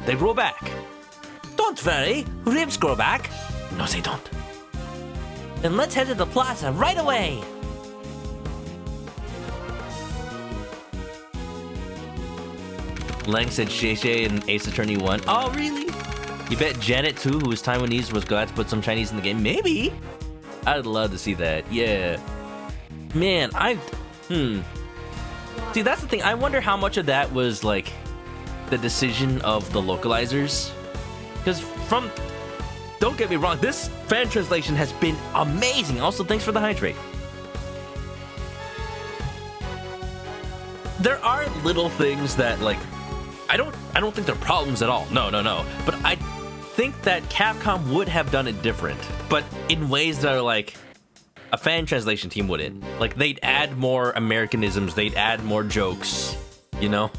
They grow back. Don't worry, ribs grow back. No, they don't. Then let's head to the plaza right away. Lang said Shay Shay and Ace Attorney won. Oh, really? You bet Janet, too, who is Taiwanese, was glad to put some Chinese in the game? Maybe. I'd love to see that. Yeah. Man, See, that's the thing. I wonder how much of that was, like, the decision of the localizers. Because don't get me wrong, this fan translation has been amazing. Also, thanks for the hydrate. There are little things that, like, I don't think they're problems at all. No. But I think that Capcom would have done it different, but in ways that are like a fan translation team wouldn't. Like, they'd add more Americanisms, they'd add more jokes, you know?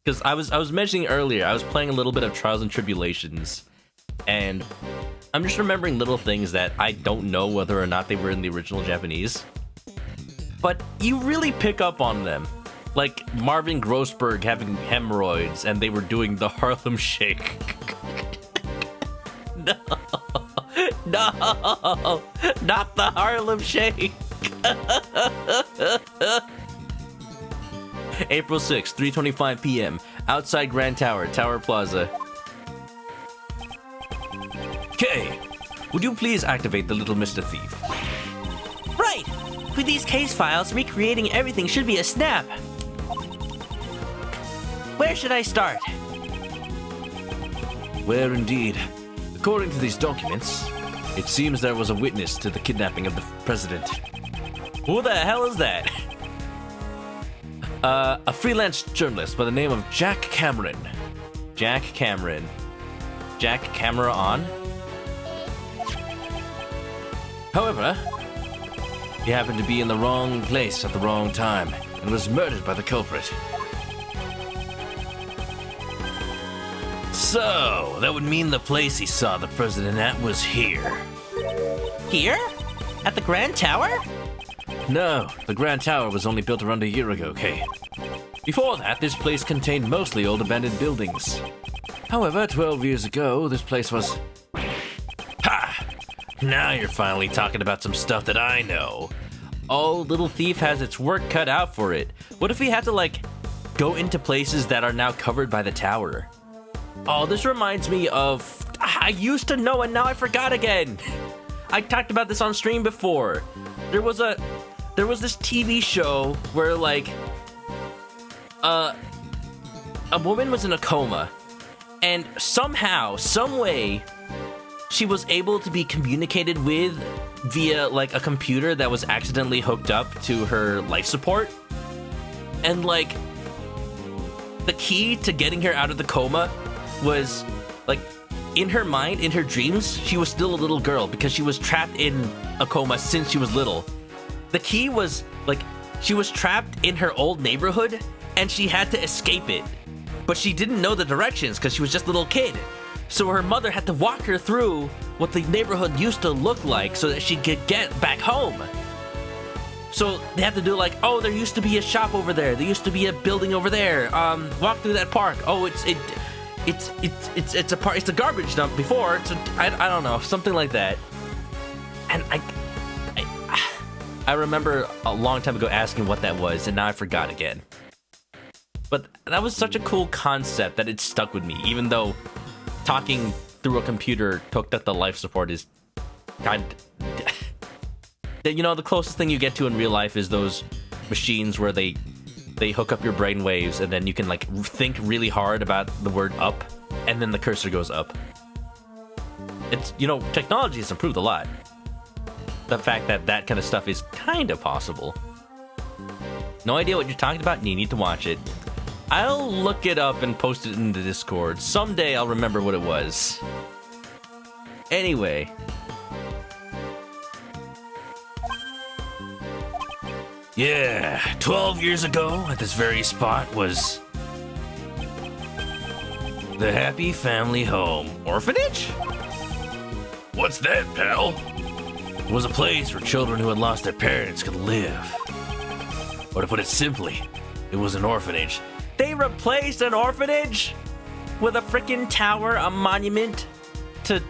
Because I was mentioning earlier, I was playing a little bit of Trials and Tribulations, and I'm just remembering little things that I don't know whether or not they were in the original Japanese. But you really pick up on them. Like Marvin Grossberg having hemorrhoids and they were doing the Harlem Shake. No, not the Harlem Shake. April 6th, 3:25 p.m. Outside Grand Tower, Tower Plaza. Kay, would you please activate the Little Mr. Thief? Right! With these case files, recreating everything should be a snap. Where should I start? Where indeed? According to these documents, it seems there was a witness to the kidnapping of the president. Who the hell is that? A freelance journalist by the name of Jack Cameron. Jack Cameron. Jack Camera on? However, he happened to be in the wrong place at the wrong time and was murdered by the culprit. So, that would mean the place he saw the president at was here. Here? At the Grand Tower? No, the Grand Tower was only built around a year ago, Kay. Before that, this place contained mostly old abandoned buildings. However, 12 years ago, this place was... Ha! Now you're finally talking about some stuff that I know. Oh, Little Thief has its work cut out for it. What if we had to, like, go into places that are now covered by the tower? Oh, this reminds me of... I used to know and now I forgot again. I talked about this on stream before. There was this TV show where, like, a woman was in a coma, and somehow, some way, she was able to be communicated with via, like, a computer that was accidentally hooked up to her life support. And, like, the key to getting her out of the coma was, like, in her mind, in her dreams, she was still a little girl because she was trapped in a coma since she was little. The key was, like, she was trapped in her old neighborhood and she had to escape it. But she didn't know the directions because she was just a little kid. So her mother had to walk her through what the neighborhood used to look like so that she could get back home. So they had to do like, oh, there used to be a shop over there. There used to be a building over there. Walk through that park. Oh, it's a park. It's a garbage dump before. I don't know, something like that. And I remember a long time ago asking what that was, and now I forgot again. But that was such a cool concept that it stuck with me, even though talking through a computer hooked up the life support is kind of... You know, the closest thing you get to in real life is those machines where they hook up your brain waves and then you can, like, think really hard about the word up, and then the cursor goes up. It's, you know, technology has improved a lot. The fact that that kind of stuff is kind of possible. No idea what you're talking about, and you need to watch it. I'll look it up and post it in the Discord. Someday I'll remember what it was. Anyway. Yeah, 12 years ago at this very spot was the Happy Family Home. Orphanage? What's that, pal? It was a place where children who had lost their parents could live. Or to put it simply, it was an orphanage. They replaced an orphanage with a freaking tower, a monument to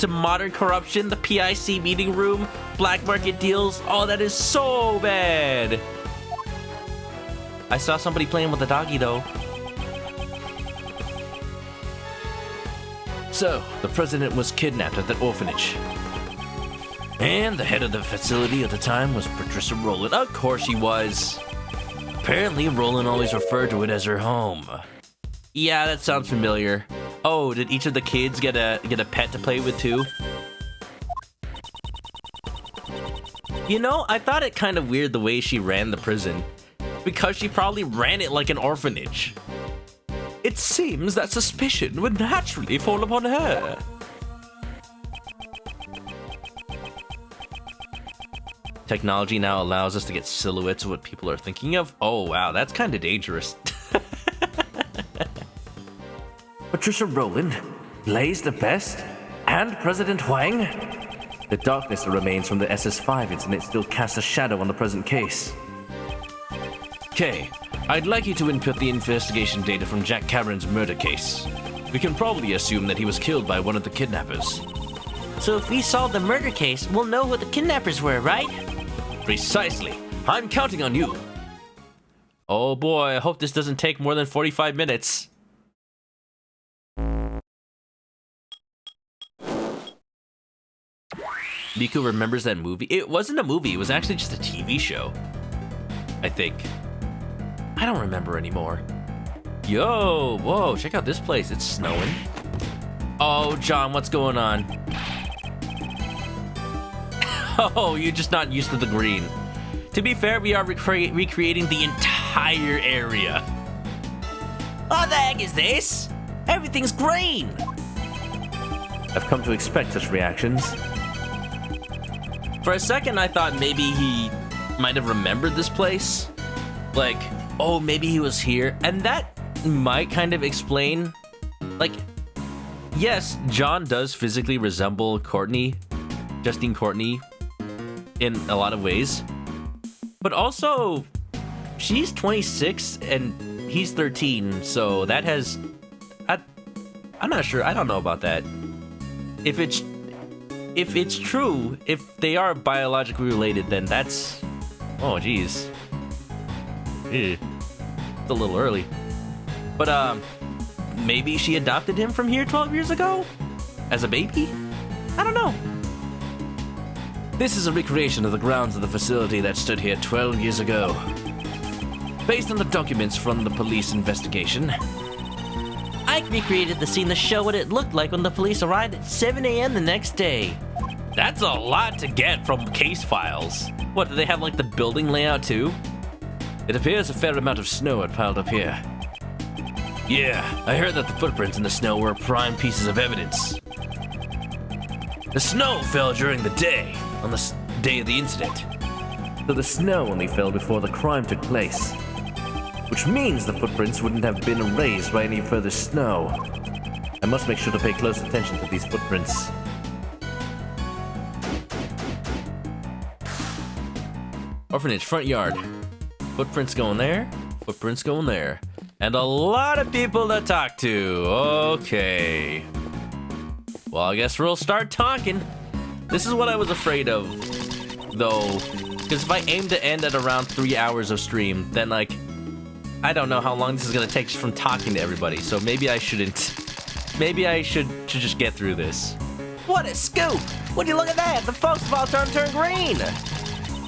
modern corruption, the PIC meeting room, black market deals. Oh, that is so bad. I saw somebody playing with a doggy, though. So, the president was kidnapped at that orphanage. And the head of the facility at the time was Patricia Rowland. Of course she was. Apparently, Rowland always referred to it as her home. Yeah, that sounds familiar. Oh, did each of the kids get a pet to play with too? You know, I thought it kind of weird the way she ran the prison, because she probably ran it like an orphanage. It seems that suspicion would naturally fall upon her. Technology now allows us to get silhouettes of what people are thinking of. Oh wow, that's kind of dangerous. Patricia Rowland, Blaze the best? And President Huang? The darkness that remains from the SS5 incident still casts a shadow on the present case. Okay, I'd like you to input the investigation data from Jack Cameron's murder case. We can probably assume that he was killed by one of the kidnappers. So if we solve the murder case, we'll know who the kidnappers were, right? Precisely. I'm counting on you. Oh boy, I hope this doesn't take more than 45 minutes. Miku remembers that movie. It wasn't a movie, it was actually just a TV show. I think. I don't remember anymore. Yo, whoa, check out this place. It's snowing. Oh, John, what's going on? Oh, you're just not used to the green. To be fair, we are recreating the entire area. What the heck is this? Everything's green. I've come to expect such reactions. For a second, I thought maybe he might have remembered this place. Like, oh, maybe he was here. And that might kind of explain, like, yes, John does physically resemble Courtney, Justine Courtney, in a lot of ways. But also, she's 26 and he's 13, so that has... I'm not sure. I don't know about that. If it's true, if they are biologically related, then that's... Oh, geez. It's a little early. But, maybe she adopted him from here 12 years ago? As a baby? I don't know. This is a recreation of the grounds of the facility that stood here 12 years ago. Based on the documents from the police investigation, Ike recreated the scene to show what it looked like when the police arrived at 7 a.m. the next day. That's a lot to get from case files. What, do they have like the building layout too? it appears a fair amount of snow had piled up here. Yeah, I heard that the footprints in the snow were prime pieces of evidence. The snow fell during the day, on the day of the incident. So the snow only fell before the crime took place. Which means the footprints wouldn't have been erased by any further snow. I must make sure to pay close attention to these footprints. Orphanage, front yard. Footprints going there, footprints going there. And a lot of people to talk to. Okay. Well, I guess we'll start talking. This is what I was afraid of, though. Because if I aim to end at around 3 hours of stream, then, like, I don't know how long this is going to take just from talking to everybody. So maybe I shouldn't. Maybe I should just get through this. What a scoop! Would you look at that? The folks have all turned green.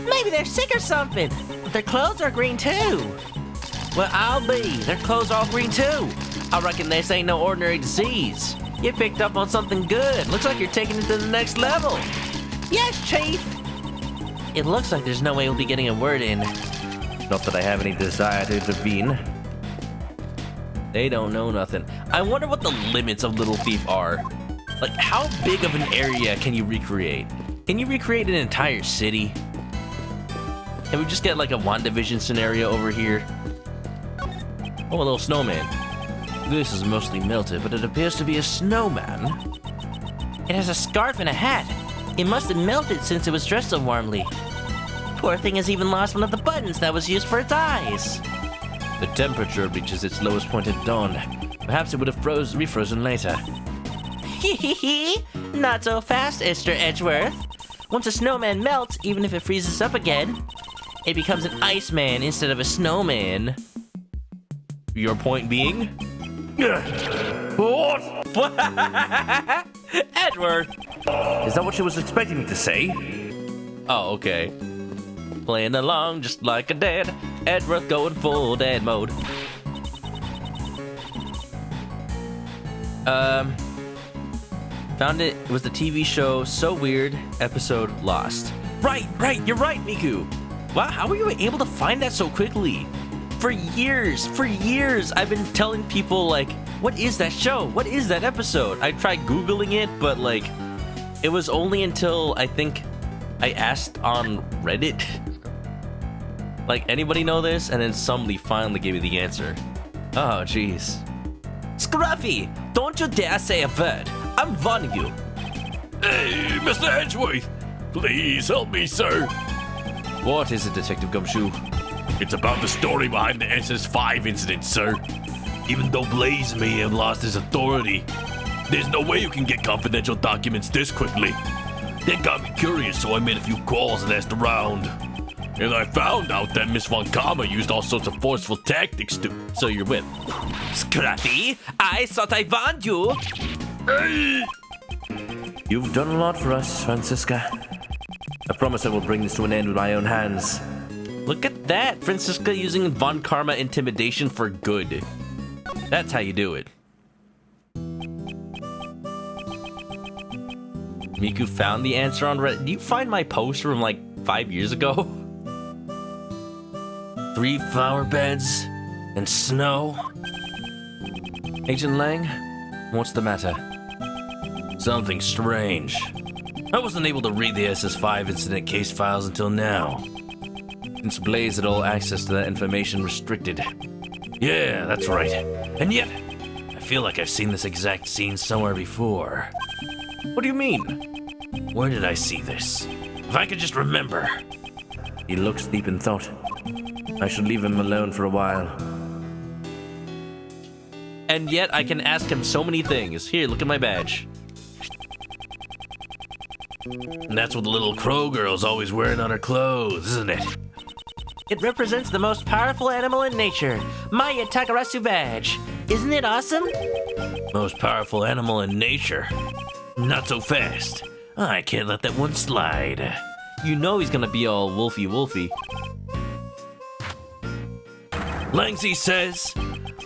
Maybe they're sick or something. But their clothes are green too. Well, I'll be. Their clothes are all green too. I reckon this ain't no ordinary disease. You picked up on something good. Looks like you're taking it to the next level. Yes, Chief. It looks like there's no way we'll be getting a word in. Not that I have any desire to intervene. They don't know nothing. I wonder what the limits of Little Thief are. Like, how big of an area can you recreate? Can you recreate an entire city? Can we just get like a WandaVision scenario over here? Oh, a little snowman. This is mostly melted, but it appears to be a snowman. It has a scarf and a hat. It must have melted since it was dressed so warmly. Poor thing has even lost one of the buttons that was used for its eyes. The temperature reaches its lowest point at dawn. Perhaps it would have refrozen later. Not so fast, Mr. Edgeworth. Once a snowman melts, even if it freezes up again, it becomes an iceman instead of a snowman. Your point being? What? Edward! Is that what she was expecting me to say? Oh, okay. Playing along just like a dad. Edward going full dad mode. Found it. It was the TV show So Weird, episode Lost. Right, you're right, Miku. Wow, how were you able to find that so quickly? For years, I've been telling people, like, what is that show? What is that episode? I tried Googling it, but, like, it was only until, I think, I asked on Reddit. Like, anybody know this? And then somebody finally gave me the answer. Oh, jeez. Scruffy, don't you dare say a word. I'm warning you. Hey, Mr. Edgeworth! Please help me, sir. What is it, Detective Gumshoe? It's about the story behind the SS5 incident, sir. Even though Blaze may have lost his authority, there's no way you can get confidential documents this quickly. That got me curious, so I made a few calls and asked around. And I found out that Miss Von Karma used all sorts of forceful tactics to... So you're with. Scruffy, I thought I warned you. Hey! You've done a lot for us, Francisca. I promise I will bring this to an end with my own hands. Look at that, Francisca using Von Karma intimidation for good. That's how you do it. Miku found the answer on Reddit. Did you find my post from like 5 years ago? 3 flower beds and snow. Agent Lang, what's the matter? Something strange. I wasn't able to read the SS5 incident case files until now. Since Blaze had all access to that information restricted. Yeah, that's right. And yet, I feel like I've seen this exact scene somewhere before. What do you mean? Where did I see this? If I could just remember. He looks deep in thought. I should leave him alone for a while. And yet I can ask him so many things. Here, look at my badge. And that's what the little crow girl's always wearing on her clothes, isn't it? It represents the most powerful animal in nature, Maya Takarasu badge. Isn't it awesome? Most powerful animal in nature. Not so fast. I can't let that one slide. You know he's gonna be all wolfy. Langsy says,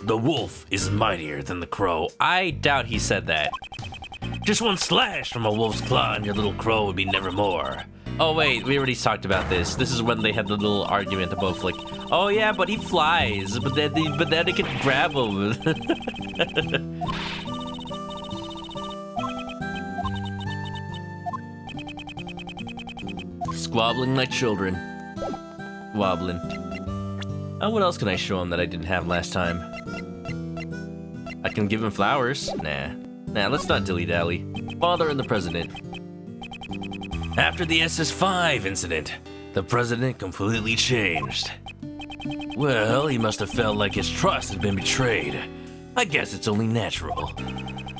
the wolf is mightier than the crow. I doubt he said that. Just one slash from a wolf's claw and your little crow would be nevermore. Oh wait, we already talked about this. This is when they had the little argument about like, oh yeah, but he flies, but then they can grab him. Squabbling like children. Wobbling. Oh, what else can I show him that I didn't have last time? I can give him flowers. Nah, let's not dilly-dally. Father and the president. After the SS5 incident, the president completely changed. Well, he must have felt like his trust had been betrayed. I guess it's only natural.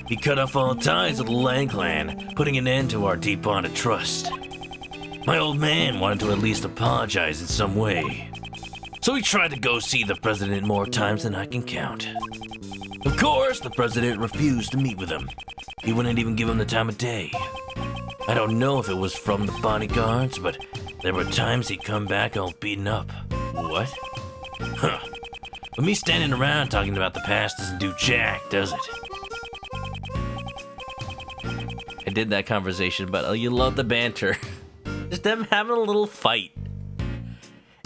He cut off all ties with the Lang clan, putting an end to our deep-bonded trust. My old man wanted to at least apologize in some way. So he tried to go see the president more times than I can count. Of course, the president refused to meet with him. He wouldn't even give him the time of day. I don't know if it was from the bodyguards, but there were times he'd come back all beaten up. What? Huh. But me standing around talking about the past doesn't do jack, does it? I did that conversation, but you love the banter. Just them having a little fight.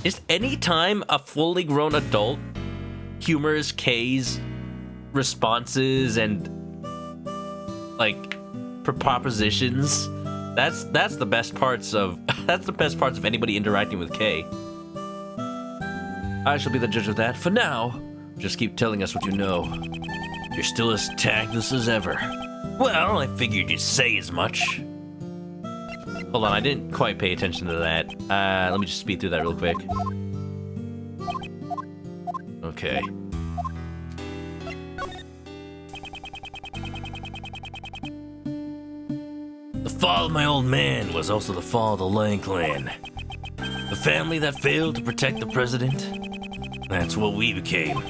Just any time a fully grown adult humors Kay's responses and like propositions, that's the best parts of anybody interacting with Kay. I shall be the judge of that. For now, just keep telling us what you know. You're still as tactless as ever. Well, I figured you'd say as much. Hold on, I didn't quite pay attention to that. Let me just speed through that real quick. Okay. The fall of my old man was also the fall of the Lang clan. The family that failed to protect the president, that's what we became.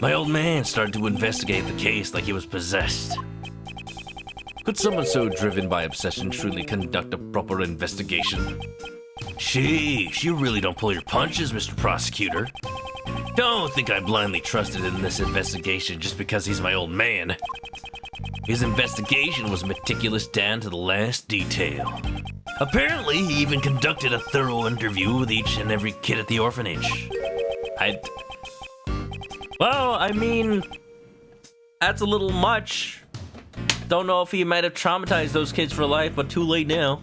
My old man started to investigate the case like he was possessed. Could someone so driven by obsession truly conduct a proper investigation? Sheesh, you really don't pull your punches, Mr. Prosecutor. Don't think I blindly trusted in this investigation just because he's my old man. His investigation was meticulous down to the last detail. Apparently, he even conducted a thorough interview with each and every kid at the orphanage. Well, I mean, that's a little much. Don't know if he might have traumatized those kids for life, but too late now.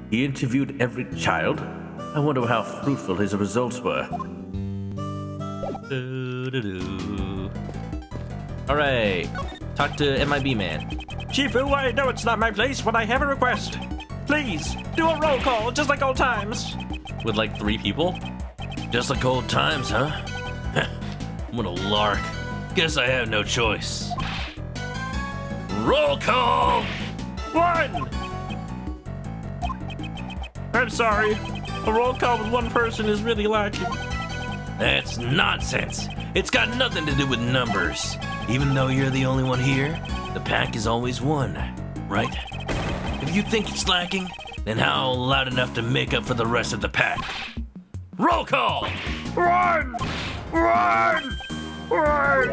He interviewed every child? I wonder how fruitful his results were. Alright, talk to MIB man. Shifu, I know it's not my place, but I have a request. Please, do a roll call, just like old times. With like 3 people? Just like old times, huh? What a lark. Guess I have no choice. Roll call! 1! I'm sorry. A roll call with 1 person is really lacking. That's nonsense. It's got nothing to do with numbers. Even though you're the only one here, the pack is always 1, right? If you think it's lacking, then howl loud enough to make up for the rest of the pack. Roll call! 1! 1! 1!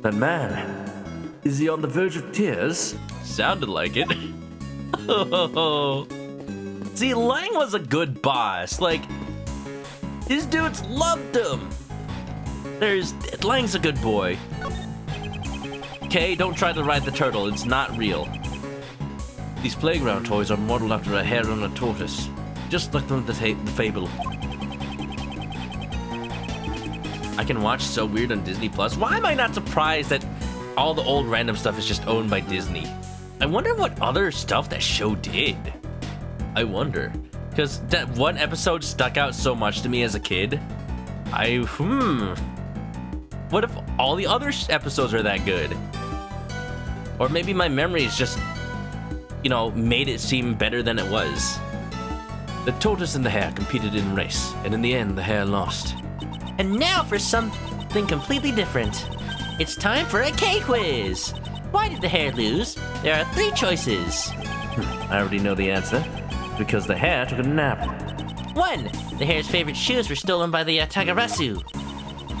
That man, is he on the verge of tears? Sounded like it. See, Lang was a good boss. Like, his dudes loved him. Lang's a good boy. Okay, don't try to ride the turtle. It's not real. These playground toys are modeled after a hare and a tortoise, just like the fable. I can watch So Weird on Disney Plus. Why am I not surprised that all the old random stuff is just owned by Disney? I wonder what other stuff that show did. I wonder. Because that one episode stuck out so much to me as a kid. What if all the other episodes are that good? Or maybe my memory is just, made it seem better than it was. The tortoise and the hare competed in a race, and in the end, the hare lost. And now for something completely different. It's time for a K-quiz. Why did the hare lose? There are 3 choices. I already know the answer. Because the hare took a nap. 1. The hare's favorite shoes were stolen by the Yatagarasu.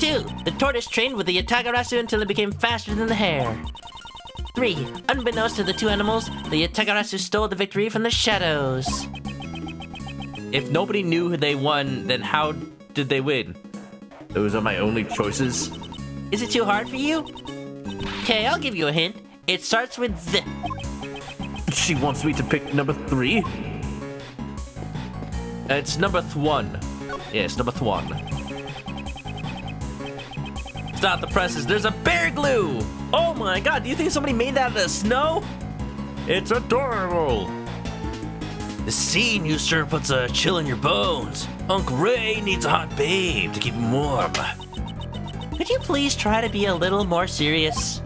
2. The tortoise trained with the Yatagarasu until it became faster than the hare. 3. Unbeknownst to the 2 animals, the Yatagarasu stole the victory from the shadows. If nobody knew who they won, then how did they win? Those are my only choices. Is it too hard for you? Okay, I'll give you a hint. It starts with Z. She wants me to pick number 3? It's number 1. Yes, number 1. Stop the presses. There's a bear glue. Oh my god, do you think somebody made that out of snow? It's adorable. The scene you sure puts a chill in your bones. Uncle Ray needs a hot babe to keep him warm. Could you please try to be a little more serious?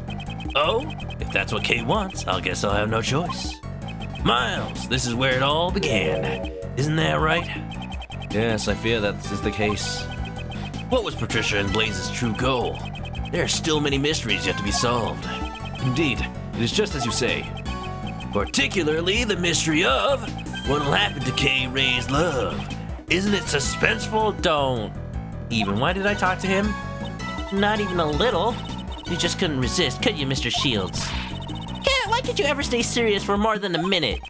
Oh, if that's what Kay wants, I guess I'll have no choice. Miles, this is where it all began. Isn't that right? Yes, I fear that is the case. What was Patricia and Blaze's true goal? There are still many mysteries yet to be solved. Indeed, it is just as you say. Particularly the mystery of what'll happen to Kay Ray's love. Isn't it suspenseful? Don't even. Why did I talk to him? Not even a little. You just couldn't resist, could you, Mr. Shields? Cat, why could you ever stay serious for more than a minute?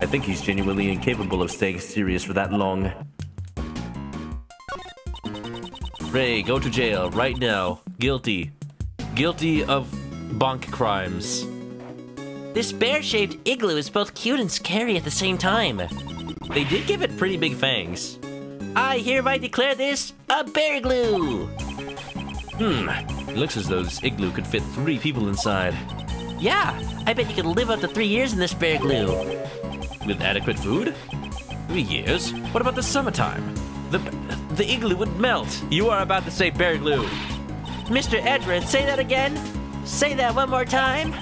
I think he's genuinely incapable of staying serious for that long. Ray, go to jail right now. Guilty. Guilty of bonk crimes. This bear-shaped igloo is both cute and scary at the same time. They did give it pretty big fangs. I hereby declare this a bear glue. It looks as though this igloo could fit 3 people inside. Yeah, I bet you could live up to 3 years in this bear glue. With adequate food? 3 years? What about the summertime? The igloo would melt. You are about to say bear glue. Mr. Edward, say that again. Say that one more time.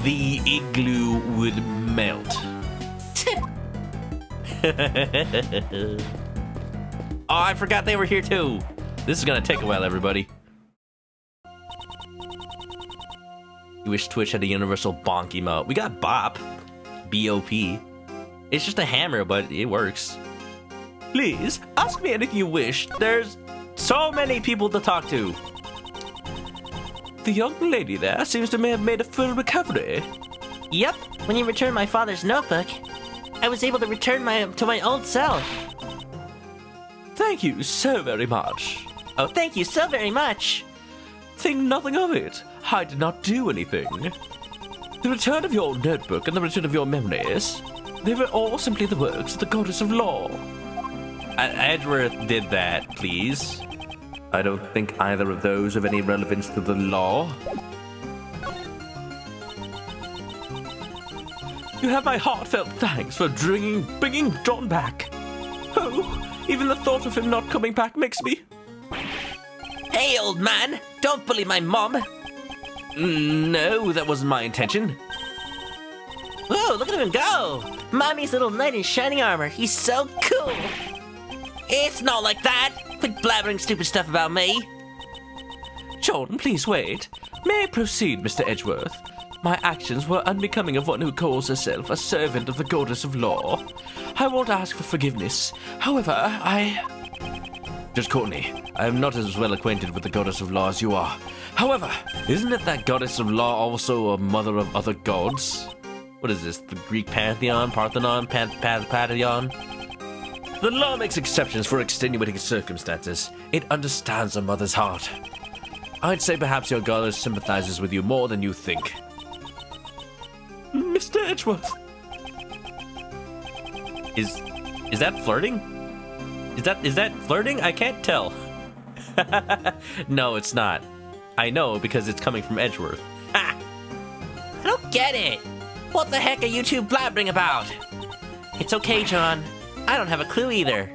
The igloo would melt. Oh, I forgot they were here too. This is gonna take a while, everybody. You wish Twitch had a universal bonk emote. We got Bop. B-O-P. It's just a hammer, but it works. Please, ask me anything you wish. There's so many people to talk to. The young lady there seems to have made a full recovery. Yep, when you returned my father's notebook, I was able to return to my old self. Thank you so very much. Oh, thank you so very much. Think nothing of it. I did not do anything. The return of your notebook and the return of your memories, they were all simply the works of the goddess of law. Edgeworth did that, please. I don't think either of those have any relevance to the law. You have my heartfelt thanks for bringing John back. Oh, even the thought of him not coming back makes me... Hey, old man, don't bully my mom. No, that wasn't my intention. Whoa, look at him go. Mommy's little knight in shining armor. He's so cool. It's not like that. Quit blabbering stupid stuff about me. John, please wait. May I proceed, Mr. Edgeworth? My actions were unbecoming of one who calls herself a servant of the goddess of law. I won't ask for forgiveness. However, Judge Courtney, I am not as well acquainted with the goddess of law as you are. However, isn't it that goddess of law also a mother of other gods? What is this, the Greek pantheon, Parthenon, Pantheon? The law makes exceptions for extenuating circumstances. It understands a mother's heart. I'd say perhaps your goddess sympathizes with you more than you think. Mr. Edgeworth. Is that flirting? Is that flirting? I can't tell. No, it's not. I know because it's coming from Edgeworth. Ha! I don't get it. What the heck are you two blabbering about? It's okay, John. I don't have a clue either.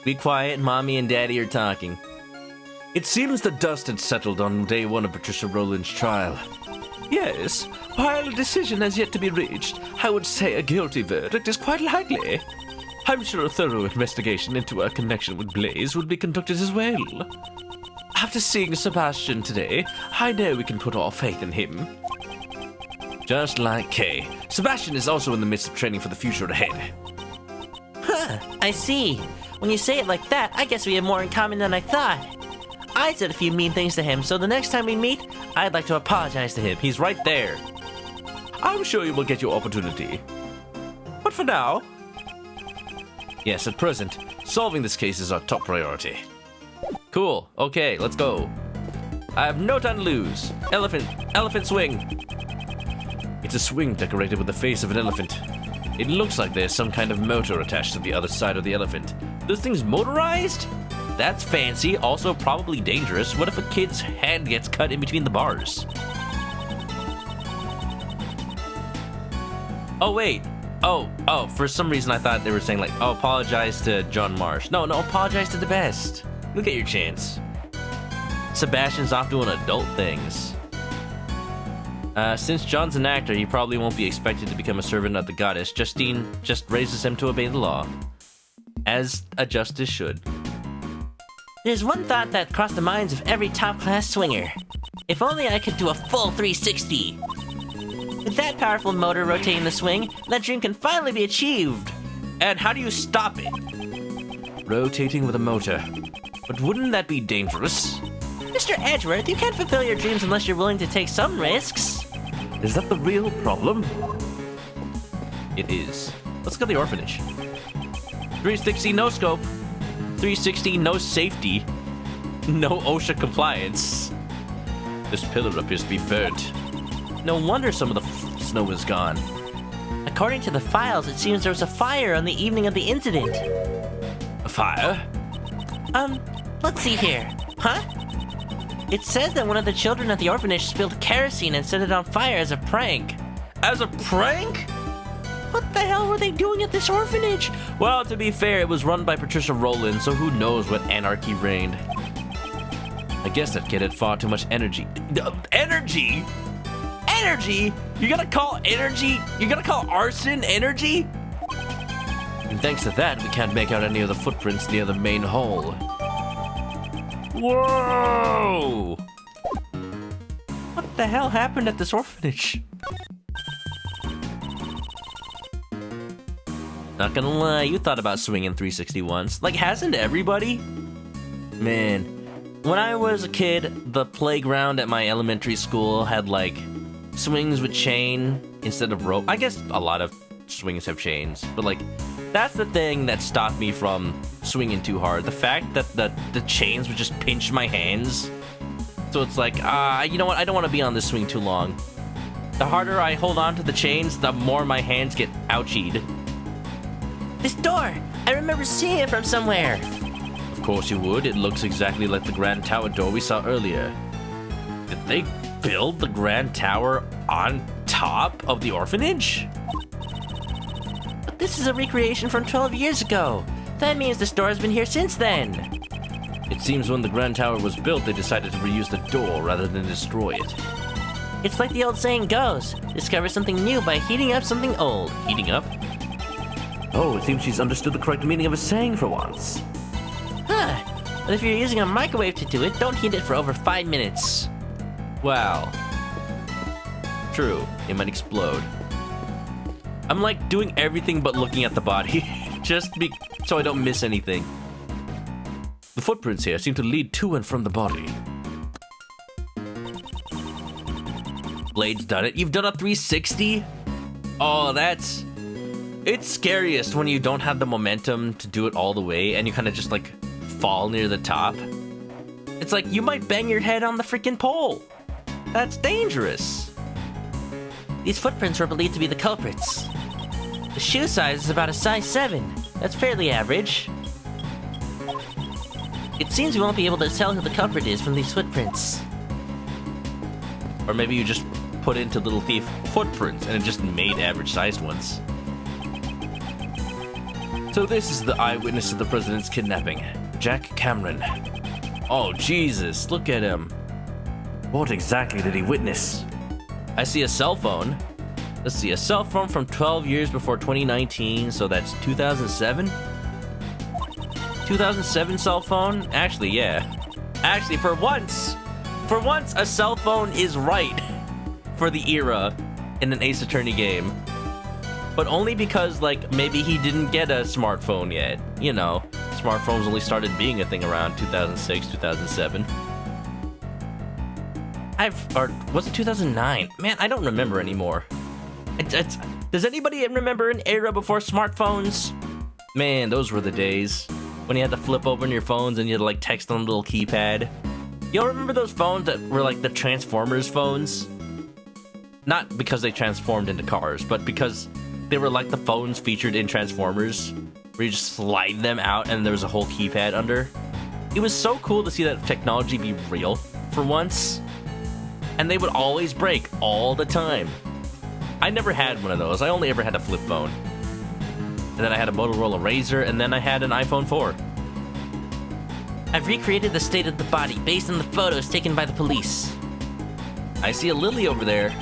Be quiet, Mommy and Daddy are talking. It seems the dust had settled on day one of Patricia Rowland's trial. Yes, while a decision has yet to be reached, I would say a guilty verdict is quite likely. I'm sure a thorough investigation into her connection with Blaze would be conducted as well. After seeing Sebastian today, I know we can put our faith in him. Just like Kay, Sebastian is also in the midst of training for the future ahead. Huh, I see. When you say it like that, I guess we have more in common than I thought. I said a few mean things to him, so the next time we meet, I'd like to apologize to him. He's right there. I'm sure you will get your opportunity. But for now... Yes, at present, solving this case is our top priority. Cool. Okay, let's go. I have no time to lose. Elephant swing. It's a swing decorated with the face of an elephant. It looks like there's some kind of motor attached to the other side of the elephant. This thing's motorized? That's fancy, also probably dangerous. What if a kid's hand gets cut in between the bars? Oh, wait. Oh, for some reason I thought they were saying like, oh, apologize to John Marsh. No, apologize to the best. You'll get your chance. Sebastian's off doing adult things. Since John's an actor, he probably won't be expected to become a servant of the goddess. Justine just raises him to obey the law. As a justice should. There's one thought that crossed the minds of every top-class swinger. If only I could do a full 360. With that powerful motor rotating the swing, that dream can finally be achieved. And how do you stop it? Rotating with a motor. But wouldn't that be dangerous? Mr. Edgeworth, you can't fulfill your dreams unless you're willing to take some risks. Is that the real problem? It is. Let's go to the orphanage. 360 no scope. 360 no safety. No OSHA compliance. This pillar appears to be burnt. No wonder some of the snow is gone. According to the files, it seems there was a fire on the evening of the incident. A fire? Let's see here. Huh? It says that one of the children at the orphanage spilled kerosene and set it on fire as a prank. As a prank? What the hell were they doing at this orphanage? Well, to be fair, it was run by Patricia Rowland, so who knows what anarchy reigned. I guess that kid had far too much energy. Energy? Energy? You're gonna call arson energy? And thanks to that, we can't make out any of the footprints near the main hall. Whoa! What the hell happened at this orphanage? Not gonna lie, you thought about swinging 360 once. Like, hasn't everybody? Man, when I was a kid, the playground at my elementary school had, like, swings with chain instead of rope. I guess a lot of swings have chains, but, like, that's the thing that stopped me from swinging too hard. The fact that the chains would just pinch my hands. So it's like, you know what? I don't want to be on this swing too long. The harder I hold on to the chains, the more my hands get ouchied. This door! I remember seeing it from somewhere. Of course you would. It looks exactly like the Grand Tower door we saw earlier. Did they build the Grand Tower on top of the orphanage? But this is a recreation from 12 years ago. That means this door has been here since then. It seems when the Grand Tower was built, they decided to reuse the door rather than destroy it. It's like the old saying goes, discover something new by heating up something old. Heating up? Oh, it seems she's understood the correct meaning of a saying for once. Huh. But if you're using a microwave to do it, don't heat it for over 5 minutes. Wow. True, it might explode. I'm like doing everything but looking at the body, so I don't miss anything. The footprints here seem to lead to and from the body. Blade's done it. You've done a 360? Oh, it's scariest when you don't have the momentum to do it all the way and you kind of just like fall near the top. It's like you might bang your head on the freaking pole. That's dangerous. These footprints were believed to be the culprits. The shoe size is about a size 7. That's fairly average. It seems we won't be able to tell who the culprit is from these footprints. Or maybe you just put into Little Thief footprints and it just made average sized ones. So this is the eyewitness of the president's kidnapping, Jack Cameron. Oh, Jesus, look at him. What exactly did he witness? I see a cell phone. Let's see, a cell phone from 12 years before 2019, so that's 2007? 2007 cell phone? Actually, yeah. Actually, for once, a cell phone is right for the era in an Ace Attorney game. But only because, like, maybe he didn't get a smartphone yet. You know, smartphones only started being a thing around 2006, 2007. Or was it 2009? Man, I don't remember anymore. Does anybody remember an era before smartphones? Man, those were the days when you had to flip open your phones and you had to like text on a little keypad. Y'all remember those phones that were like the Transformers phones? Not because they transformed into cars, but because they were like the phones featured in Transformers, where you just slide them out and there was a whole keypad under. It was so cool to see that technology be real for once. And they would always break all the time. I never had one of those. I only ever had a flip phone. And then I had a Motorola Razr, and then I had an iPhone 4. I've recreated the state of the body based on the photos taken by the police. I see a lily over there.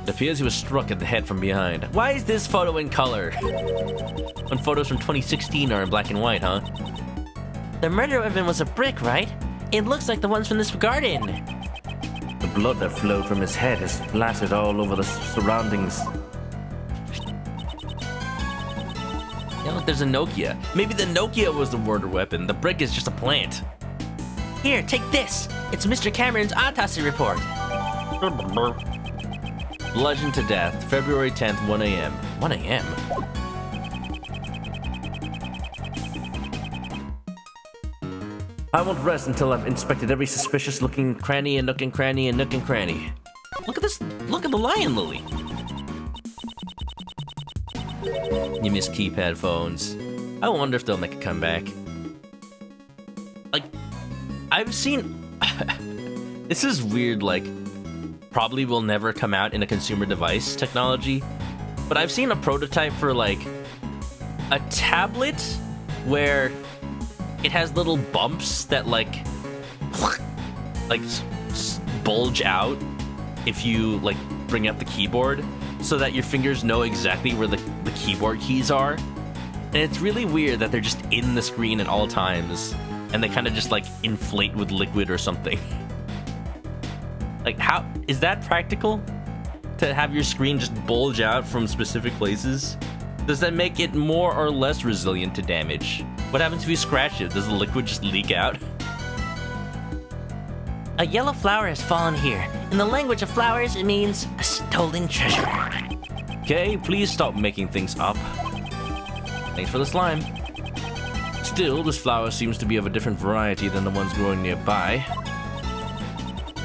It appears he was struck in the head from behind. Why is this photo in color? When photos from 2016 are in black and white, huh? The murder weapon was a brick, right? It looks like the ones from this garden. The blood that flowed from his head is splattered all over the surroundings. Yeah, look, there's a Nokia. Maybe the Nokia was the murder weapon. The brick is just a plant. Here, take this. It's Mr. Cameron's autopsy report. Bludgeoned to death, February 10th, 1 a.m. 1 a.m.? I won't rest until I've inspected every suspicious-looking Cranny and nook and cranny and nook and cranny. Look at this. Look at the lion lily. You miss keypad phones. I wonder if they'll make a comeback. Like, I've seen... This is weird, like, probably will never come out in a consumer device technology, but I've seen a prototype for, like, a tablet where it has little bumps that, like bulge out if you, like, bring up the keyboard so that your fingers know exactly where the keyboard keys are. And it's really weird that they're just in the screen at all times, and they kind of just, like, inflate with liquid or something. Like, how is that practical? To have your screen just bulge out from specific places? Does that make it more or less resilient to damage? What happens if you scratch it? Does the liquid just leak out? A yellow flower has fallen here. In the language of flowers, it means a stolen treasure. Okay, please stop making things up. Thanks for the slime. Still, this flower seems to be of a different variety than the ones growing nearby.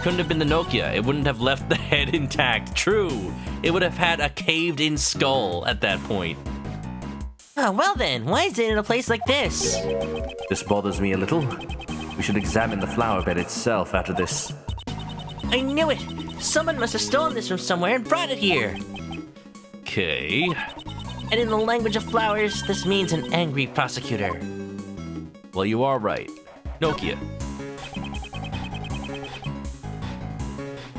Couldn't have been the Nokia. It wouldn't have left the head intact. True. It would have had a caved-in skull at that point. Oh, well then, why is it in a place like this? This bothers me a little. We should examine the flower bed itself after this. I knew it! Someone must have stolen this from somewhere and brought it here! Okay. And in the language of flowers, this means an angry prosecutor. Well, you are right. Nokia.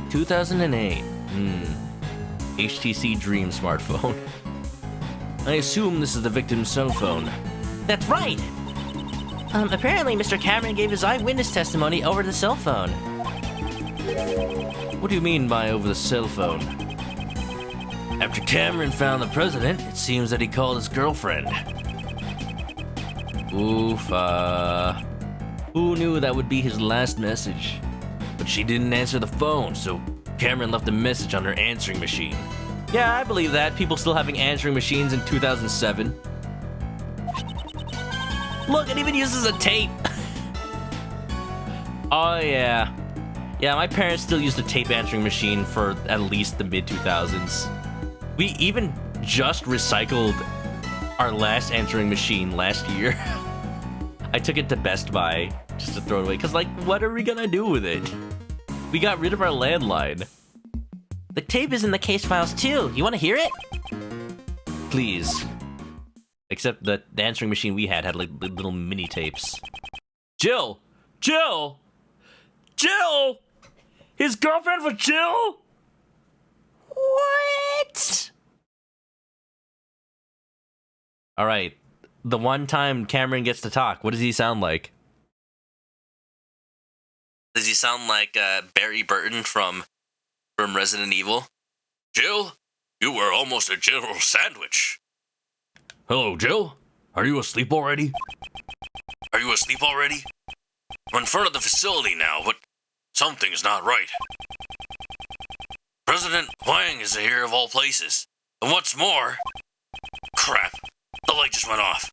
2008. HTC Dream smartphone. I assume this is the victim's cell phone. That's right! Apparently Mr. Cameron gave his eyewitness testimony over the cell phone. What do you mean by over the cell phone? After Cameron found the president, it seems that he called his girlfriend. Oof, who knew that would be his last message? But she didn't answer the phone, so Cameron left a message on her answering machine. Yeah, I believe that. People still having answering machines in 2007. Look, it even uses a tape! Oh, yeah. Yeah, my parents still used a tape answering machine for at least the mid-2000s. We even just recycled our last answering machine last year. I took it to Best Buy just to throw it away, because, like, what are we gonna do with it? We got rid of our landline. The tape is in the case files too. You want to hear it? Please. Except that the answering machine we had like little mini tapes. Jill! Jill! Jill! His girlfriend was Jill? What? All right. The one time Cameron gets to talk, what does he sound like? Does he sound like Barry Burton from Resident Evil? Jill, you were almost a general sandwich. Hello, Jill. Are you asleep already? Are you asleep already? I'm in front of the facility now, but something's not right. President Huang is here of all places. And what's more... Crap, the light just went off.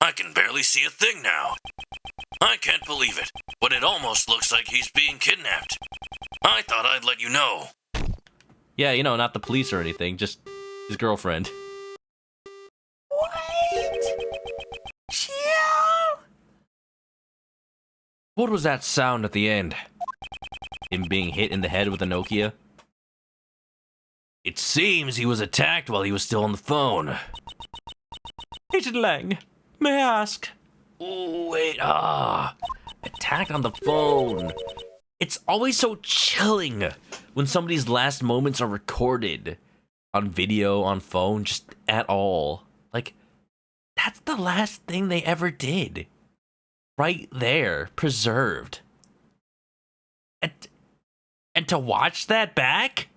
I can barely see a thing now. I can't believe it, but it almost looks like he's being kidnapped. I thought I'd let you know. Yeah, you know, not the police or anything, just his girlfriend. What was that sound at the end? Him being hit in the head with a Nokia? It seems he was attacked while he was still on the phone. Agent Lang, may I ask? Oh, wait, Attacked on the phone. It's always so chilling when somebody's last moments are recorded on video, on phone, just at all. Like, that's the last thing they ever did. Right there, preserved. And to watch that back?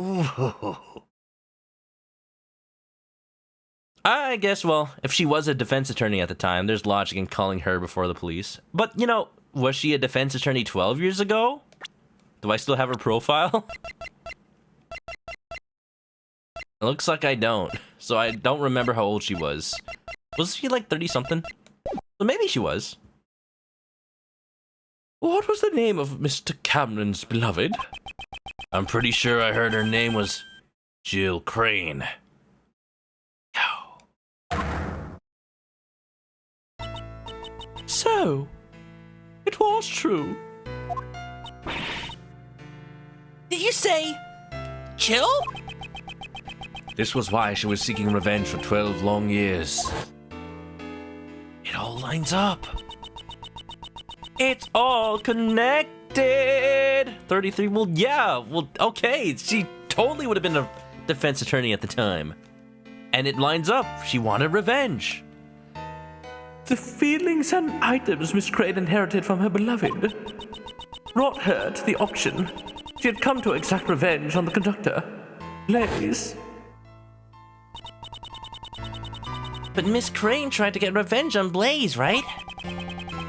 Ooh. I guess, well, if she was a defense attorney at the time, there's logic in calling her before the police. But, you know, was she a defense attorney 12 years ago? Do I still have her profile? It looks like I don't. So I don't remember how old she was. Was she like 30-something? So maybe she was. What was the name of Mr. Cameron's beloved? I'm pretty sure I heard her name was Jill Crane. So, it was true. Did you say... Jill? This was why she was seeking revenge for 12 long years. It all lines up. It's all connected. 33, well, yeah, well, okay. She totally would have been a defense attorney at the time. And it lines up. She wanted revenge. The feelings and items Miss Crane inherited from her beloved brought her to the auction. She had come to exact revenge on the conductor, Blaze. But Miss Crane tried to get revenge on Blaze, right?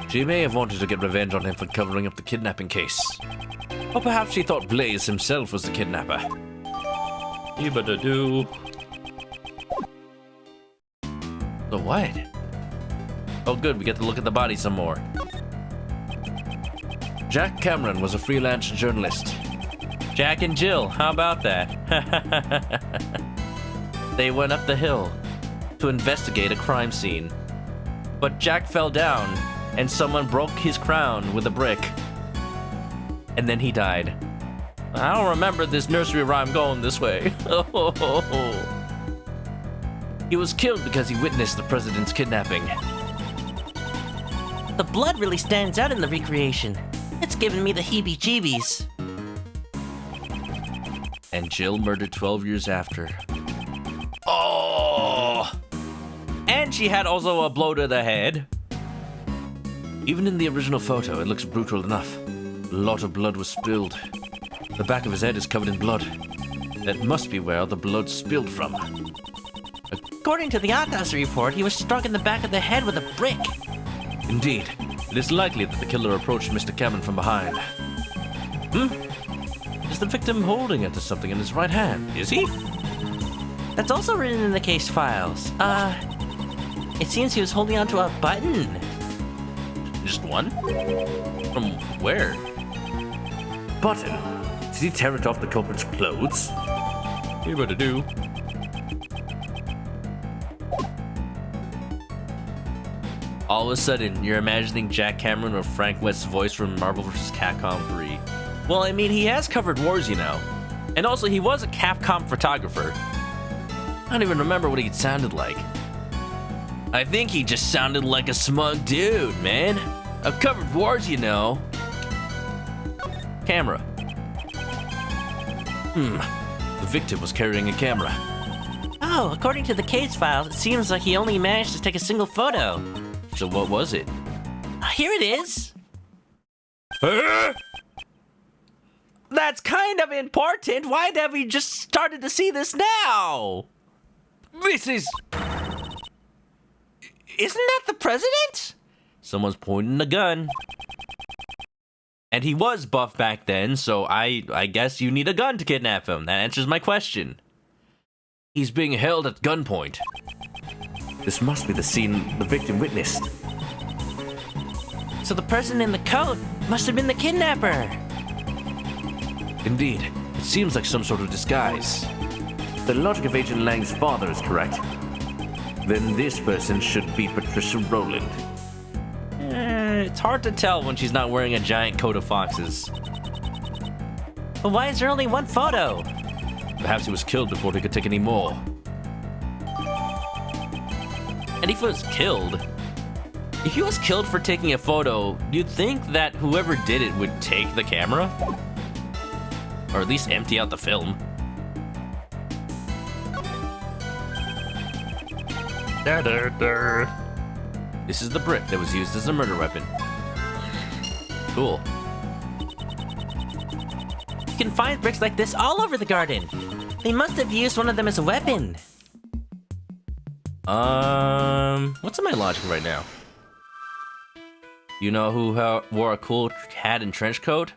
She may have wanted to get revenge on him for covering up the kidnapping case. Or perhaps she thought Blaze himself was the kidnapper. You better do. The what? Oh good, we get to look at the body some more. Jack Cameron was a freelance journalist. Jack and Jill, how about that? They went up the hill to to investigate a crime scene. But Jack fell down, and someone broke his crown with a brick. And then he died. I don't remember this nursery rhyme going this way. He was killed because he witnessed the president's kidnapping. The blood really stands out in the recreation. It's giving me the heebie-jeebies. And Jill murdered 12 years after. Oh! And she had also a blow to the head. Even in the original photo, it looks brutal enough. A lot of blood was spilled. The back of his head is covered in blood. That must be where the blood spilled from. According to the autopsy report, he was struck in the back of the head with a brick. Indeed, it is likely that the killer approached Mr. Cameron from behind. Is the victim holding onto something in his right hand? Is he? That's also written in the case files. It seems he was holding onto a button. Just one? From where? Button? Did he tear it off the culprit's clothes? You better do. All of a sudden, you're imagining Jack Cameron or Frank West's voice from Marvel vs. Capcom 3. Well, I mean, he has covered wars, you know. And also, he was a Capcom photographer. I don't even remember what he sounded like. I think he just sounded like a smug dude, man. I've covered wars, you know. Camera. The victim was carrying a camera. Oh, according to the case files, it seems like he only managed to take a single photo. So what was it? Here it is. That's kind of important. Why have we just started to see this now? This is... Isn't that the president? Someone's pointing a gun. And he was buff back then, so I guess you need a gun to kidnap him. That answers my question. He's being held at gunpoint. This must be the scene the victim witnessed. So the person in the coat must have been the kidnapper. Indeed, it seems like some sort of disguise. The logic of Agent Lang's father is correct. Then this person should be Patricia Rowland. It's hard to tell when she's not wearing a giant coat of foxes. But why is there only one photo? Perhaps he was killed before he could take any more. And if he was killed for taking a photo, you'd think that whoever did it would take the camera? Or at least empty out the film. This is the brick that was used as a murder weapon. Cool. You can find bricks like this all over the garden. They must have used one of them as a weapon. What's in my logic right now? You know who wore a cool hat and trench coat?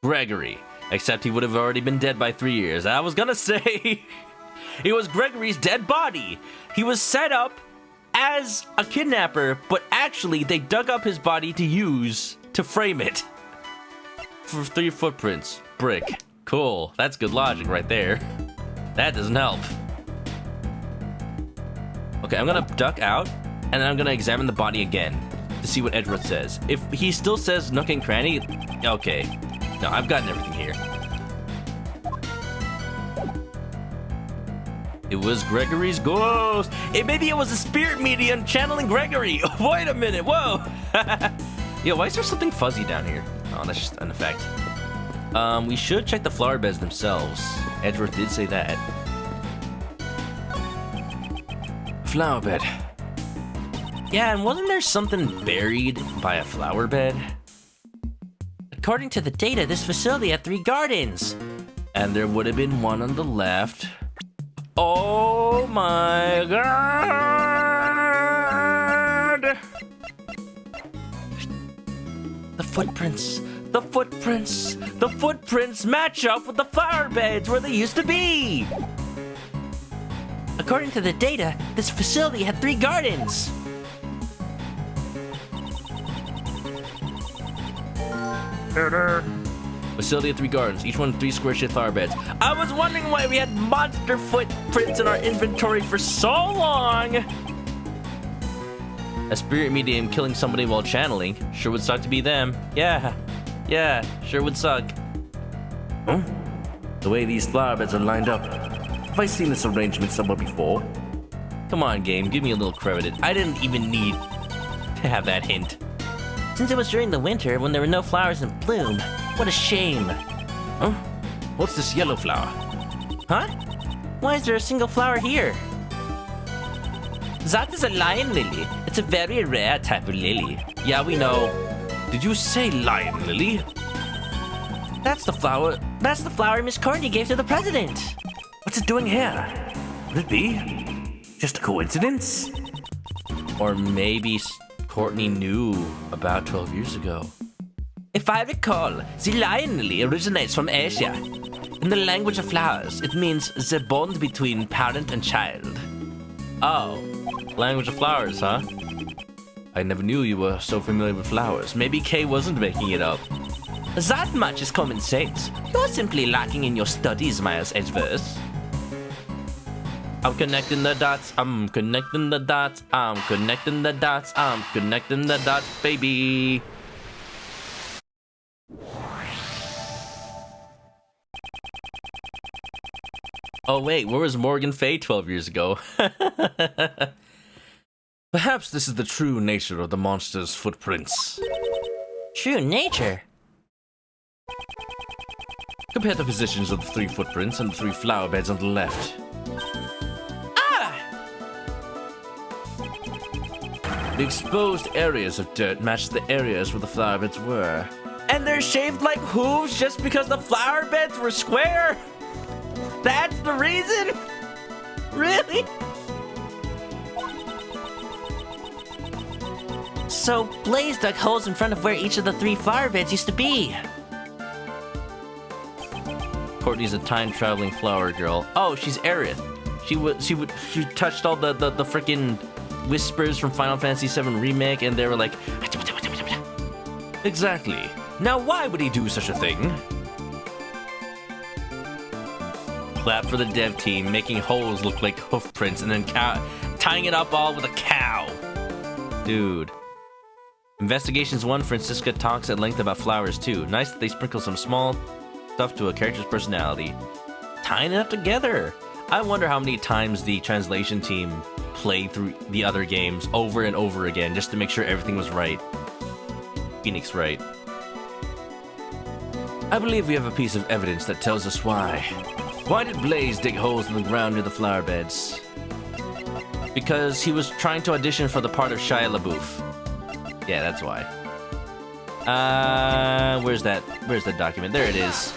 Gregory. Except he would have already been dead by 3 years. I was gonna say... It was Gregory's dead body. He was set up as a kidnapper, but actually they dug up his body to use to frame it. For 3 footprints. Brick. Cool. That's good logic right there. That doesn't help. Okay, I'm gonna duck out, and then I'm gonna examine the body again to see what Edgeworth says. If he still says nook and cranny, okay. No, I've gotten everything here. It was Gregory's ghost. Maybe it was a spirit medium channeling Gregory. Wait a minute, whoa. Yo, why is there something fuzzy down here? Oh, that's just an effect. We should check the flower beds themselves. Edgeworth did say that. Flower bed. Yeah, and wasn't there something buried by a flower bed? According to the data, this facility had 3 gardens. And there would have been one on the left. Oh my god! The footprints match up with the flower beds where they used to be! According to the data, this facility had 3 gardens. But Facility of 3 gardens, each one 3 square shaped flower beds. I was wondering why we had monster footprints in our inventory for so long. A spirit medium killing somebody while channeling. Sure would suck to be them. Yeah, sure would suck. Huh? The way these flower beds are lined up. Have I seen this arrangement somewhere before? Come on, game, give me a little credit. I didn't even need to have that hint. Since it was during the winter when there were no flowers in bloom. What a shame. Huh? What's this yellow flower? Huh? Why is there a single flower here? That is a lion lily. It's a very rare type of lily. Yeah, we know. Did you say lion lily? That's the flower Miss Courtney gave to the president. What's it doing here? Would it be just a coincidence? Or maybe Courtney knew about 12 years ago. If I recall, the lion lily originates from Asia. In the language of flowers, it means the bond between parent and child. Oh, language of flowers, huh? I never knew you were so familiar with flowers. Maybe Kay wasn't making it up. That much is common sense. You're simply lacking in your studies, Miles Edgeworth. I'm connecting the dots, I'm connecting the dots, I'm connecting the dots, I'm connecting the dots, baby. Oh wait, where was Morgan Fay 12 years ago? Perhaps this is the true nature of the monster's footprints. True nature? Compare the positions of the 3 footprints and the 3 flower beds on the left. The exposed areas of dirt match the areas where the flower beds were. And they're shaped like hooves just because the flower beds were square? That's the reason? Really? So Blaze dug holes in front of where each of the 3 flower beds used to be. Courtney's a time-traveling flower girl. Oh, she's Aerith. She touched all the freaking whispers from Final Fantasy VII Remake, and they were like... Exactly. Now why would he do such a thing? Clap for the dev team, making holes look like hoof prints, and then tying it up all with a cow. Dude. Investigations 1, Francisca talks at length about flowers too. Nice that they sprinkle some small stuff to a character's personality. Tying it up together. I wonder how many times the translation team played through the other games over and over again just to make sure everything was right. Phoenix right. I believe we have a piece of evidence that tells us why. Why did Blaze dig holes in the ground near the flower beds? Because he was trying to audition for the part of Shia LaBeouf. Yeah, that's why. Where's that document? There it is.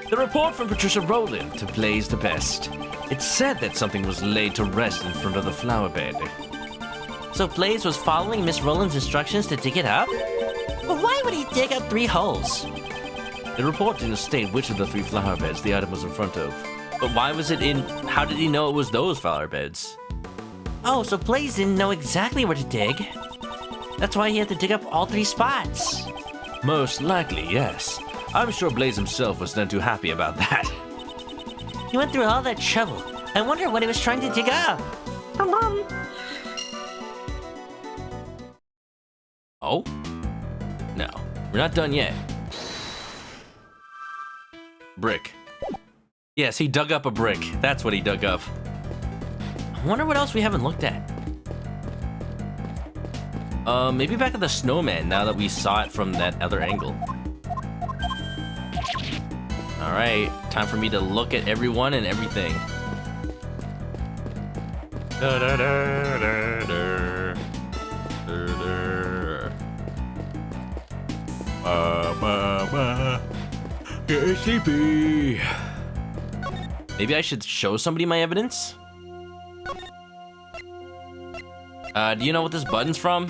The report from Patricia Rowland to Blaze the Best. It said that something was laid to rest in front of the flower bed. So Blaze was following Miss Rowland's instructions to dig it up? But why would he dig up 3 holes? The report didn't state which of the 3 flower beds the item was in front of. But why was it in... How did he know it was those flower beds? Oh, so Blaze didn't know exactly where to dig. That's why he had to dig up all 3 spots. Most likely, yes. I'm sure Blaze himself was none too happy about that. He went through all that trouble. I wonder what he was trying to dig up. Oh? No, we're not done yet. Brick. Yes, he dug up a brick. That's what he dug up. I wonder what else we haven't looked at. Maybe back at the snowman now that we saw it from that other angle. Alright, time for me to look at everyone and everything. Da, da, da, da, da. Da, da. Get sleepy. Maybe I should show somebody my evidence? Do you know what this button's from?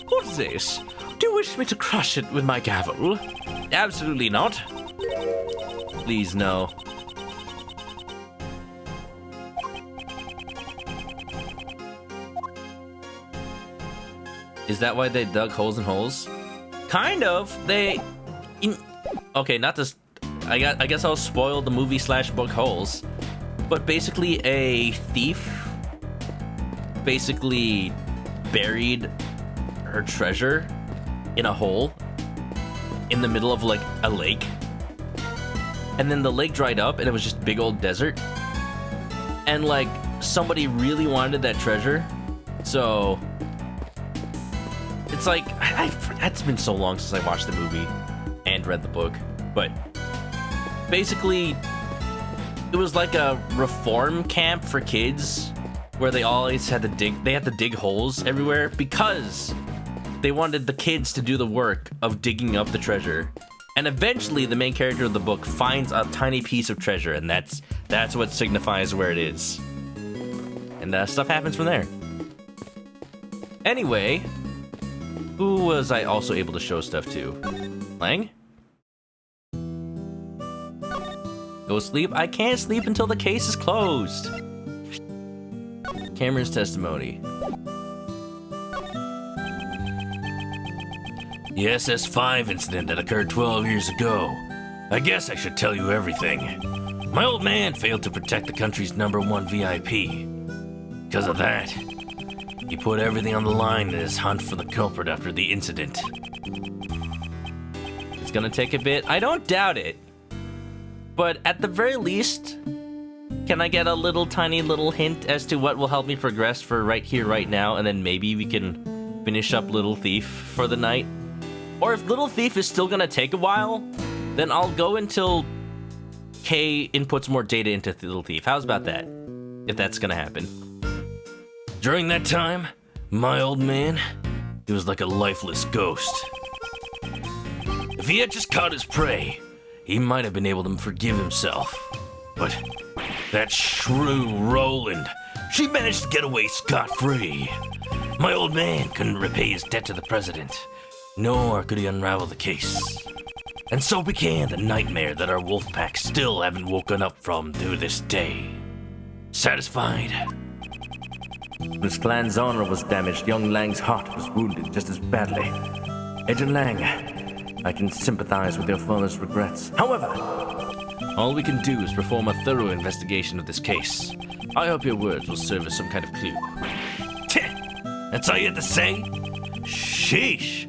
What's this? Do you wish me to crush it with my gavel? Absolutely not. Please, no. Is that why they dug holes in holes? Kind of. Okay, not this. I guess I'll spoil the movie / book holes. But basically, a thief basically buried her treasure in a hole in the middle of like a lake. And then the lake dried up and it was just big old desert. And like somebody really wanted that treasure. So it's like, it's been so long since I watched the movie and read the book. But basically, it was like a reform camp for kids where they always had to dig holes everywhere because they wanted the kids to do the work of digging up the treasure. And eventually the main character of the book finds a tiny piece of treasure, and that's what signifies where it is. And stuff happens from there. Anyway, who was I also able to show stuff to? Lang? Go sleep? I can't sleep until the case is closed. Cameron's testimony. The SS5 incident that occurred 12 years ago. I guess I should tell you everything. My old man failed to protect the country's #1 VIP. Because of that, he put everything on the line in his hunt for the culprit after the incident. It's gonna take a bit. I don't doubt it. But at the very least, can I get a tiny little hint as to what will help me progress for right here, right now, and then maybe we can finish up Little Thief for the night? Or if Little Thief is still gonna take a while, then I'll go until Kay inputs more data into Little Thief. How's about that? If that's gonna happen. During that time, my old man, he was like a lifeless ghost. If he had just caught his prey, he might have been able to forgive himself. But that shrew Roland, she managed to get away scot-free. My old man couldn't repay his debt to the president, nor could he unravel the case. And so began the nightmare that our wolf pack still haven't woken up from to this day. Satisfied? When his clan's honor was damaged, young Lang's heart was wounded just as badly. Agent Lang, I can sympathize with your father's regrets. However, all we can do is perform a thorough investigation of this case. I hope your words will serve as some kind of clue. That's all you had to say? Sheesh.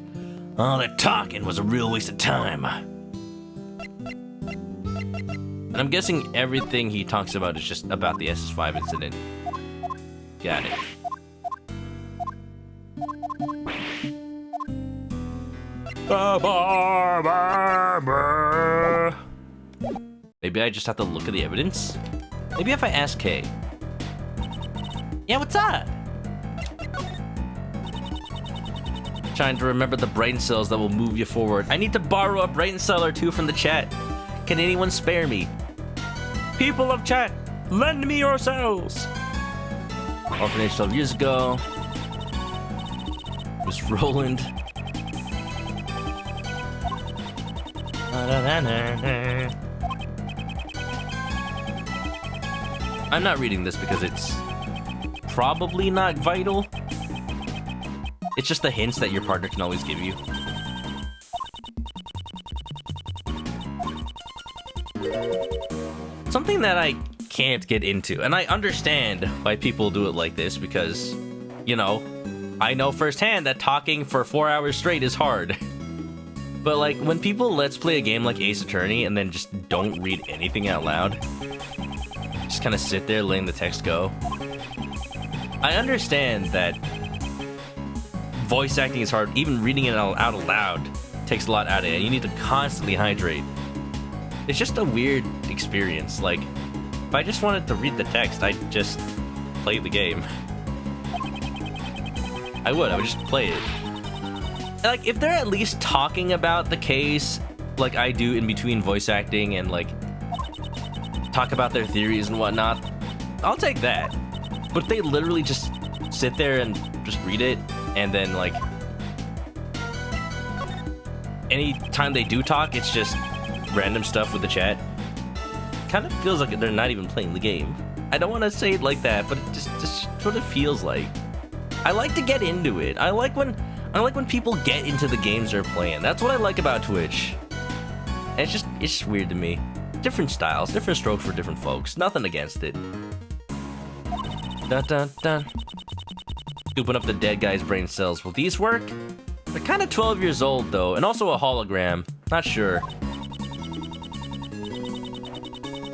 All that talking was a real waste of time. And I'm guessing everything he talks about is just about the SS5 incident. Got it. Maybe I just have to look at the evidence? Maybe if I ask Kay. Yeah, what's up? Trying to remember the brain cells that will move you forward. I need to borrow a brain cell or two from the chat. Can anyone spare me? People of chat, lend me your cells. Orphanage 12 years ago. Miss Roland. I'm not reading this because it's probably not vital. It's just the hints that your partner can always give you. Something that I can't get into, and I understand why people do it like this because, you know, I know firsthand that talking for 4 hours straight is hard. But like when people let's play a game like Ace Attorney and then just don't read anything out loud, just kind of sit there letting the text go. I understand that voice acting is hard. Even reading it out loud takes a lot out of it. You need to constantly hydrate. It's just a weird experience. Like, if I just wanted to read the text, I'd just play the game. I would just play it. Like, if they're at least talking about the case, like I do in between voice acting and, like, talk about their theories and whatnot, I'll take that. But they literally just sit there and just read it, and then, like, anytime they do talk, it's just random stuff with the chat. Kind of feels like they're not even playing the game. I don't want to say it like that, but it just sort of feels like. I like to get into it. I like when I like when people get into the games they're playing. That's what I like about Twitch. And it's just weird to me. Different styles, different strokes for different folks. Nothing against it. Dun dun dun. Scooping up the dead guy's brain cells. Will these work? They're kind of 12 years old though, and also a hologram. Not sure.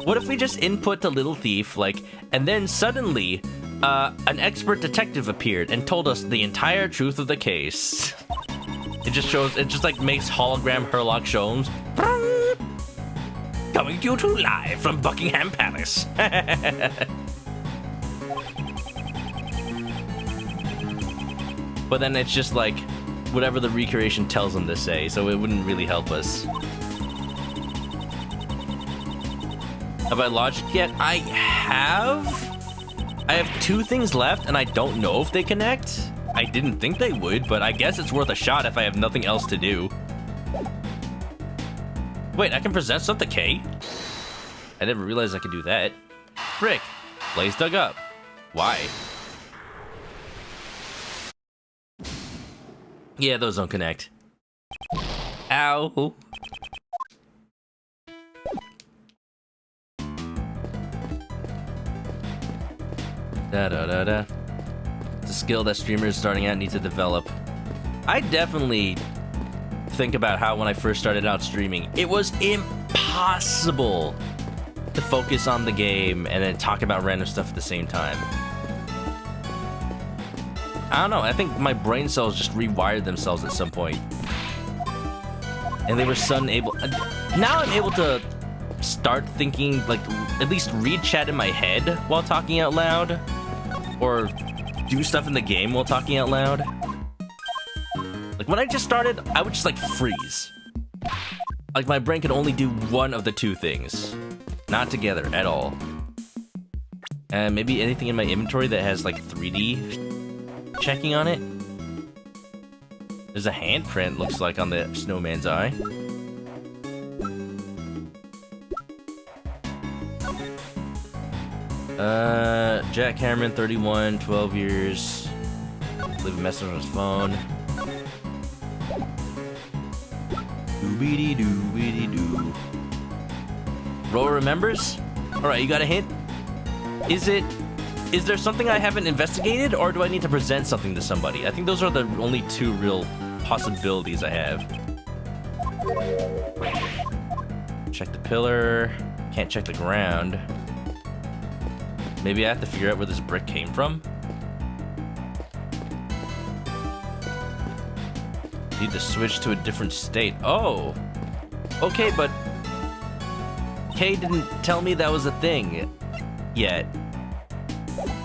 What if we just input the little thief, like, and then suddenly, an expert detective appeared and told us the entire truth of the case. It just like makes hologram Herlock Sholmes. Coming to you live from Buckingham Palace. But then it's just like whatever the recreation tells them to say, so it wouldn't really help us. Have I logic yet? I have 2 things left, and I don't know if they connect. I didn't think they would, but I guess it's worth a shot if I have nothing else to do. Wait, I can present stuff to K? I never realized I could do that. Frick, Blaze dug up. Why? Yeah, those don't connect. Ow. Da-da-da-da. It's a skill that streamers starting out need to develop. I definitely think about how when I first started out streaming, it was impossible to focus on the game and then talk about random stuff at the same time. I don't know, I think my brain cells just rewired themselves at some point. And they were suddenly able... Now I'm able to start thinking, like, at least read chat in my head while talking out loud. Or do stuff in the game while talking out loud. Like, when I just started, I would just, like, freeze. Like, my brain could only do one of the 2 things. Not together at all. And maybe anything in my inventory that has, like, 3D checking on it. There's a handprint, looks like, on the snowman's eye. Jack Cameron, 31, 12 years. Leave a message on his phone. Doobity-doo-bity-doo. Ro remembers? Alright, you got a hint? Is there something I haven't investigated, or do I need to present something to somebody? I think those are the only 2 real possibilities I have. Check the pillar. Can't check the ground. Maybe I have to figure out where this brick came from? Need to switch to a different state. Oh! Okay, but... Kay didn't tell me that was a thing yet.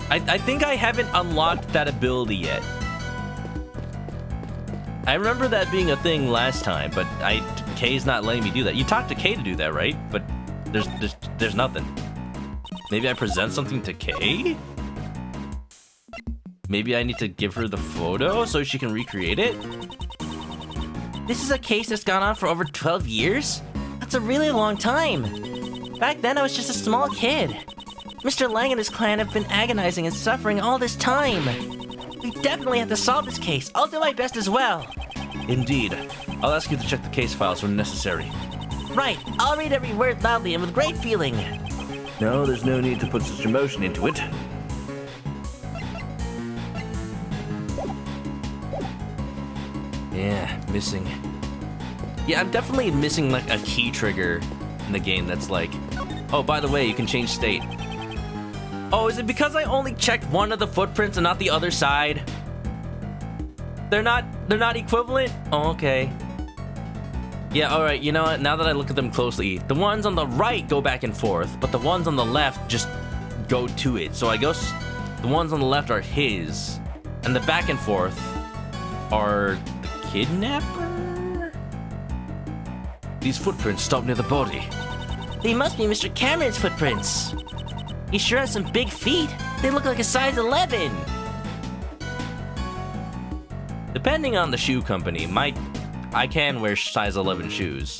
I think I haven't unlocked that ability yet. I remember that being a thing last time, but Kay's not letting me do that. You talked to Kay to do that, right? But there's nothing. Maybe I present something to Kay? Maybe I need to give her the photo so she can recreate it? This is a case that's gone on for over 12 years? That's a really long time. Back then, I was just a small kid. Mr. Lang and his clan have been agonizing and suffering all this time. We definitely have to solve this case. I'll do my best as well. Indeed. I'll ask you to check the case files when necessary. Right. I'll read every word loudly and with great feeling. No, there's no need to put such emotion into it. Yeah, missing. Yeah, I'm definitely missing, like, a key trigger in the game that's like, oh, by the way, you can change state. Oh, is it because I only checked one of the footprints and not the other side? They're not equivalent? Oh, okay. Yeah, alright, you know what? Now that I look at them closely, the ones on the right go back and forth, but the ones on the left just go to it. So I guess the ones on the left are his, and the back and forth are the kidnapper? These footprints stop near the body. They must be Mr. Cameron's footprints. He sure has some big feet. They look like a size 11. Depending on the shoe company, I can wear size 11 shoes.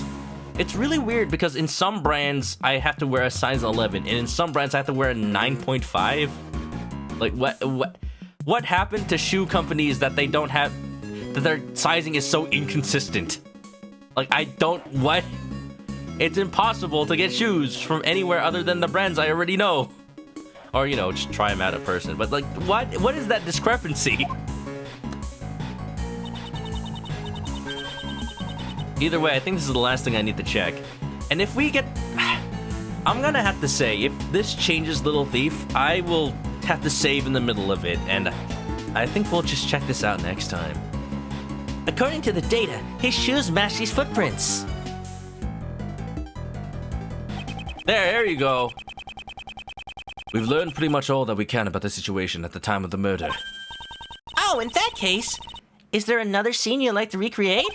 It's really weird because in some brands I have to wear a size 11, and in some brands I have to wear a 9.5. Like what happened to shoe companies that they don't have? that their sizing is so inconsistent. Like, what? It's impossible to get shoes from anywhere other than the brands I already know. Or, you know, just try them out in person. But, like, what is that discrepancy? Either way, I think this is the last thing I need to check. And if we get... I'm gonna have to say, if this changes Little Thief, I will have to save in the middle of it. And I think we'll just check this out next time. According to the data, his shoes match these footprints. There you go. We've learned pretty much all that we can about the situation at the time of the murder. Oh, in that case, is there another scene you'd like to recreate?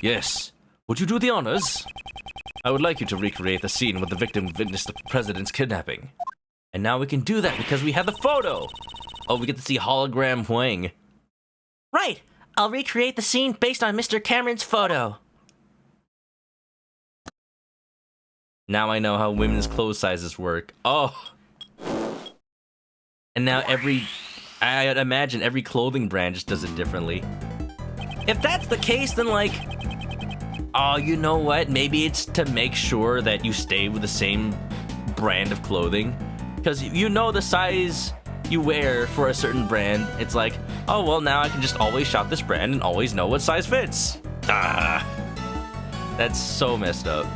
Yes. Would you do the honors? I would like you to recreate the scene where the victim witnessed the president's kidnapping. And now we can do that because we have the photo. Oh, we get to see hologram Huang. Right. I'll recreate the scene based on Mr. Cameron's photo. Now I know how women's clothes sizes work. Oh. And now I imagine every clothing brand just does it differently. If that's the case, then like, oh, you know what? Maybe it's to make sure that you stay with the same brand of clothing. Because you know the size you wear for a certain brand. It's like, oh, well, now I can just always shop this brand and always know what size fits. Ah. That's so messed up.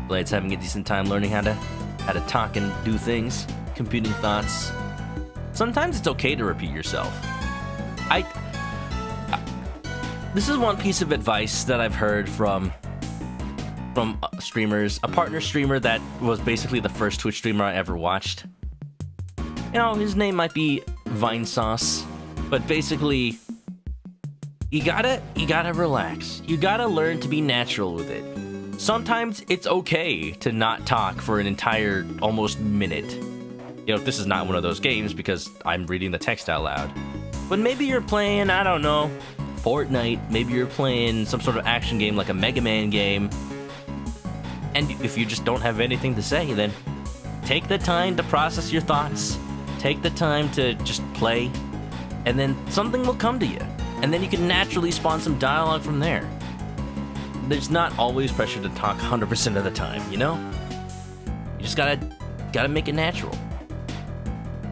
Blade's having a decent time learning how to talk and do things, computing thoughts. Sometimes it's okay to repeat yourself. This is one piece of advice that I've heard from streamers. A partner streamer that was basically the first Twitch streamer I ever watched. You know, his name might be Vinesauce, but basically, you gotta relax. You gotta learn to be natural with it. Sometimes it's okay to not talk for an entire almost minute. You know, this is not one of those games because I'm reading the text out loud. But maybe you're playing, I don't know, Fortnite. Maybe you're playing some sort of action game like a Mega Man game. And if you just don't have anything to say, then take the time to process your thoughts. Take the time to just play. And then something will come to you. And then you can naturally spawn some dialogue from there. There's not always pressure to talk 100% of the time, you know? You just gotta make it natural.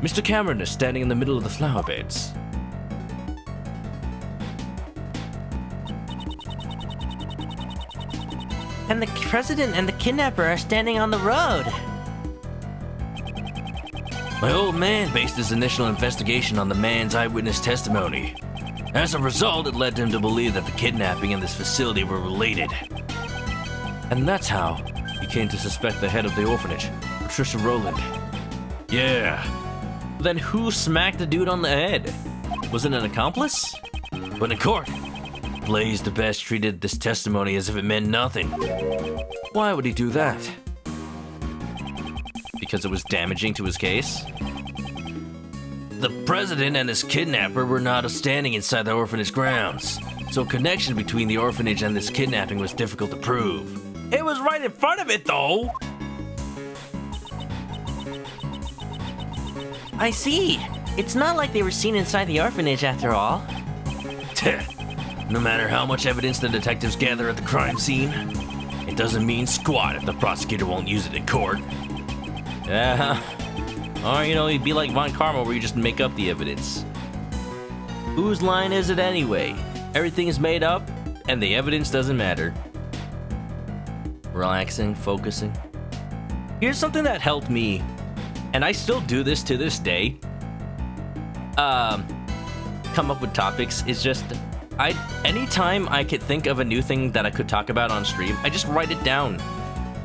Mr. Cameron is standing in the middle of the flower beds. And the president and the kidnapper are standing on the road. My old man based his initial investigation on the man's eyewitness testimony. As a result, it led him to believe that the kidnapping and this facility were related. And that's how he came to suspect the head of the orphanage, Patricia Rowland. Yeah. Then who smacked the dude on the head? Was it an accomplice? But in court, Blaze the Best treated this testimony as if it meant nothing. Why would he do that? Because it was damaging to his case? The president and his kidnapper were not standing inside the orphanage grounds, so connection between the orphanage and this kidnapping was difficult to prove. It was right in front of it, though! I see. It's not like they were seen inside the orphanage after all. No matter how much evidence the detectives gather at the crime scene, it doesn't mean squat if the prosecutor won't use it in court. Yeah. Or, you know, you'd be like Von Karma where you just make up the evidence. Whose line is it anyway? Everything is made up, and the evidence doesn't matter. Relaxing, focusing. Here's something that helped me, and I still do this to this day. Come up with topics is just... anytime I could think of a new thing that I could talk about on stream, I just write it down.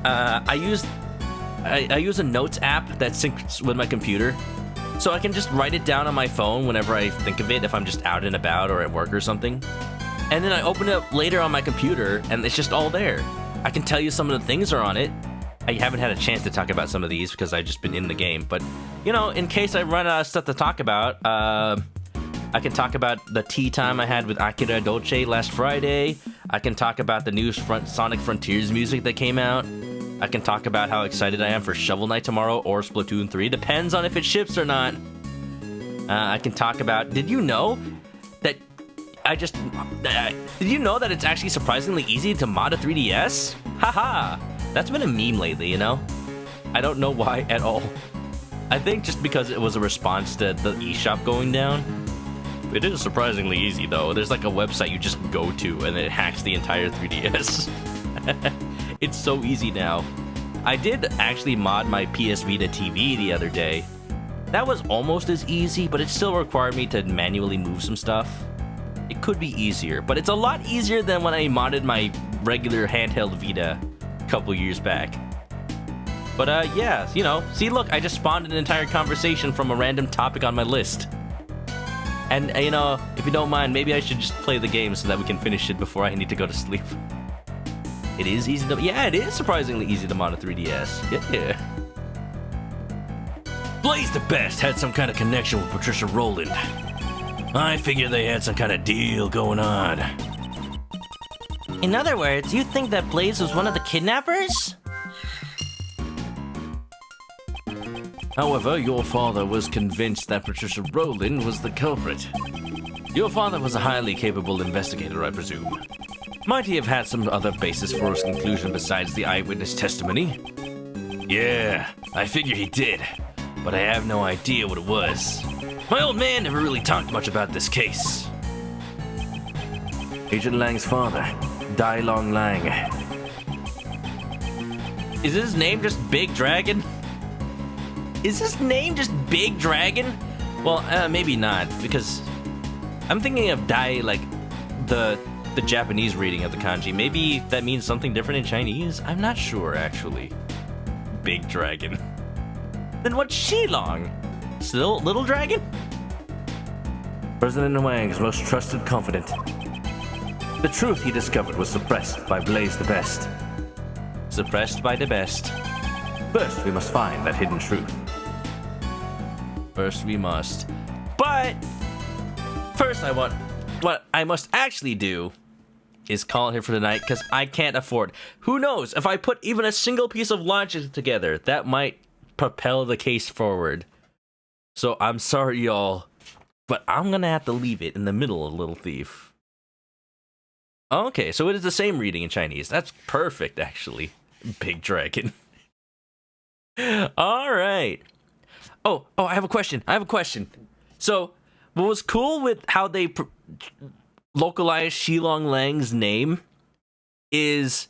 I use a notes app that syncs with my computer, so I can just write it down on my phone whenever I think of it, if I'm just out and about or at work or something. And then I open it up later on my computer, and it's just all there. I can tell you some of the things are on it. I haven't had a chance to talk about some of these because I've just been in the game, but, you know, in case I run out of stuff to talk about, I can talk about the tea time I had with Akira Dolce last Friday. I can talk about the new Sonic Frontiers music that came out. I can talk about how excited I am for Shovel Knight tomorrow or Splatoon 3. Depends on if it ships or not. I can talk about... Did you know that Did you know that it's actually surprisingly easy to mod a 3DS? Haha, that's been a meme lately, you know? I don't know why at all. I think just because it was a response to the eShop going down. It is surprisingly easy though. There's like a website you just go to and it hacks the entire 3DS. It's so easy now. I did actually mod my PS Vita TV the other day. That was almost as easy, but it still required me to manually move some stuff. It could be easier, but it's a lot easier than when I modded my regular handheld Vita a couple years back. But yeah, you know, see, look, I just spawned an entire conversation from a random topic on my list. And, you know, if you don't mind, maybe I should just play the game so that we can finish it before I need to go to sleep. It is easy to... Yeah, it is surprisingly easy to mod a 3DS. Yeah. Blaze the Best had some kind of connection with Patricia Rowland. I figure they had some kind of deal going on. In other words, you think that Blaze was one of the kidnappers? However, your father was convinced that Patricia Rowland was the culprit. Your father was a highly capable investigator, I presume. Might he have had some other basis for his conclusion besides the eyewitness testimony? Yeah, I figure he did, but I have no idea what it was. My old man never really talked much about this case. Agent Lang's father, Dai Long Lang. Is his name just Big Dragon? Is his name just Big Dragon? Well, maybe not, because I'm thinking of Dai like the Japanese reading of the kanji. Maybe that means something different in Chinese? I'm not sure, actually. Big Dragon. Then what's Shilong? Still Little Dragon? President Wang's most trusted confidant. The truth he discovered was suppressed by Blaze the Best. Suppressed by the best. First, we must find that hidden truth. First we must. But first what I must actually do is call it here for tonight, because I can't afford. Who knows, if I put even a single piece of logic together, that might propel the case forward. So I'm sorry, y'all, but I'm gonna have to leave it in the middle of Little Thief. Okay, so it is the same reading in Chinese. That's perfect, actually. Big Dragon. All right. Oh, I have a question. So, what was cool with how they localized Shilong Lang's name is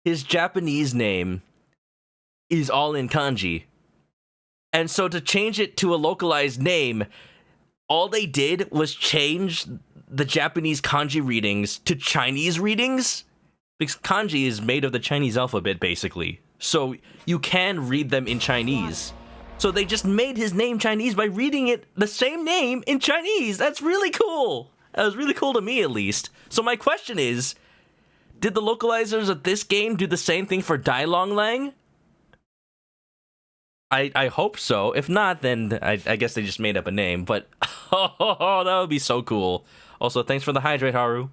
his Japanese name is all in kanji. And so to change it to a localized name, all they did was change the Japanese kanji readings to Chinese readings, because kanji is made of the Chinese alphabet, basically. So you can read them in Chinese. So they just made his name Chinese by reading it the same name in Chinese. That's really cool. That was really cool to me, at least. So my question is, did the localizers of this game do the same thing for Dai Long Lang? I hope so. If not, then I guess they just made up a name. But oh, that would be so cool. Also, thanks for the hydrate, Haru.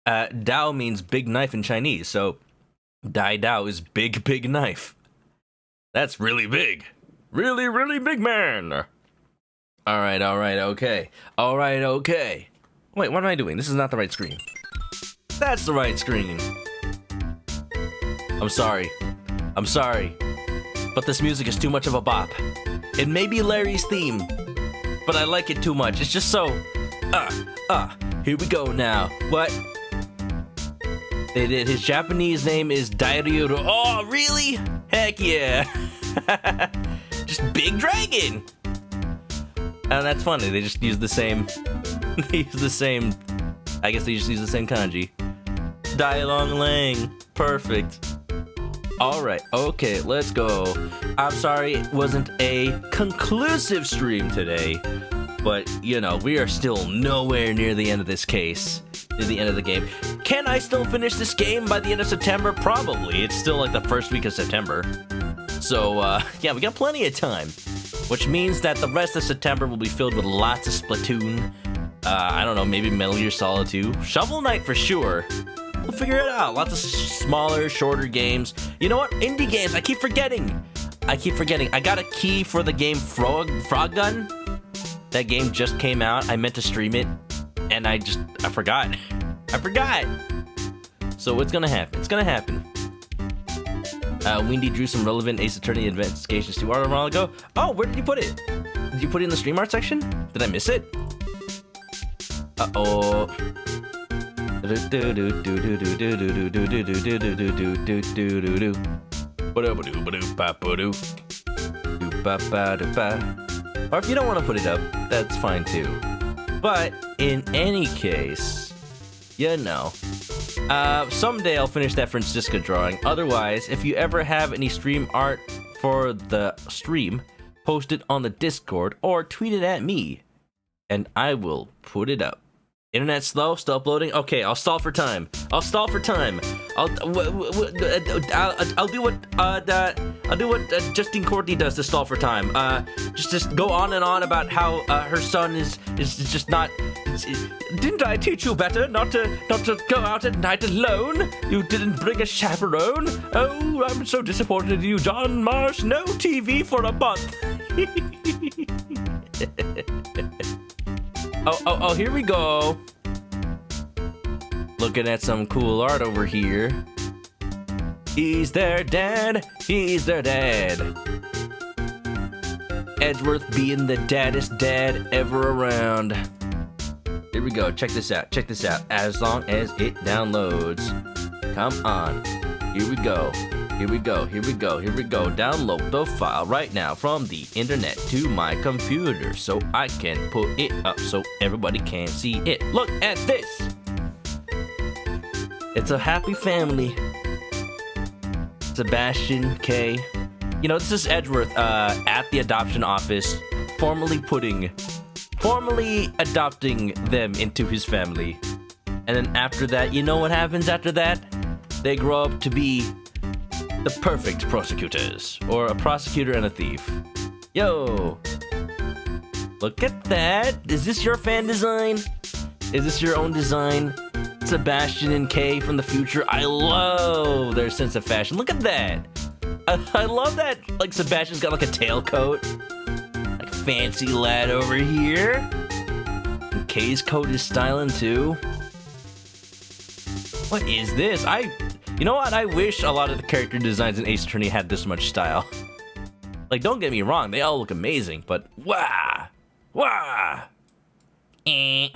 Dao means big knife in Chinese, so Dai Dao is big, big knife. That's really big. Really, really big man. Alright, okay. Wait, what am I doing? This is not the right screen. That's the right screen. I'm sorry. But this music is too much of a bop. It may be Larry's theme, but I like it too much. It's just so... Here we go now. What? His Japanese name is Dairyuru. Oh, really? Heck yeah. Just Big Dragon. And that's funny. They just use the same... They use the same... I guess they just use the same kanji. Dai Long Lang. Perfect. Alright, okay, let's go. I'm sorry it wasn't a conclusive stream today, but, you know, we are still nowhere near the end of this case, near the end of the game. Can I still finish this game by the end of September? Probably. It's still like the first week of September. So, yeah, we got plenty of time, which means that the rest of September will be filled with lots of Splatoon. I don't know, maybe Metal Gear Solid 2. Shovel Knight for sure. We'll figure it out. Lots of smaller, shorter games. You know what? Indie games. I keep forgetting. I keep forgetting. I got a key for the game Frog Gun. That game just came out. I meant to stream it, and I forgot. I forgot. So it's gonna happen. It's gonna happen. Windy drew some relevant Ace Attorney investigations to art a while ago. Oh, where did you put it? Did you put it in the stream art section? Did I miss it? Uh-oh. Or if you don't want to put it up, that's fine too. But in any case, you know. Someday I'll finish that Francisca drawing. Otherwise, if you ever have any stream art for the stream, post it on the Discord or tweet it at me, and I will put it up. Internet slow, still uploading. Okay, I'll stall for time. I'll do what Justine Courtney does to stall for time. Just go on and on about how her son is just not. Didn't I teach you better not to go out at night alone? You didn't bring a chaperone. Oh, I'm so disappointed in you, John Marsh. No TV for a month. Oh, here we go. Looking at some cool art over here. He's their dad. He's their dad. Edgeworth being the daddest dad ever around. Here we go. Check this out. Check this out. As long as it downloads. Come on. Here we go. Here we go. Here we go. Here we go. Download the file right now from the internet to my computer so I can put it up so everybody can see it. Look at this. It's a happy family. Sebastian, Kay. You know, this is Edgeworth at the adoption office, formally adopting them into his family. And then after that, you know what happens after that? They grow up to be the perfect prosecutors, or a prosecutor and a thief. Yo! Look at that! Is this your fan design? Is this your own design? Sebastian and Kay from the future. I love their sense of fashion. Look at that! I love that, like, Sebastian's got like a tailcoat. Like, fancy lad over here. And Kay's coat is styling too. What is this? You know what? I wish a lot of the character designs in Ace Attorney had this much style. Like, don't get me wrong, they all look amazing, but wah! Yeah,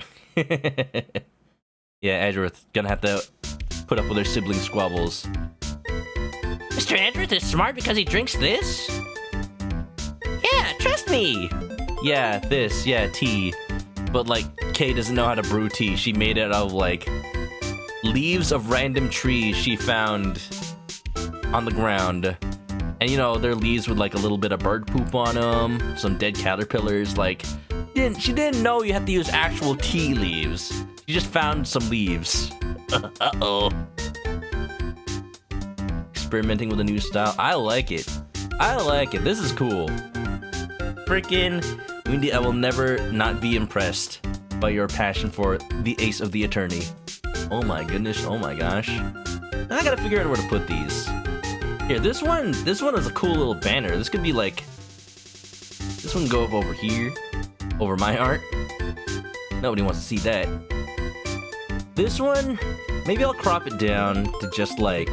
Edgeworth gonna have to put up with their sibling squabbles. Mr. Edgeworth is smart because he drinks this? Yeah, trust me! Yeah, this, yeah, tea. But, like, Kay doesn't know how to brew tea. She made it out of, like, leaves of random trees she found on the ground. And, you know, they're leaves with, like, a little bit of bird poop on them, some dead caterpillars, like, she didn't know you had to use actual tea leaves. She just found some leaves. Uh-oh. Experimenting with a new style. I like it. I like it. This is cool. Frickin' Windy, I will never not be impressed by your passion for the Ace of the Attorney. Oh my goodness, oh my gosh. I gotta figure out where to put these. Here, this one is a cool little banner. This could be like, this one go up over here, over my art. Nobody wants to see that. This one, maybe I'll crop it down to just like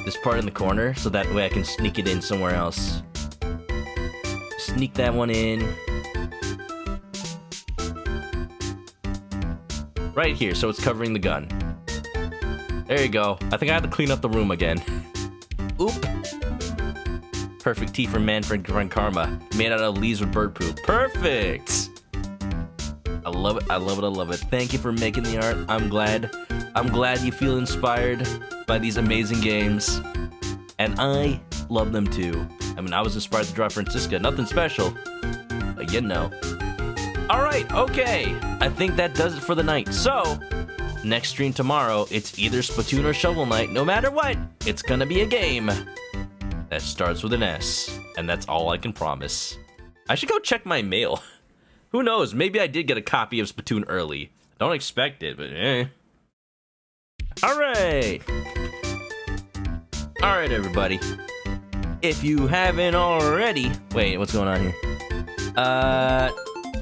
this part in the corner, so that way I can sneak it in somewhere else. Sneak that one in. Right here, so it's covering the gun. There you go. I think I have to clean up the room again. Oop. Perfect tea for Manfred Grand Karma. Made out of leaves with bird poop. Perfect! I love it, I love it, I love it. Thank you for making the art. I'm glad you feel inspired by these amazing games. And I love them too. I mean, I was inspired to draw Francisca. Nothing special, but you know. Alright, okay. I think that does it for the night. So, next stream tomorrow, it's either Splatoon or Shovel Knight. No matter what, it's gonna be a game that starts with an S. And that's all I can promise. I should go check my mail. Who knows, maybe I did get a copy of Splatoon early. Don't expect it, but eh. Alright! Alright, everybody. if you haven't already... Wait, what's going on here?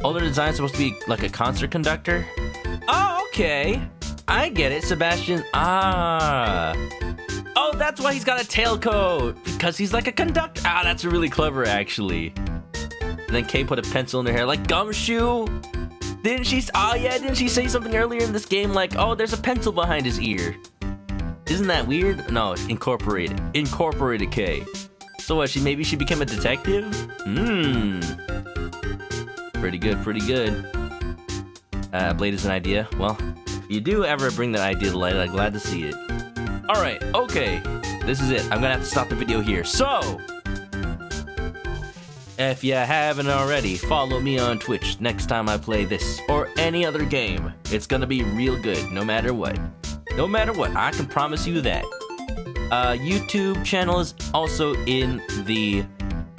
Older design supposed to be like a concert conductor? Oh, okay. I get it, Sebastian. Ah. Oh, that's why he's got a tailcoat. Because he's like a conductor. Ah, that's really clever, actually. And then Kay put a pencil in her hair, like Gumshoe. Didn't she? Oh yeah, didn't she say something earlier in this game like, oh, there's a pencil behind his ear? Isn't that weird? No, it's incorporated. Incorporated Kay. So what? Maybe she became a detective? Pretty good. Pretty good. Blade is an idea. Well, if you do ever bring that idea to light, I'm glad to see it. All right. Okay. This is it. I'm gonna have to stop the video here. So. If you haven't already, follow me on Twitch next time I play this or any other game. It's gonna be real good, no matter what. No matter what, I can promise you that. YouTube channel is also in the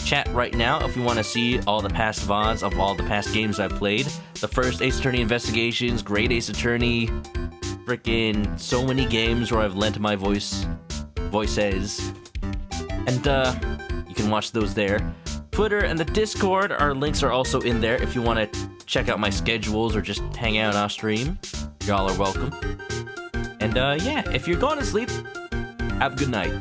chat right now if you want to see all the past VODs of all the past games I've played. The first Ace Attorney Investigations, Great Ace Attorney, freaking so many games where I've lent my voices. And you can watch those there. Twitter and the Discord, our links are also in there if you want to check out my schedules or just hang out off stream. Y'all are welcome. And yeah, if you're going to sleep, have a good night.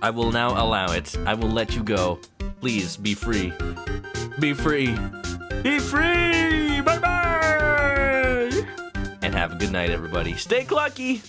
I will now allow it. I will let you go. Please, be free. Be free. Be free! Bye-bye! And have a good night, everybody. Stay clucky!